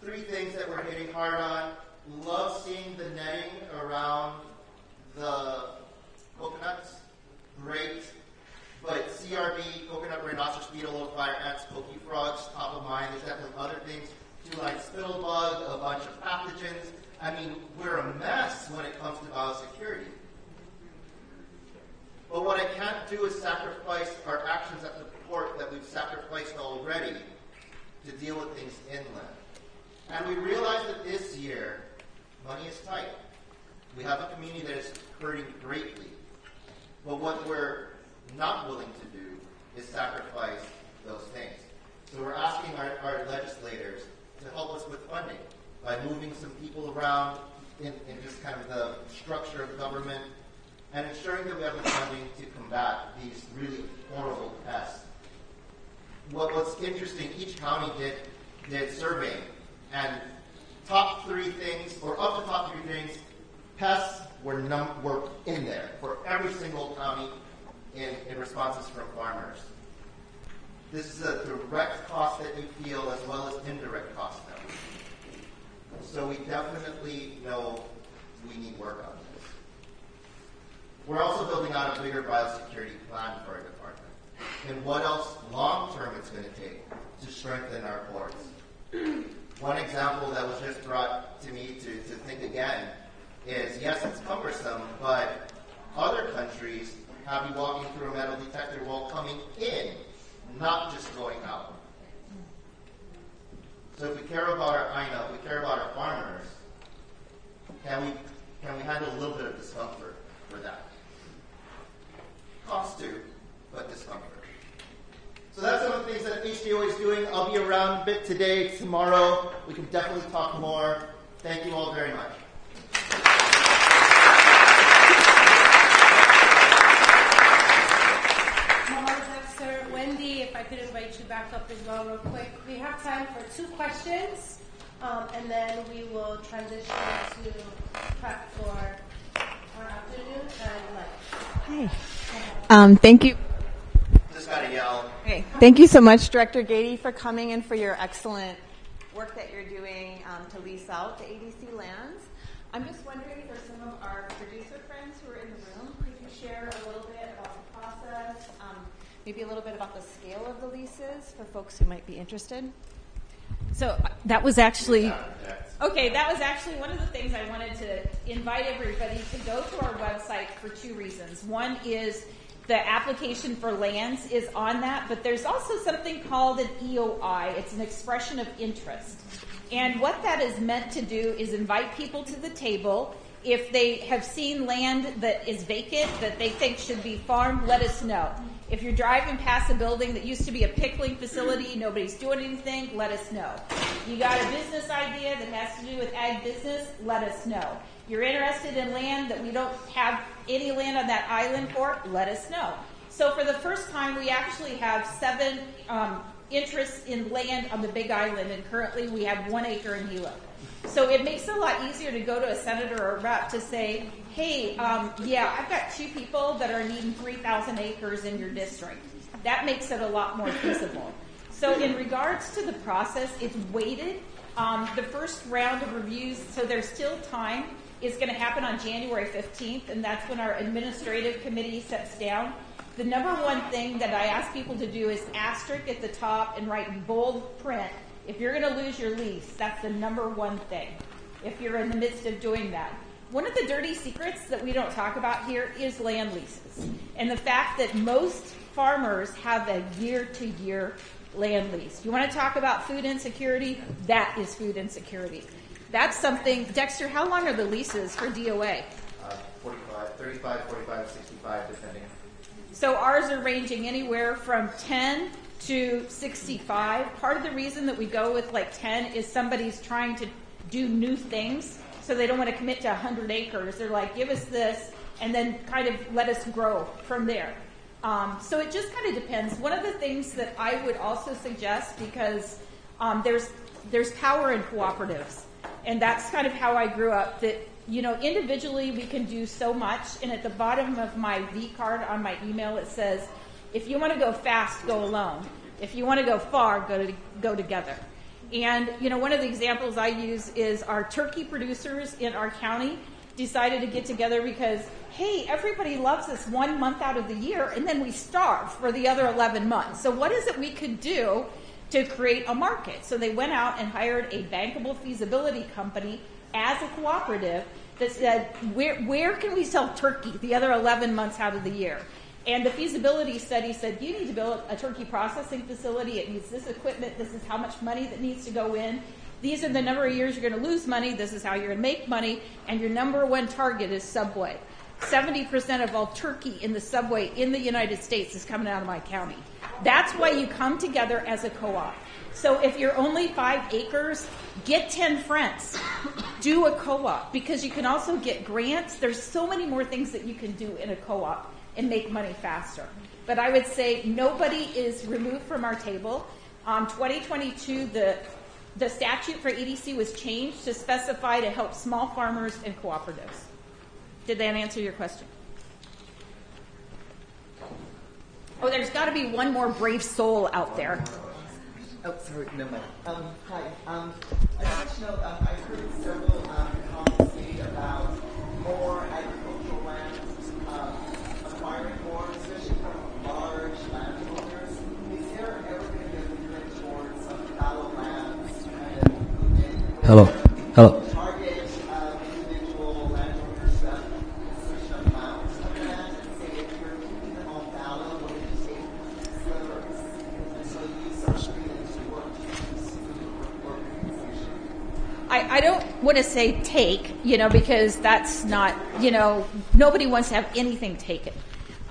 3 things that we're hitting hard on. Love seeing the netting around the coconuts. Great. But CRB, coconut rhinoceros beetle, oak fire ants, pokey frogs, top of mind. There's definitely other things. 2-line spittlebug, a bunch of pathogens. I mean, we're a mess when it comes to biosecurity. But what I can't do is sacrifice our actions at the port that we've sacrificed already to deal with things inland. And we realize that this year, money is tight. We have a community that is hurting greatly. But what we're not willing to do is sacrifice those things. So we're asking our legislators to help us with funding by moving some people around in just kind of the structure of government and ensuring that we have the funding to combat these really horrible pests. What's interesting, each county did surveying, and top 3 things, or of the top 3 things, pests were in there for every single county in responses from farmers. This is a direct cost that you feel as well as indirect cost that we feel. So we definitely know we need work on this. We're also building out a bigger biosecurity plan for our department. And what else long-term it's going to take to strengthen our ports. One example that was just brought to me to think again is, yes, it's cumbersome, but other countries have you walking through a metal detector wall coming in, not just going out. So if we care about our INA, if we care about our farmers, can we handle a little bit of discomfort for that? Cost too, but discomfort. So that's some of the things that HDO is doing. I'll be around a bit today, tomorrow. We can definitely talk more. Thank you all very much. Dexter, Wendy, if I could invite you back up as well real quick. We have time for 2 questions, and then we will transition to prep for our afternoon and lunch. Hi. Thank you. Just gotta yell. Okay. Thank you so much, Director Gady, for coming and for your excellent work that you're doing to lease out the ADC lands. I'm just wondering for some of our producer friends who are in the room, could you share a little bit about the process, maybe a little bit about the scale of the leases for folks who might be interested? So that was actually one of the things I wanted to invite everybody to go to our website for 2 reasons. One is the application for lands is on that, but there's also something called an EOI. It's an expression of interest. And what that is meant to do is invite people to the table. If they have seen land that is vacant, that they think should be farmed, let us know. If you're driving past a building that used to be a pickling facility, nobody's doing anything, let us know. You got a business idea that has to do with ag business, let us know. You're interested in land that we don't have any land on that island for, let us know. So for the first time, we actually have 7 interests in land on the Big Island, and currently we have 1 acre in Gila. So it makes it a lot easier to go to a senator or a rep to say, hey, I've got 2 people that are needing 3,000 acres in your district. That makes it a lot more feasible. So in regards to the process, it's weighted. The first round of reviews, so there's still time, is going to happen on January 15th, and that's when our administrative committee sets down. The number one thing that I ask people to do is asterisk at the top and write in bold print, if you're going to lose your lease, that's the number one thing, if you're in the midst of doing that. One of the dirty secrets that we don't talk about here is land leases, and the fact that most farmers have a year-to-year land lease. You want to talk about food insecurity? That is food insecurity. That's something. Dexter, how long are the leases for DOA? 35, 45, 65, depending. So ours are ranging anywhere from 10 to 65. Part of the reason that we go with like 10 is somebody's trying to do new things, so they don't want to commit to 100 acres. They're like, give us this, and then kind of let us grow from there. So it just kind of depends. One of the things that I would also suggest, because there's power in cooperatives, and that's kind of how I grew up, that, you know, individually we can do so much, and at the bottom of my V card on my email it says, if you want to go fast, go alone. If you want to go far, go together. And, you know, one of the examples I use is our turkey producers in our county decided to get together because, hey, everybody loves us 1 month out of the year, and then we starve for the other 11 months. So what is it we could do to create a market? So they went out and hired a bankable feasibility company as a cooperative that said, where can we sell turkey the other 11 months out of the year? And the feasibility study said, you need to build a turkey processing facility. It needs this equipment. This is how much money that needs to go in. These are the number of years you're going to lose money. This is how you're going to make money. And your number one target is Subway. 70% of all turkey in the Subway in the United States is coming out of my county. That's why you come together as a co-op. So if you're only 5 acres, get 10 friends. Do a co-op, because you can also get grants. There's so many more things that you can do in a co-op and make money faster. But I would say nobody is removed from our table. 2022, the statute for EDC was changed to specify to help small farmers and cooperatives. Did that answer your question? Oh, there's got to be one more brave soul out there. Oh, sorry, no mind. Hi. I just want to know, I've heard several comments made about more agricultural land, acquiring more, especially from large landowners. Is there ever going to be a movement towards fallow lands and Hello. target individual landowners that certain amounts of land and say, if you're keeping them all fallow, we're going to take slivers. And so use our students to work organization. I don't want to say take, you know, because that's not, you know, nobody wants to have anything taken.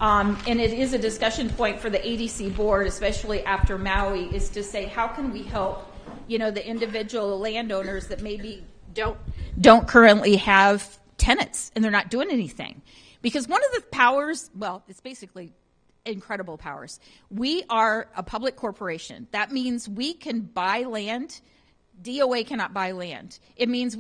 And it is a discussion point for the ADC board, especially after Maui, is to say, how can we help, you know, the individual landowners that maybe don't currently have tenants and they're not doing anything? Because one of the powers, well, it's basically incredible powers. We are a public corporation. That means we can buy land. DOA cannot buy land. It means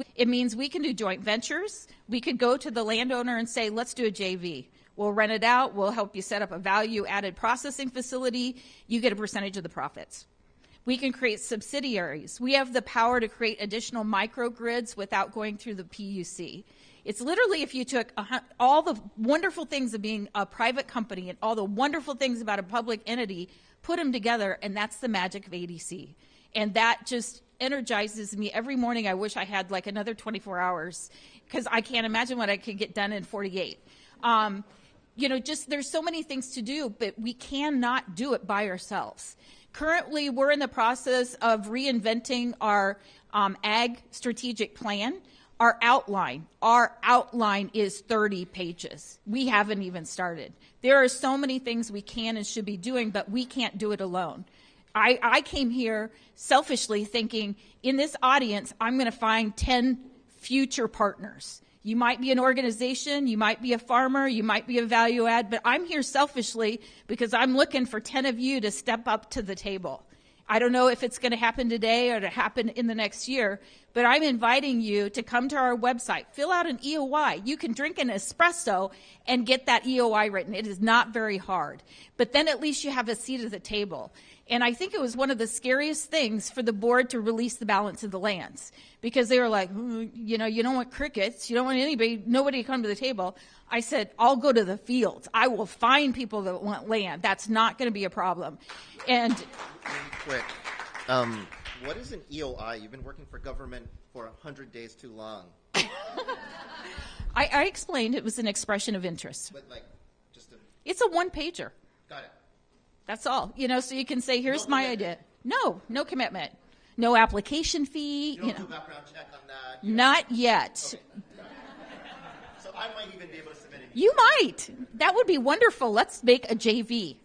we can do joint ventures. We could go to the landowner and say, let's do a JV. We'll rent it out. We'll help you set up a value-added processing facility. You get a percentage of the profits. We can create subsidiaries. We have the power to create additional microgrids without going through the PUC. It's literally, if you took all the wonderful things of being a private company and all the wonderful things about a public entity, put them together, and that's the magic of ADC. And that just energizes me every morning. I wish I had like another 24 hours, because I can't imagine what I could get done in 48. You know, just there's so many things to do, but we cannot do it by ourselves. Currently, we're in the process of reinventing our ag strategic plan. Our outline is 30 pages. We haven't even started. There are so many things we can and should be doing, but we can't do it alone. I came here selfishly thinking, in this audience, I'm going to find 10 future partners. You might be an organization, you might be a farmer, you might be a value add, but I'm here selfishly because I'm looking for 10 of you to step up to the table. I don't know if it's going to happen today or to happen in the next year, but I'm inviting you to come to our website, fill out an EOI. You can drink an espresso and get that EOI written. It is not very hard, but then at least you have a seat at the table. And I think it was one of the scariest things for the board to release the balance of the lands, because they were like, you know, you don't want crickets, you don't want nobody to come to the table. I said, I'll go to the fields. I will find people that want land. That's not going to be a problem. And quick, what is an EOI? You've been working for government for 100 days too long. I explained it was an expression of interest. But like, it's a one-pager. Got it. That's all. You know, so you can say, here's my idea. No commitment. No application fee. You don't do background check on that? Not yet. Okay. So I might even be able to submit it. You might. That would be wonderful. Let's make a JV.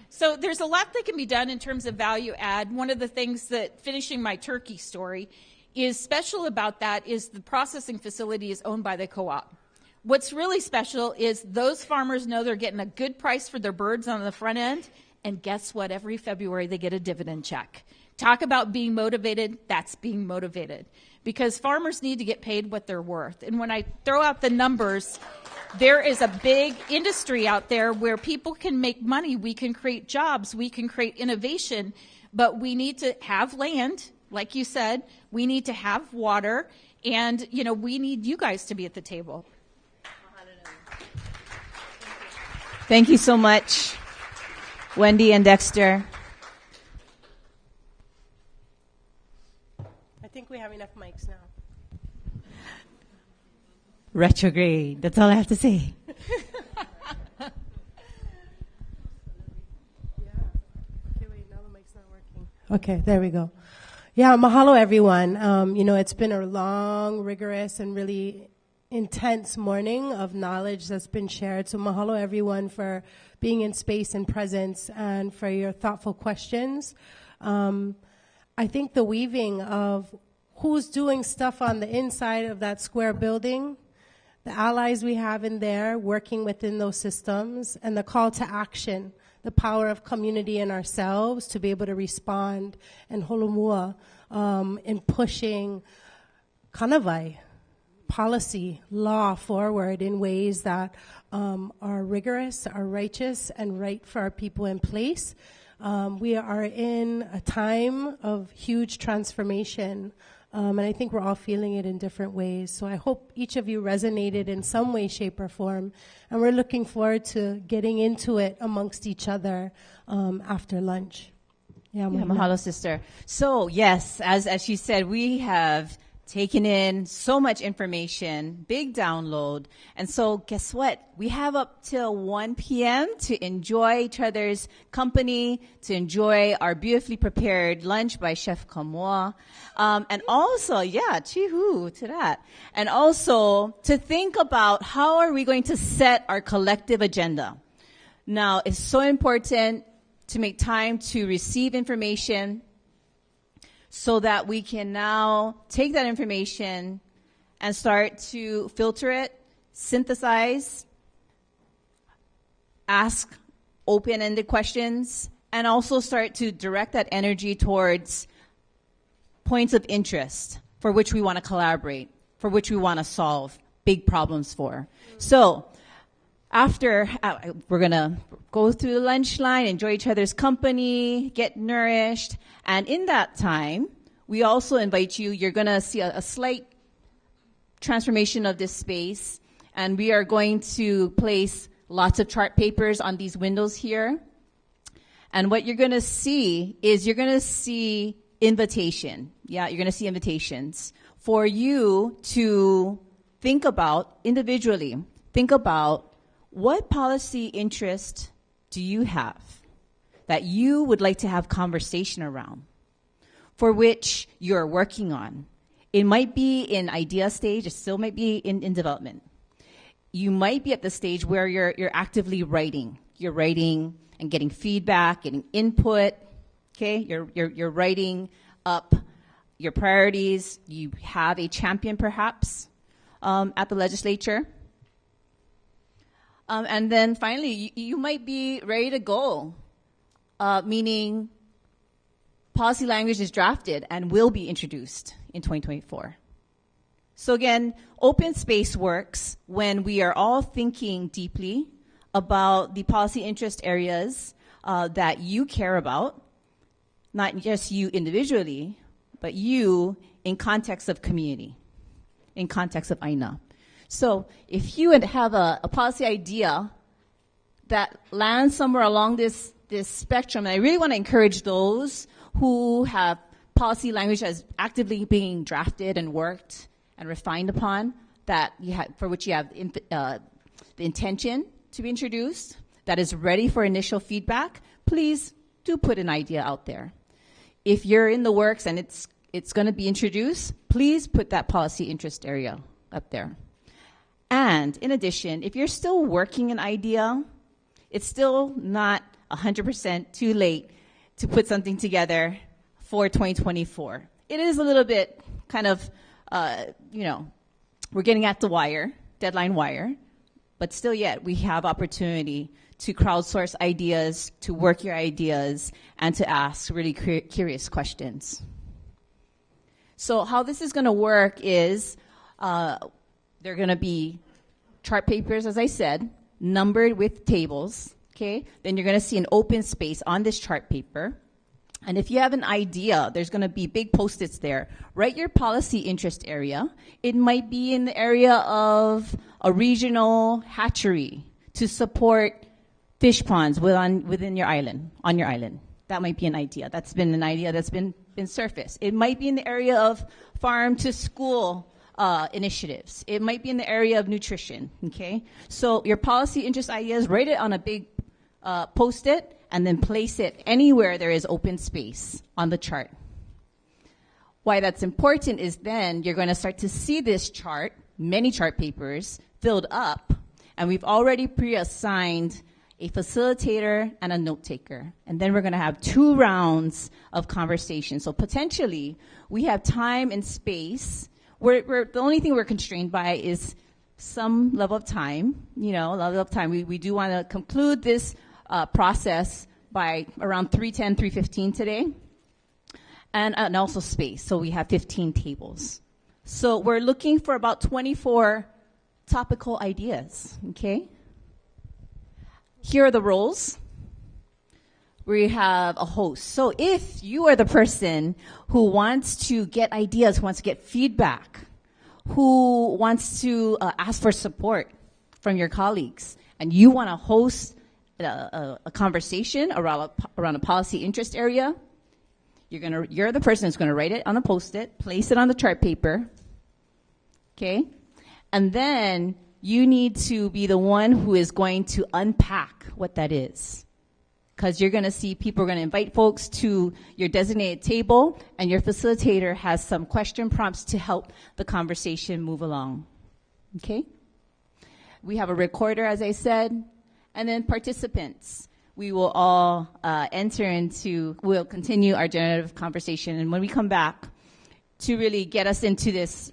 So there's a lot that can be done in terms of value add. One of the things that, finishing my turkey story, is special about that is the processing facility is owned by the co-op. What's really special is those farmers know they're getting a good price for their birds on the front end. And guess what? Every February they get a dividend check. Talk about being motivated. That's being motivated. Because farmers need to get paid what they're worth. And when I throw out the numbers, there is a big industry out there where people can make money. We can create jobs. We can create innovation. But we need to have land, like you said. We need to have water. And, we need you guys to be at the table. Thank you so much, Wendy and Dexter. I think we have enough mics now. Retrograde. That's all I have to say. Okay, there we go. Yeah, mahalo everyone. It's been a long, rigorous, and really intense morning of knowledge that's been shared. So mahalo everyone for being in space and presence and for your thoughtful questions. I think the weaving of who's doing stuff on the inside of that square building, the allies we have in there working within those systems, and the call to action, the power of community and ourselves to be able to respond and holomua in pushing kanawai, policy, law forward in ways that are rigorous, are righteous, and right for our people in place. We are in a time of huge transformation, and I think we're all feeling it in different ways. So I hope each of you resonated in some way, shape, or form, and we're looking forward to getting into it amongst each other after lunch. Yeah, mahalo, sister. So, yes, as she said, we have taken in so much information, big download. And so guess what? We have up till 1 p.m. to enjoy each other's company, to enjoy our beautifully prepared lunch by Chef Kamoa. And also, chihu to that. And also to think about how are we going to set our collective agenda. Now, it's so important to make time to receive information, so that we can now take that information and start to filter it, synthesize, ask open-ended questions, and also start to direct that energy towards points of interest for which we want to collaborate, for which we want to solve big problems for. So after, we're going to go through the lunch line, enjoy each other's company, get nourished. And in that time, we also invite you, you're going to see a slight transformation of this space. And we are going to place lots of chart papers on these windows here. And what you're going to see is you're going to see invitation. Yeah, you're going to see invitations for you to think about individually. Think about what policy interest do you have that you would like to have conversation around, for which you're working on? It might be in idea stage. It still might be in development. You might be at the stage where you're actively writing. You're writing and getting feedback, getting input. Okay, you're writing up your priorities. You have a champion, perhaps, at the legislature. And then finally, you might be ready to go, meaning policy language is drafted and will be introduced in 2024. So again, open space works when we are all thinking deeply about the policy interest areas that you care about, not just you individually, but you in context of community, in context of Aina. So if you have a policy idea that lands somewhere along this spectrum, and I really want to encourage those who have policy language as actively being drafted and worked and refined upon, that for which you have the intention to be introduced, that is ready for initial feedback, please do put an idea out there. If you're in the works and it's going to be introduced, please put that policy interest area up there. And in addition, if you're still working an idea, it's still not 100% too late to put something together for 2024. It is a little bit kind of, we're getting at the wire. deadline wire, but still yet we have opportunity to crowdsource ideas, to work your ideas, and to ask really curious questions. So how this is going to work is they're going to be chart papers, as I said, numbered with tables, okay? Then you're going to see an open space on this chart paper. And if you have an idea, there's going to be big Post-its there. Write your policy interest area. It might be in the area of a regional hatchery to support fish ponds within your island, on your island. That might be an idea. That's been an idea that's been surfaced. It might be in the area of farm to school initiatives. It might be in the area of nutrition, okay? So your policy interest ideas, write it on a big Post-it, and then place it anywhere there is open space on the chart. Why that's important is then you're going to start to see this chart, many chart papers, filled up, and we've already pre-assigned a facilitator and a note taker. And then we're going to have 2 rounds of conversation. So potentially, we have time and space. The only thing we're constrained by is some level of time, level of time. We do want to conclude this process by around 3:10, 3:15 today, and also space. So we have 15 tables. So we're looking for about 24 topical ideas, okay? Here are the roles. We have a host. So if you are the person who wants to get ideas, who wants to get feedback, who wants to ask for support from your colleagues, and you want to host a conversation around a policy interest area, you're the person who's going to write it on a Post-it, place it on the chart paper, okay? And then you need to be the one who is going to unpack what that is. Because you're going to see people are going to invite folks to your designated table, and your facilitator has some question prompts to help the conversation move along, okay? We have a recorder, as I said. And then participants, we will all we'll continue our generative conversation. And when we come back, to really get us into this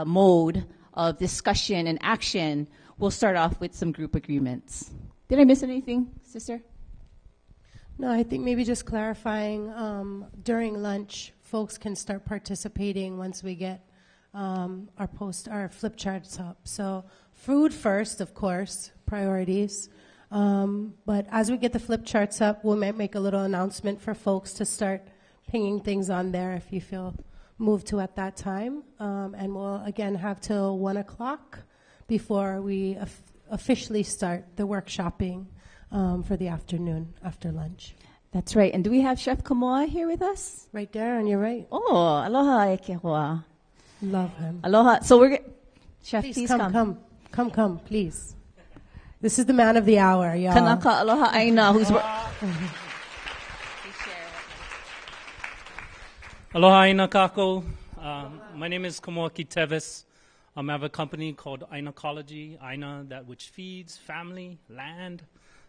mode of discussion and action, we'll start off with some group agreements. Did I miss anything, sister? No, I think maybe just clarifying, during lunch, folks can start participating once we get our flip charts up. So food first, of course, priorities. But as we get the flip charts up, we might make a little announcement for folks to start pinging things on there if you feel moved to at that time. And we'll, again, have till 1 o'clock before we officially start the workshopping for the afternoon after lunch. That's right. And do we have Chef Kamoa here with us? Right there on your right. Oh, aloha Ekehoa. Love him. Aloha. So Chef, please come, please. This is the man of the hour, y'all. Kanaka aloha aina, who's aloha aina kako. My name is Kamoaki Tevis. I have a company called Ainacology, Aina, that which feeds family, land,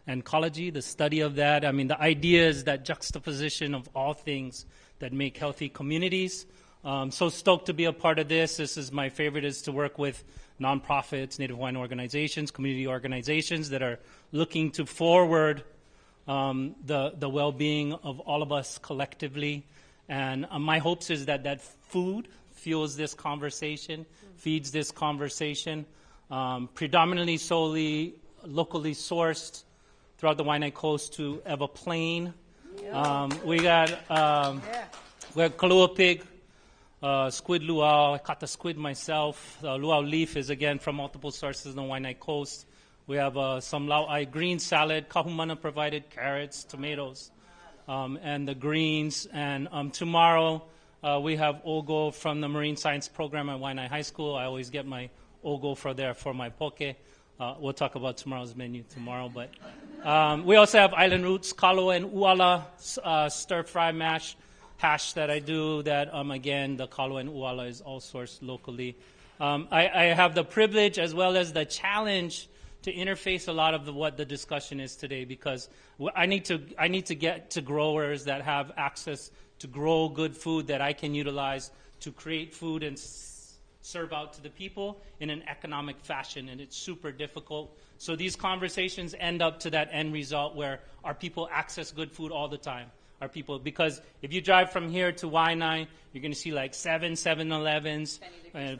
and ecology, the study of that. I mean, the idea is that juxtaposition of all things that make healthy communities. So stoked to be a part of this. This is my favorite, is to work with nonprofits, Native Hawaiian organizations, community organizations that are looking to forward the well-being of all of us collectively. And my hopes is that food fuels this conversation, feeds this conversation, predominantly solely locally sourced throughout the Waianae Coast to Ewa Plain. We got Kalua pig, squid luau. I caught the squid myself. Luau leaf is, again, from multiple sources on the Waianae Coast. We have some lauai green salad. Kahumana provided carrots, tomatoes, and the greens. And tomorrow we have ogo from the Marine Science Program at Waianae High School. I always get my ogo for my poke. We'll talk about tomorrow's menu tomorrow. But we also have island roots, kalo and uala, stir-fry mash, hash that I do. That, again, the kalo and uala is all sourced locally. I have the privilege as well as the challenge to interface a lot of what the discussion is today, because I need to get to growers that have access to grow good food that I can utilize to create food and serve out to the people in an economic fashion, and it's super difficult. So these conversations end up to that end result where our people access good food all the time. Our people, because if you drive from here to Waianae, you're going to see like 7 7-Elevens,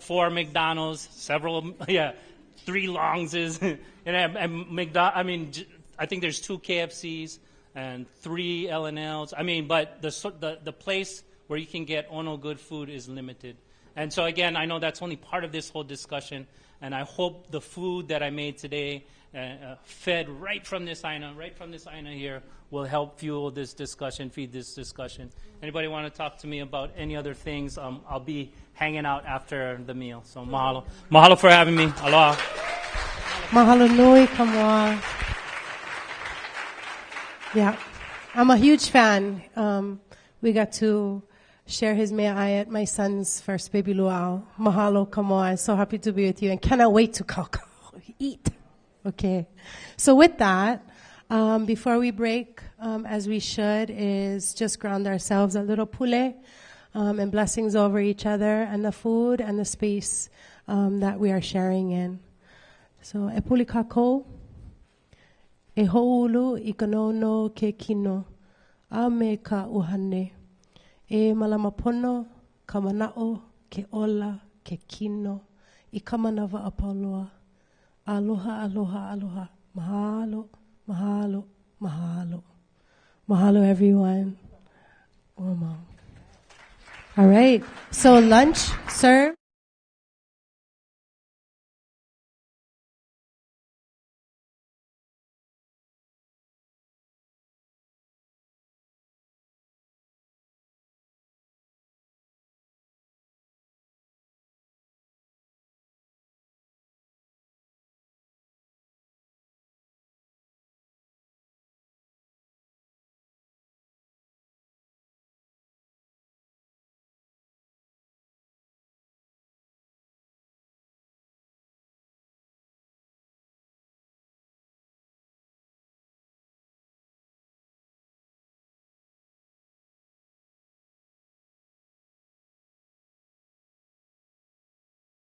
4 McDonald's, several, 3 Longses, I think there's 2 KFCs and 3 L&Ls. But the place where you can get Ono good food is limited. And so again, I know that's only part of this whole discussion, and I hope the food that I made today, fed right from this aina here, will help fuel this discussion, feed this discussion. Anybody want to talk to me about any other things? I'll be hanging out after the meal. So mahalo. Mahalo for having me. Aloha. Mahalo nui kamwa. Yeah, I'm a huge fan. We got to share his mea ayat, my son's first baby luau. Mahalo kamwa. I'm so happy to be with you and cannot wait to eat. Okay. So with that, before we break, as we should, is just ground ourselves a little pule and blessings over each other and the food and the space that we are sharing in. So, e puli kako, e houlu I kanono ke kino, a me ka uhane, e malamapono, ka manao, ke ola, ke kino, I ka manawa apaloa. Aloha, aloha, aloha. Mahalo, mahalo, mahalo. Mahalo, everyone. All right. So lunch served.